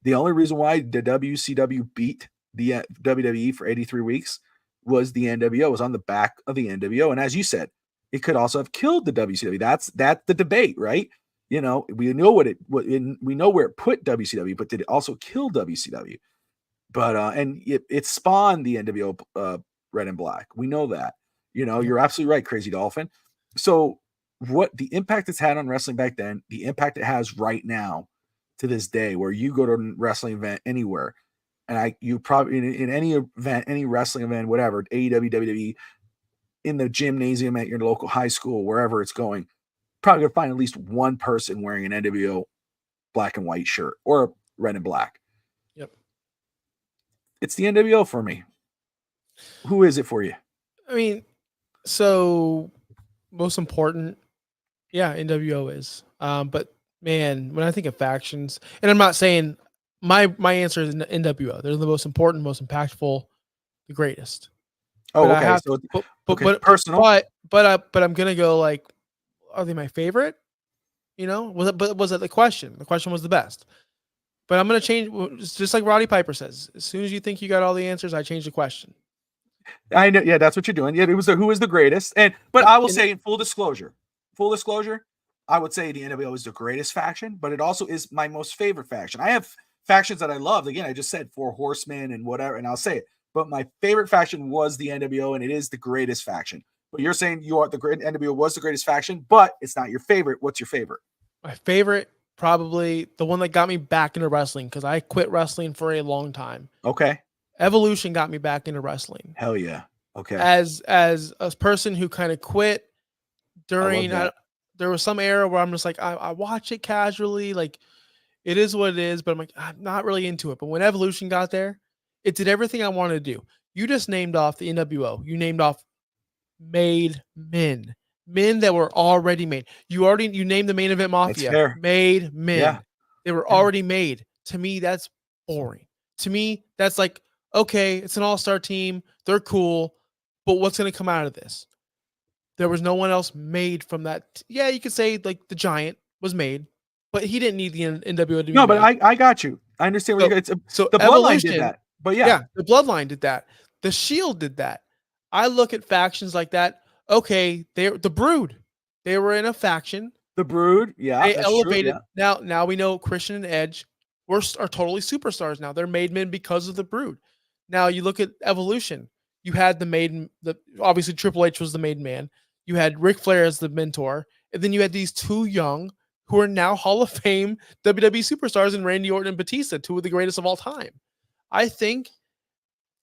The only reason why the WCW beat the WWE for 83 weeks was the NWO. It was on the back of the NWO. And as you said, it could also have killed the WCW. That's the debate, right? You know, we know we know where it put WCW, but did it also kill WCW? But and it spawned the NWO Red and Black. We know that. You know, you're absolutely right, Crazy Dolphin. So what the impact it's had on wrestling back then, the impact it has right now to this day, where you go to a wrestling event anywhere, and you probably in any event, any wrestling event, whatever, AEW, WWE, in the gymnasium at your local high school, wherever it's going, probably gonna find at least one person wearing an NWO black and white shirt or red and black. Yep. It's the NWO for me. Who is it for you? I mean, so most important, yeah, NWO is. But man, when I think of factions, and I'm not saying my answer is NWO. They're the most important, most impactful, the greatest. Oh, But I okay. have, So but personal. but I'm gonna go like, are they my favorite? You know, was it the question? The question was the best. But I'm gonna change, just like Roddy Piper says. As soon as you think you got all the answers, I change the question. I know, yeah, that's what you're doing. Yeah, it was who was the greatest. But I will say in full disclosure, I would say the NWO is the greatest faction, but it also is my most favorite faction. I have factions that I love. Again, I just said Four Horsemen and whatever, and I'll say it. But my favorite faction was the NWO, and it is the greatest faction. But you're saying the great NWO was the greatest faction, but it's not your favorite. What's your favorite? My favorite, probably the one that got me back into wrestling, because I quit wrestling for a long time. Okay. Evolution got me back into wrestling. Hell yeah. Okay. As a person who kind of quit during, there was some era where I'm just like, I watch it casually, like it is what it is, but I'm like, I'm not really into it. But when Evolution got there, it did everything I wanted to do. You just named off the NWO. You named off made men that were already made. You named the Main Event Mafia. Made men. Yeah. They were already made. To me, that's boring. To me, that's like, okay, it's an all-star team. They're cool, but what's going to come out of this? There was no one else made from that. Yeah, you could say like the Giant was made, but he didn't need the NWO to be No, but made. I got you. I understand where you're going. So the Bloodline did that. But yeah, the Bloodline did that. The Shield did that. I look at factions like that. Okay, they're the Brood. They were in a faction. The Brood, yeah. They elevated. True, yeah. Now we know Christian and Edge are totally superstars now. They're made men because of the Brood. Now you look at Evolution. You had obviously Triple H was the made man. You had Ric Flair as the mentor, and then you had these two young who are now Hall of Fame WWE superstars in Randy Orton and Batista, two of the greatest of all time. I think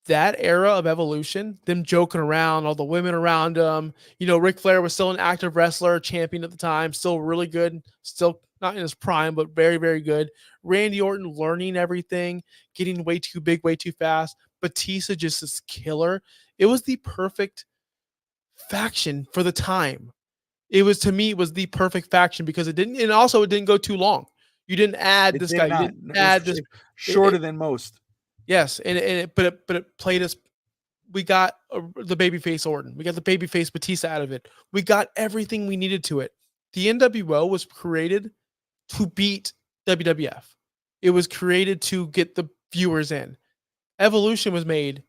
that era of Evolution, them joking around, all the women around them, Ric Flair was still an active wrestler, champion at the time, still really good, still not in his prime, but very, very good. Randy Orton learning everything, getting way too big, way too fast. Batista just this killer. It was the perfect faction for the time. It was the perfect faction because it didn't go too long. You didn't add this guy. You didn't add this shorter than most. Yes, but it played us we got the babyface Orton. We got the babyface Batista out of it. We got everything we needed to it. The NWO was created to beat WWF. It was created to get the viewers in. Evolution was made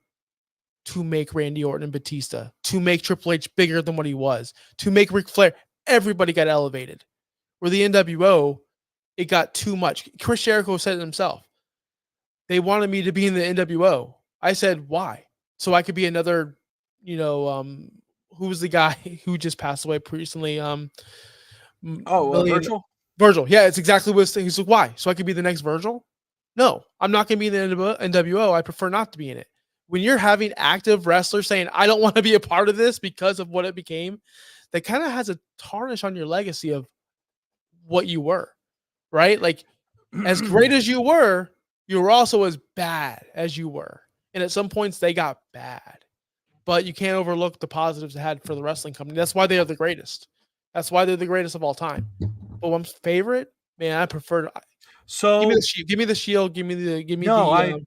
to make Randy Orton and Batista, to make Triple H bigger than what he was, to make Ric Flair. Everybody got elevated. Where the NWO, it got too much. Chris Jericho said it himself. They wanted me to be in the NWO. I said, why? So I could be another, who was the guy who just passed away recently? Virgil? Virgil. Yeah, it's exactly what he's like, why? So I could be the next Virgil? No, I'm not going to be in the NWO. I prefer not to be in it. When you're having active wrestlers saying, I don't want to be a part of this because of what it became, that kind of has a tarnish on your legacy of what you were, right? Like, as great as you were also as bad as you were. And at some points, they got bad. But you can't overlook the positives they had for the wrestling company. That's why they are the greatest. That's why they're the greatest of all time. But one's favorite, man, I prefer. So give me the shield. Give me the shield. Give me I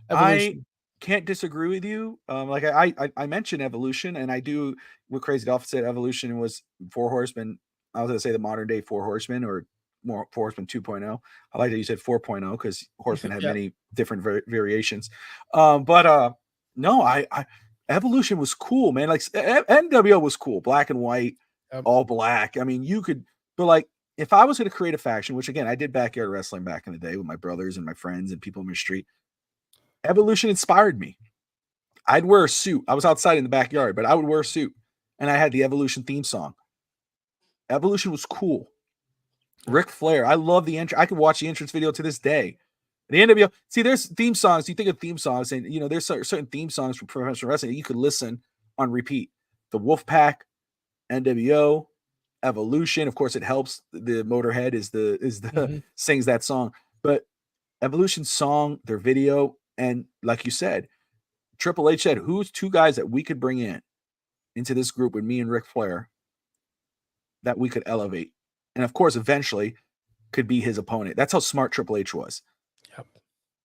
evolution. can't disagree with you. Like I mentioned evolution, and I do. What Crazy Dolphin said, evolution was Four Horsemen. I was going to say the modern day Four Horsemen, or more Four Horsemen 2.0. I like that you said 4.0 because Horsemen had many different variations. No, I evolution was cool, man. Like NWO was cool, black and white, all black. I mean, you could, but like if I was going to create a faction, which again I did backyard wrestling back in the day with my brothers and my friends and people in the street, evolution inspired me. I'd wear a suit. I was outside in the backyard, but I would wear a suit, and I had the Evolution theme song. Evolution was cool. Ric Flair, I love the entrance. I could watch the entrance video to this day. The NWO, see, there's theme songs. You think of theme songs, and there's certain theme songs for professional wrestling that you could listen on repeat. The Wolfpack, NWO, Evolution. Of course, it helps. The Motorhead is the sings that song, but Evolution's song, their video, and like you said, Triple H said, "Who's two guys that we could bring into this group with me and Ric Flair that we could elevate?" And of course, eventually could be his opponent. That's how smart Triple H was. Yep.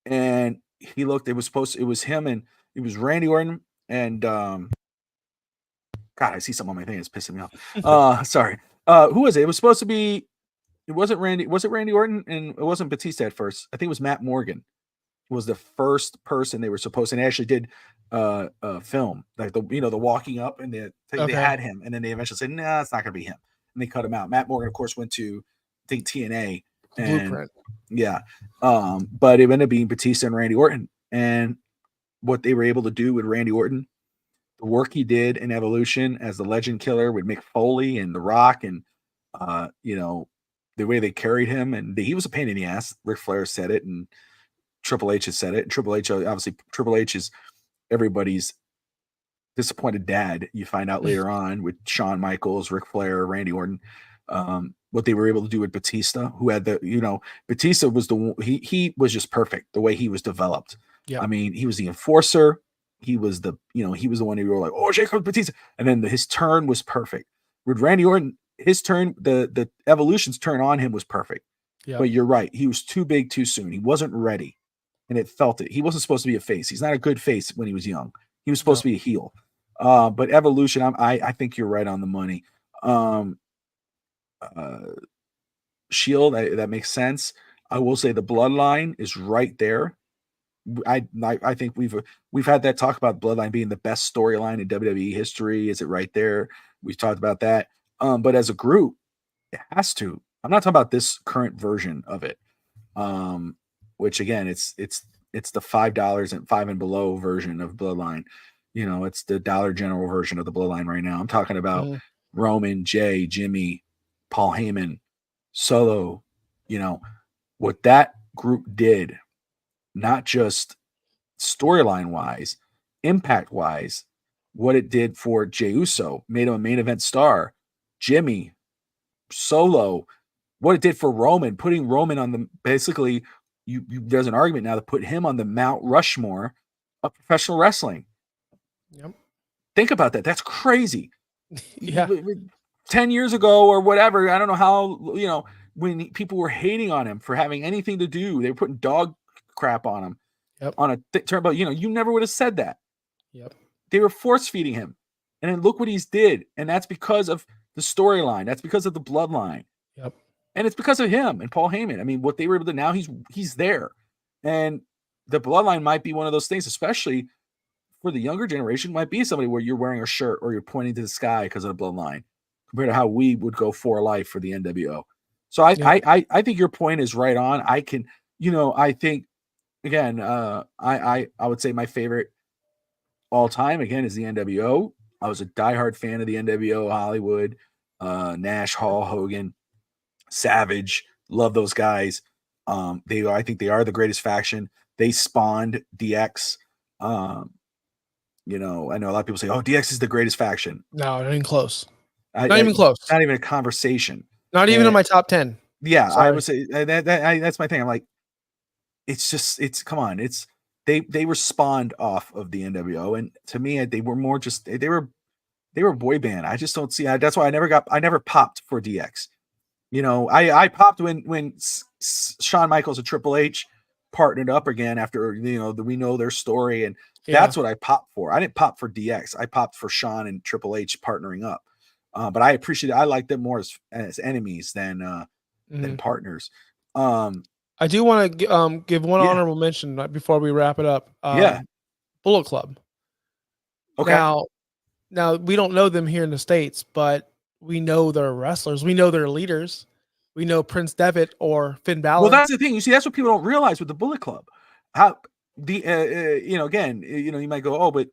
And he looked, it was him, and it was Randy Orton and God, I see something on my thing. It's pissing me off. Sorry. Who was it? It was supposed to be, it wasn't Randy. Was it Randy Orton? And it wasn't Batista at first. I think it was Matt Morgan was the first person they were supposed to, and they actually did film, like the walking up, and they had him, and then they eventually said, "Nah, it's not gonna be him," and they cut him out. Matt Morgan, of course, went to I think TNA, and Blueprint. Yeah, but it ended up being Batista and Randy Orton, and what they were able to do with Randy Orton, the work he did in Evolution as the Legend Killer with Mick Foley and The Rock, and the way they carried him, and he was a pain in the ass. Ric Flair said it, and Triple H has said it. Triple H, obviously, Triple H is everybody's disappointed dad. You find out later on with Shawn Michaels, Ric Flair, Randy Orton, what they were able to do with Batista, who had Batista was he was just perfect the way he was developed. Yeah. I mean, he was the enforcer. He was the one who were like, "Oh, here comes Batista," and then his turn was perfect. With Randy Orton, his turn, the Evolution's turn on him was perfect. Yeah. But you're right, he was too big too soon. He wasn't ready. And it felt it. He wasn't supposed to be a face. He's not a good face when he was young. He was supposed to be a heel. But Evolution, I think you're right on the money. Shield, that makes sense. I will say the Bloodline is right there. I think we've had that talk about Bloodline being the best storyline in WWE history. Is it right there? We've talked about that. But as a group, it has to. I'm not talking about this current version of it. Which again, it's the $5 and $5 and below version of Bloodline. It's the Dollar General version of the Bloodline right now. I'm talking about Roman, Jay, Jimmy, Paul Heyman, Solo. What that group did, not just storyline wise, impact wise, what it did for Jey Uso, made him a main event star. Jimmy, Solo, what it did for Roman, putting Roman on the basically. There's an argument now to put him on the Mount Rushmore of professional wrestling. Yep. Think about that. That's crazy. Yeah. 10 years ago or whatever, I don't know how, when people were hating on him for having anything to do, they were putting dog crap on him on a turnabout. You never would have said that. Yep. they were force feeding him. And then look what he's did. And that's because of the storyline. That's because of the bloodline. Yep. And it's because of him and Paul Heyman. I mean, what they were able to now he's there. And the bloodline might be one of those things, especially for the younger generation, might be somebody where you're wearing a shirt or you're pointing to the sky because of the bloodline, compared to how we would go for life for the NWO. So I think your point is right on. I can, I think again, I would say my favorite all time again is the NWO. I was a diehard fan of the NWO, Hollywood, Nash, Hall, Hogan, Savage. Love those guys. I think they are the greatest faction. They spawned DX. I know a lot of people say, "Oh, DX is the greatest faction." No, not even close. Not even close. Not even a conversation. Not even in my top 10. Yeah, sorry. I would say that's my thing. I'm like, come on. They were spawned off of the NWO, and to me, they were more just they were a boy band. I just don't see. That's why I never popped for DX. I popped when Shawn Michaels and Triple H partnered up again after we know their story, and that's what I popped for. I didn't pop for DX. I popped for Shawn and Triple H partnering up. But I appreciate it. I like them more as enemies than partners. I do want to give one honorable mention before we wrap it up. Bullet Club. Okay. Now we don't know them here in the States, but we know their wrestlers. We know their leaders. We know Prince Devitt or Finn Balor. Well, that's the thing. You see, that's what people don't realize with the Bullet Club. How again, you might go, oh, but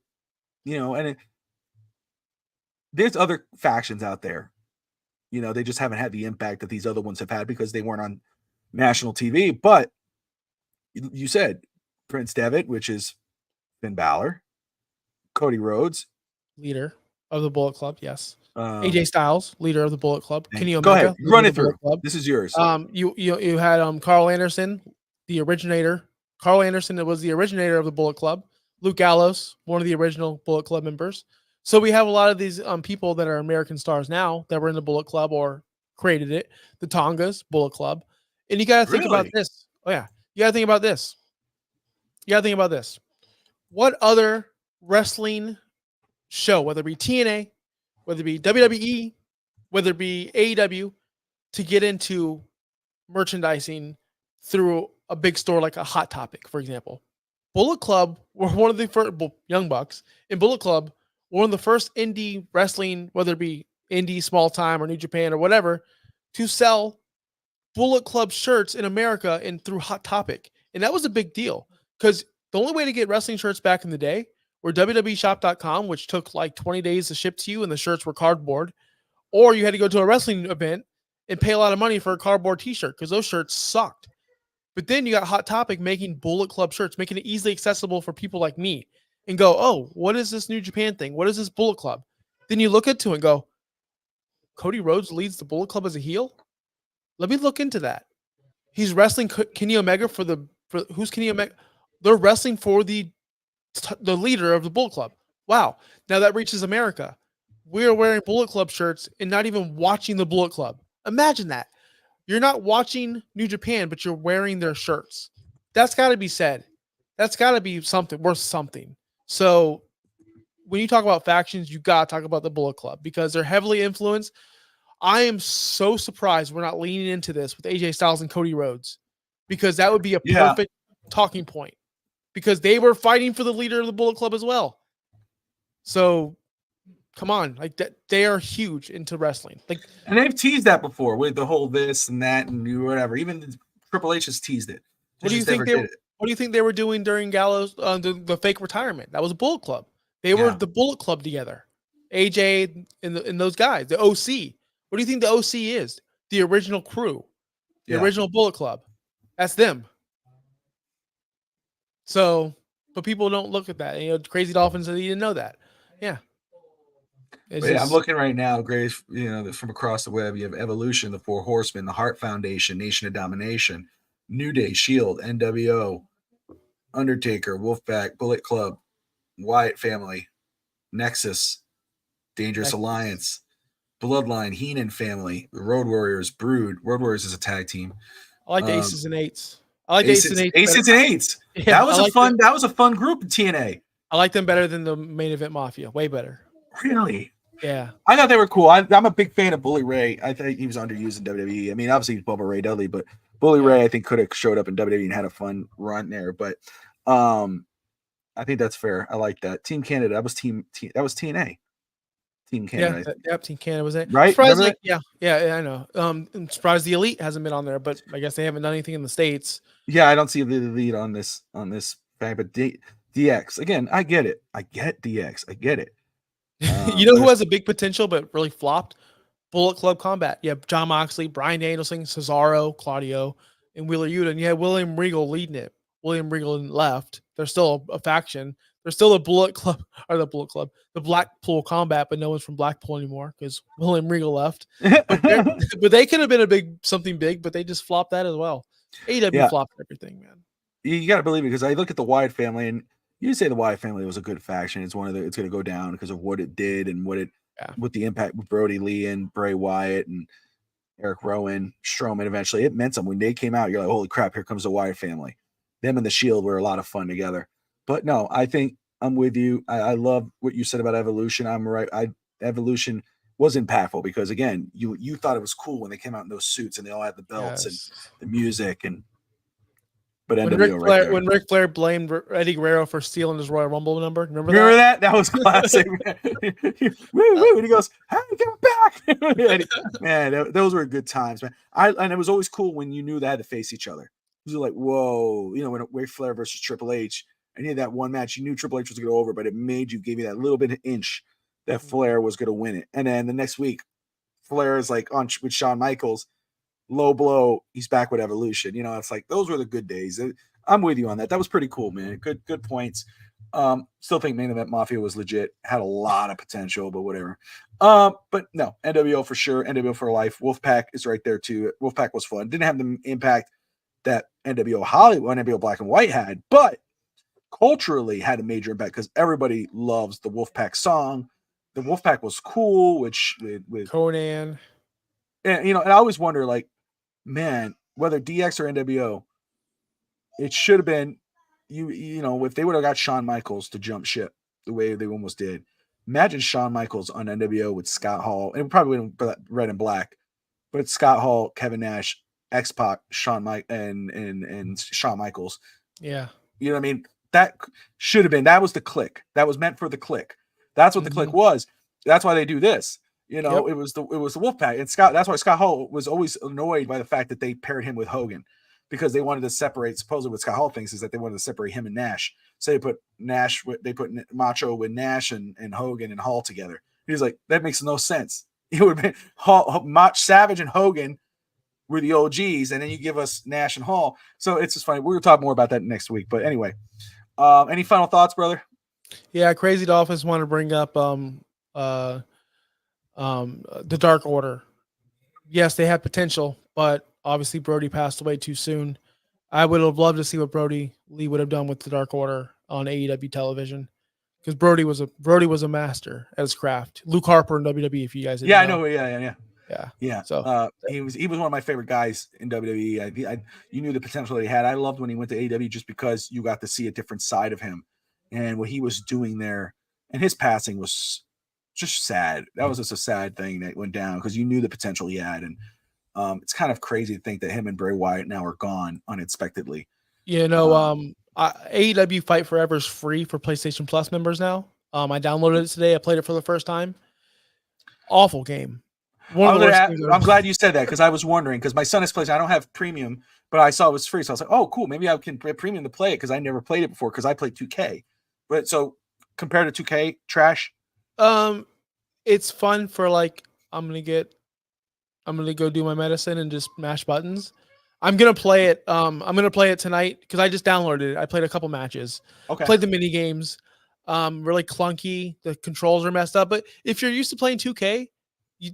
there's other factions out there. They just haven't had the impact that these other ones have had because they weren't on national TV. But you said Prince Devitt, which is Finn Balor, Cody Rhodes, leader of the Bullet Club. Yes. AJ Styles, leader of the Bullet Club. Kenny Omega. Go ahead, run it through. This is yours. You had Carl Anderson, the originator. Carl Anderson was the originator of the Bullet Club. Luke Gallows, one of the original Bullet Club members. So we have a lot of these people that are American stars now that were in the Bullet Club or created it. The Tongas, Bullet Club. And you got to think about this. Oh, yeah. You got to think about this. What other wrestling show, whether it be TNA, whether it be WWE, whether it be AEW, to get into merchandising through a big store like a Hot Topic, for example? Bullet Club were one of the first, Young Bucks, and Bullet Club were one of the first indie wrestling, whether it be indie, small time, or New Japan, or whatever, to sell Bullet Club shirts in America and through Hot Topic. And that was a big deal because the only way to get wrestling shirts back in the day were WWEshop.com, which took like 20 days to ship to you, and the shirts were cardboard, or you had to go to a wrestling event and pay a lot of money for a cardboard t-shirt because those shirts sucked. But then you got Hot Topic making Bullet Club shirts, making it easily accessible for people like me, and go, oh, what is this New Japan thing? What is this Bullet Club? Then you look into it and go, Cody Rhodes leads the Bullet Club as a heel? Let me look into that. He's wrestling Kenny Omega for who's Kenny Omega? They're wrestling for the leader of the Bullet Club. Wow. Now that reaches America. We're wearing Bullet Club shirts and not even watching the Bullet Club. Imagine that. You're not watching New Japan, but you're wearing their shirts. That's got to be said. That's got to be something worth something. So when you talk about factions, you got to talk about the Bullet Club because they're heavily influenced. I am so surprised we're not leaning into this with AJ Styles and Cody Rhodes because that would be a perfect talking point because they were fighting for the leader of the Bullet Club as well. So come on, like that, they are huge into wrestling. Like, and they've teased that before with the whole this and that and whatever. Even Triple H has teased it. What do you think they were doing during Gallows the fake retirement? That was a Bullet Club. They were the Bullet Club together. AJ and those guys, the OC. What do you think the OC is? The original crew, the original Bullet Club. That's them. So, but people don't look at that. Crazy Dolphins, they didn't know that. Yeah. I'm looking right now, Grace, from across the web. You have Evolution, the Four Horsemen, the Hart Foundation, Nation of Domination, New Day, Shield, NWO, Undertaker, Wolfpack, Bullet Club, Wyatt Family, Nexus, Dangerous Alliance, Bloodline, Heenan Family, the Road Warriors, Brood. Road Warriors is a tag team. I like the Aces and Eights. I like Aces and Eights. Yeah, that was a fun group in TNA. I like them better than the main event Mafia. Way better. Really? Yeah. I thought they were cool. I'm a big fan of Bully Ray. I think he was underused in WWE. I mean, obviously he's Bubba Ray Dudley, but Bully Ray I think could have showed up in WWE and had a fun run there. But I think that's fair. I like that. Team Canada. That was that was TNA. Team Canada. Yep. Team Canada was it. Right? Surprised, like, yeah, I know. I'm surprised the Elite hasn't been on there, but I guess they haven't done anything in the States. Yeah, I don't see the lead on this thing, but DX again. I get it. I get DX. I get it. You know who has a big potential but really flopped? Bullet Club Combat. You have John Moxley, Bryan Danielson, Cesaro, Claudio, and Wheeler Yuta. And you have William Regal leading it. William Regal left. They're still a faction. They're still the Bullet Club, the Blackpool Combat, but no one's from Blackpool anymore because William Regal left. But they could have been something big, but they just flopped that as well. AEW flopped everything, man. You got to believe it because I look at the Wyatt family, and you say the Wyatt family was a good faction. It's one of it's going to go down because of what it did and with the impact with Brody Lee and Bray Wyatt and Eric Rowan, Strowman. Eventually, it meant something when they came out. You're like, holy crap! Here comes the Wyatt family. Them and the Shield were a lot of fun together. But no, I think I'm with you. I love what you said about Evolution. I'm right. Evolution was impactful because again, you thought it was cool when they came out in those suits and they all had the belts and the music but when Ric Flair blamed Eddie Guerrero for stealing his Royal Rumble number, remember that? That was classic. Woo, and he goes, "Hey, get back!" Man, those were good times, man. And it was always cool when you knew they had to face each other. It was like, whoa, when Ric Flair versus Triple H, and you had that one match, you knew Triple H was going to go over, but it gave you that little bit of inch that Flair was going to win it. And then the next week, Flair is like on with Shawn Michaels. Low blow, he's back with Evolution. It's like those were the good days. I'm with you on that. That was pretty cool, man. Good points. Still think Main Event Mafia was legit. Had a lot of potential, but whatever. But no, NWO for sure. NWO for life. Wolfpack is right there too. Wolfpack was fun. Didn't have the impact that NWO Hollywood, NWO Black and White had, but culturally had a major impact because everybody loves the Wolfpack song. The Wolfpack was cool, which with Conan. And and I always wonder, like, man, whether DX or NWO, it should have been if they would have got Shawn Michaels to jump ship the way they almost did. Imagine Shawn Michaels on NWO with Scott Hall, and probably wouldn't red and black, but it's Scott Hall, Kevin Nash, X-Pac, Shawn and Shawn Michaels. Yeah, you know what I mean. That should have been. That was the click. That was meant for the click. That's what the click was. That's why they do this. It was the Wolfpack, and Scott. That's why Scott Hall was always annoyed by the fact that they paired him with Hogan, because they wanted to separate. Supposedly, what Scott Hall thinks is that they wanted to separate him and Nash. So they put Macho with Nash and Hogan and Hall together. He's like, that makes no sense. It would have been Savage and Hogan were the OGs, and then you give us Nash and Hall. So it's just funny. We're gonna talk more about that next week. But anyway, any final thoughts, brother? Yeah, Crazy Dolphins want to bring up the Dark Order. Yes, they have potential, but obviously Brody passed away too soon. I would have loved to see what Brody Lee would have done with the Dark Order on AEW television, because Brody was a master at his craft. Luke Harper in WWE, if you guys didn't know. I know. Yeah. So he was one of my favorite guys in WWE. You knew the potential that he had. I loved when he went to AEW just because you got to see a different side of him and what he was doing there. And his passing was just sad. That was just a sad thing that went down because you knew the potential he had. And it's kind of crazy to think that him and Bray Wyatt now are gone unexpectedly. AEW Fight Forever is free for PlayStation Plus members now. I downloaded it today. I played it for the first time. Awful game. I'm glad you said that because I was wondering, because my son is playing. I don't have premium, but I saw it was free. So I was like, oh, cool. Maybe I can get premium to play it because I never played it before because I played 2K. But so compared to 2K, trash? It's fun for like, I'm going to go do my medicine and just mash buttons. I'm going to play it. I'm going to play it tonight because I just downloaded it. I played a couple matches. Okay. Played the mini games. Really clunky. The controls are messed up. But if you're used to playing 2K,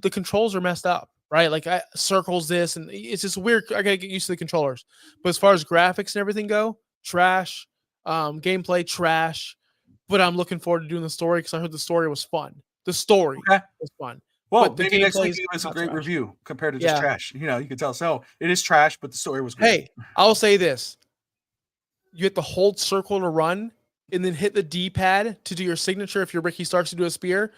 the controls are messed up, right? Like circles this, and it's just weird. I gotta get used to the controllers. But as far as graphics and everything go, trash. Gameplay, trash. But I'm looking forward to doing the story because I heard the story was fun. The story was fun. Well, maybe next week give us a great review compared to just trash. You can tell. So it is trash, but the story was great. Hey, I'll say this. You have to hold circle to run. and then hit the D-pad to do your signature if you're Ricky Starks to do a spear,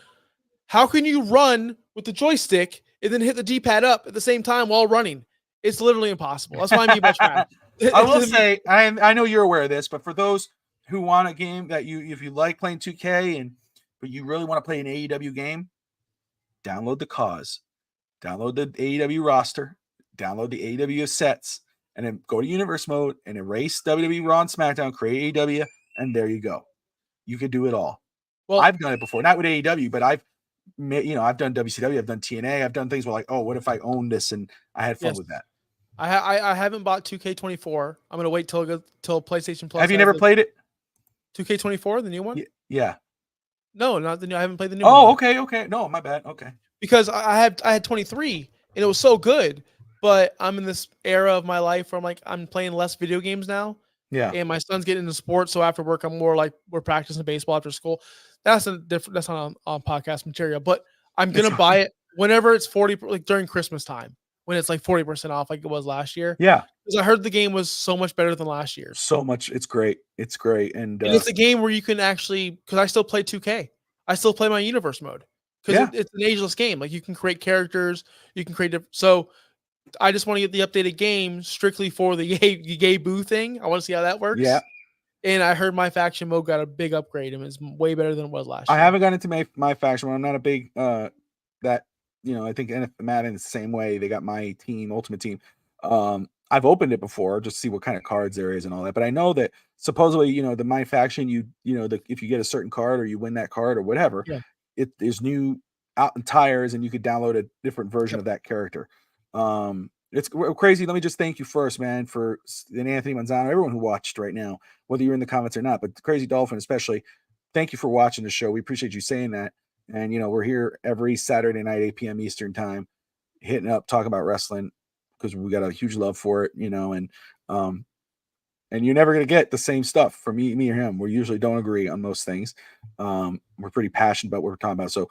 how can you run with the joystick and then hit the D-pad up at the same time while running? It's literally impossible. That's why I'm much fan. I will say, I know you're aware of this, but for those who want a game that if you like playing 2K but you really want to play an AEW game, download the cause, download the AEW roster, download the AEW sets, and then go to universe mode and erase WWE Raw and SmackDown, create AEW, and there you go. You can do it all. Well, I've done it before, not with AEW, but I've done WCW, I've done TNA, I've done things where like, oh, what if I own this? And I had fun with that. I haven't bought 2K24. I'm gonna wait till PlayStation Plus. Have you never played it? 2K24, the new one? Yeah. No, not the new. I haven't played the new one. Oh, okay. No, my bad. Okay. Because I had 23 and it was so good, but I'm in this era of my life where I'm playing less video games now. Yeah. And my son's getting into sports, so after work I'm more like we're practicing baseball after school. That's not on podcast material, but I'm gonna buy it whenever it's 40, like during Christmas time, when it's like 40% off, like it was last year. Yeah, because I heard the game was so much better than last year. So much, it's great, and it's a game where you can actually, because I still play 2K, I still play my universe mode because it's an ageless game. Like you can create characters, you can create so. I just want to get the updated game strictly for the yay boo thing. I want to see how that works. Yeah. And I heard my faction mode got a big upgrade and it's way better than it was last year. I haven't gotten into my faction mode. I'm not a big I think Madden is the same way. They got my team, Ultimate Team. I've opened it before just to see what kind of cards there is and all that. But I know that supposedly, the my faction, if you get a certain card or you win that card or whatever, there's new out and tires and you could download a different version of that character. It's crazy. Let me just thank you first, man, and Anthony Manzano, everyone who watched right now, whether you're in the comments or not, but Crazy Dolphin especially, thank you for watching the show. We appreciate you saying that. And, we're here every Saturday night, 8 p.m. Eastern time, hitting up, talking about wrestling because we got a huge love for it, and you're never going to get the same stuff from me or him. We usually don't agree on most things. We're pretty passionate about what we're talking about. So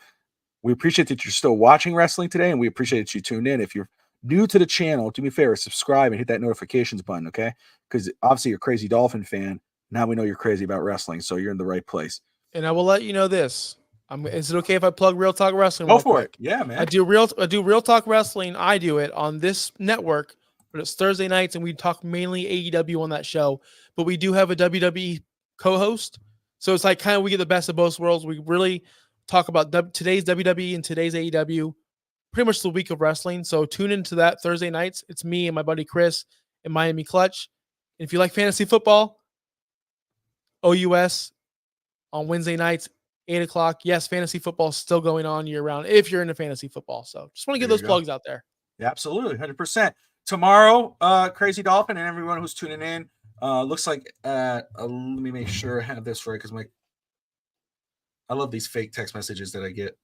we appreciate that you're still watching wrestling today, and we appreciate that you tuned in. If you're new to the channel, do me a favor, subscribe and hit that notifications button, okay? Because obviously you're a Crazy Dolphin fan. Now we know you're crazy about wrestling, so you're in the right place. And I will let you know this. Is it okay if I plug Real Talk Wrestling? Go for it. Yeah, man. I do Real Talk Wrestling. I do it on this network, but it's Thursday nights, and we talk mainly AEW on that show. But we do have a WWE co-host, so it's like kind of we get the best of both worlds. We really talk about today's WWE and today's AEW, pretty much the week of wrestling. So tune into that Thursday nights. It's me and my buddy Chris in Miami Clutch. And if you like fantasy football, OUS on Wednesday nights, 8 o'clock. Yes, fantasy football is still going on year round if you're into fantasy football. So just want to get those plugs out there. Yeah, absolutely. 100%. Tomorrow, Crazy Dolphin and everyone who's tuning in, looks like, let me make sure I have this right because I love these fake text messages that I get.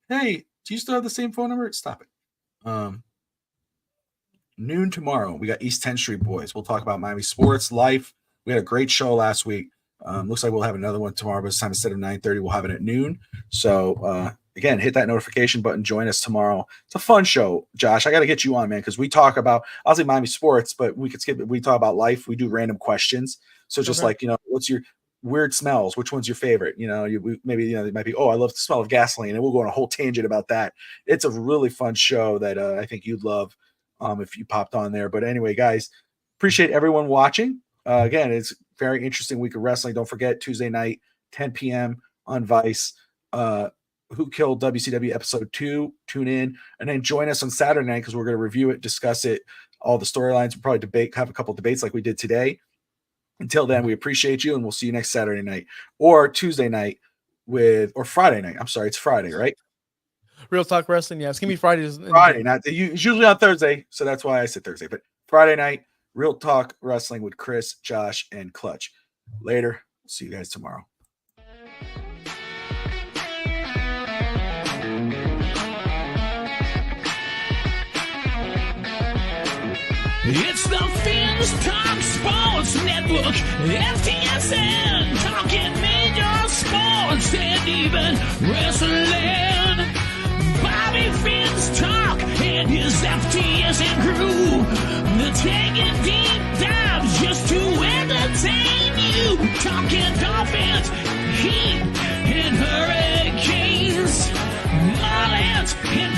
Hey, do you still have the same phone number? Stop it. Noon tomorrow, we got East 10th Street Boys. We'll talk about Miami sports, life. We had a great show last week. Looks like we'll have another one tomorrow, but this time instead of 9:30, we'll have it at noon. So again, hit that notification button. Join us tomorrow. It's a fun show, Josh. I got to get you on, man, because we talk about obviously Miami sports, but we could skip it. We talk about life. We do random questions. So just like what's your weird smells? Which one's your favorite? Maybe it might be, I love the smell of gasoline, and we'll go on a whole tangent about that. It's a really fun show that I think you'd love if you popped on there. But anyway, guys, appreciate everyone watching. Again, it's a very interesting week of wrestling. Don't forget Tuesday night, 10 p.m. on Vice. Who Killed WCW episode 2. Tune in and then join us on Saturday night because we're going to review it, discuss it, all the storylines. We'll probably have a couple debates like we did today. Until then, we appreciate you, and we'll see you next Saturday night or Tuesday night or Friday night. I'm sorry, it's Friday, right? Real Talk Wrestling, yeah. It's going to be Friday. Friday, it's usually on Thursday, so that's why I said Thursday. But Friday night, Real Talk Wrestling with Chris, Josh, and Clutch. Later. See you guys tomorrow. It's the Fins Talk Sports Network, FTSN, talking major sports and even wrestling. Bobby Fins Talk and his FTSN crew, they're taking deep dives just to entertain you. Talk talking dolphins, heat and hurricanes, marlins and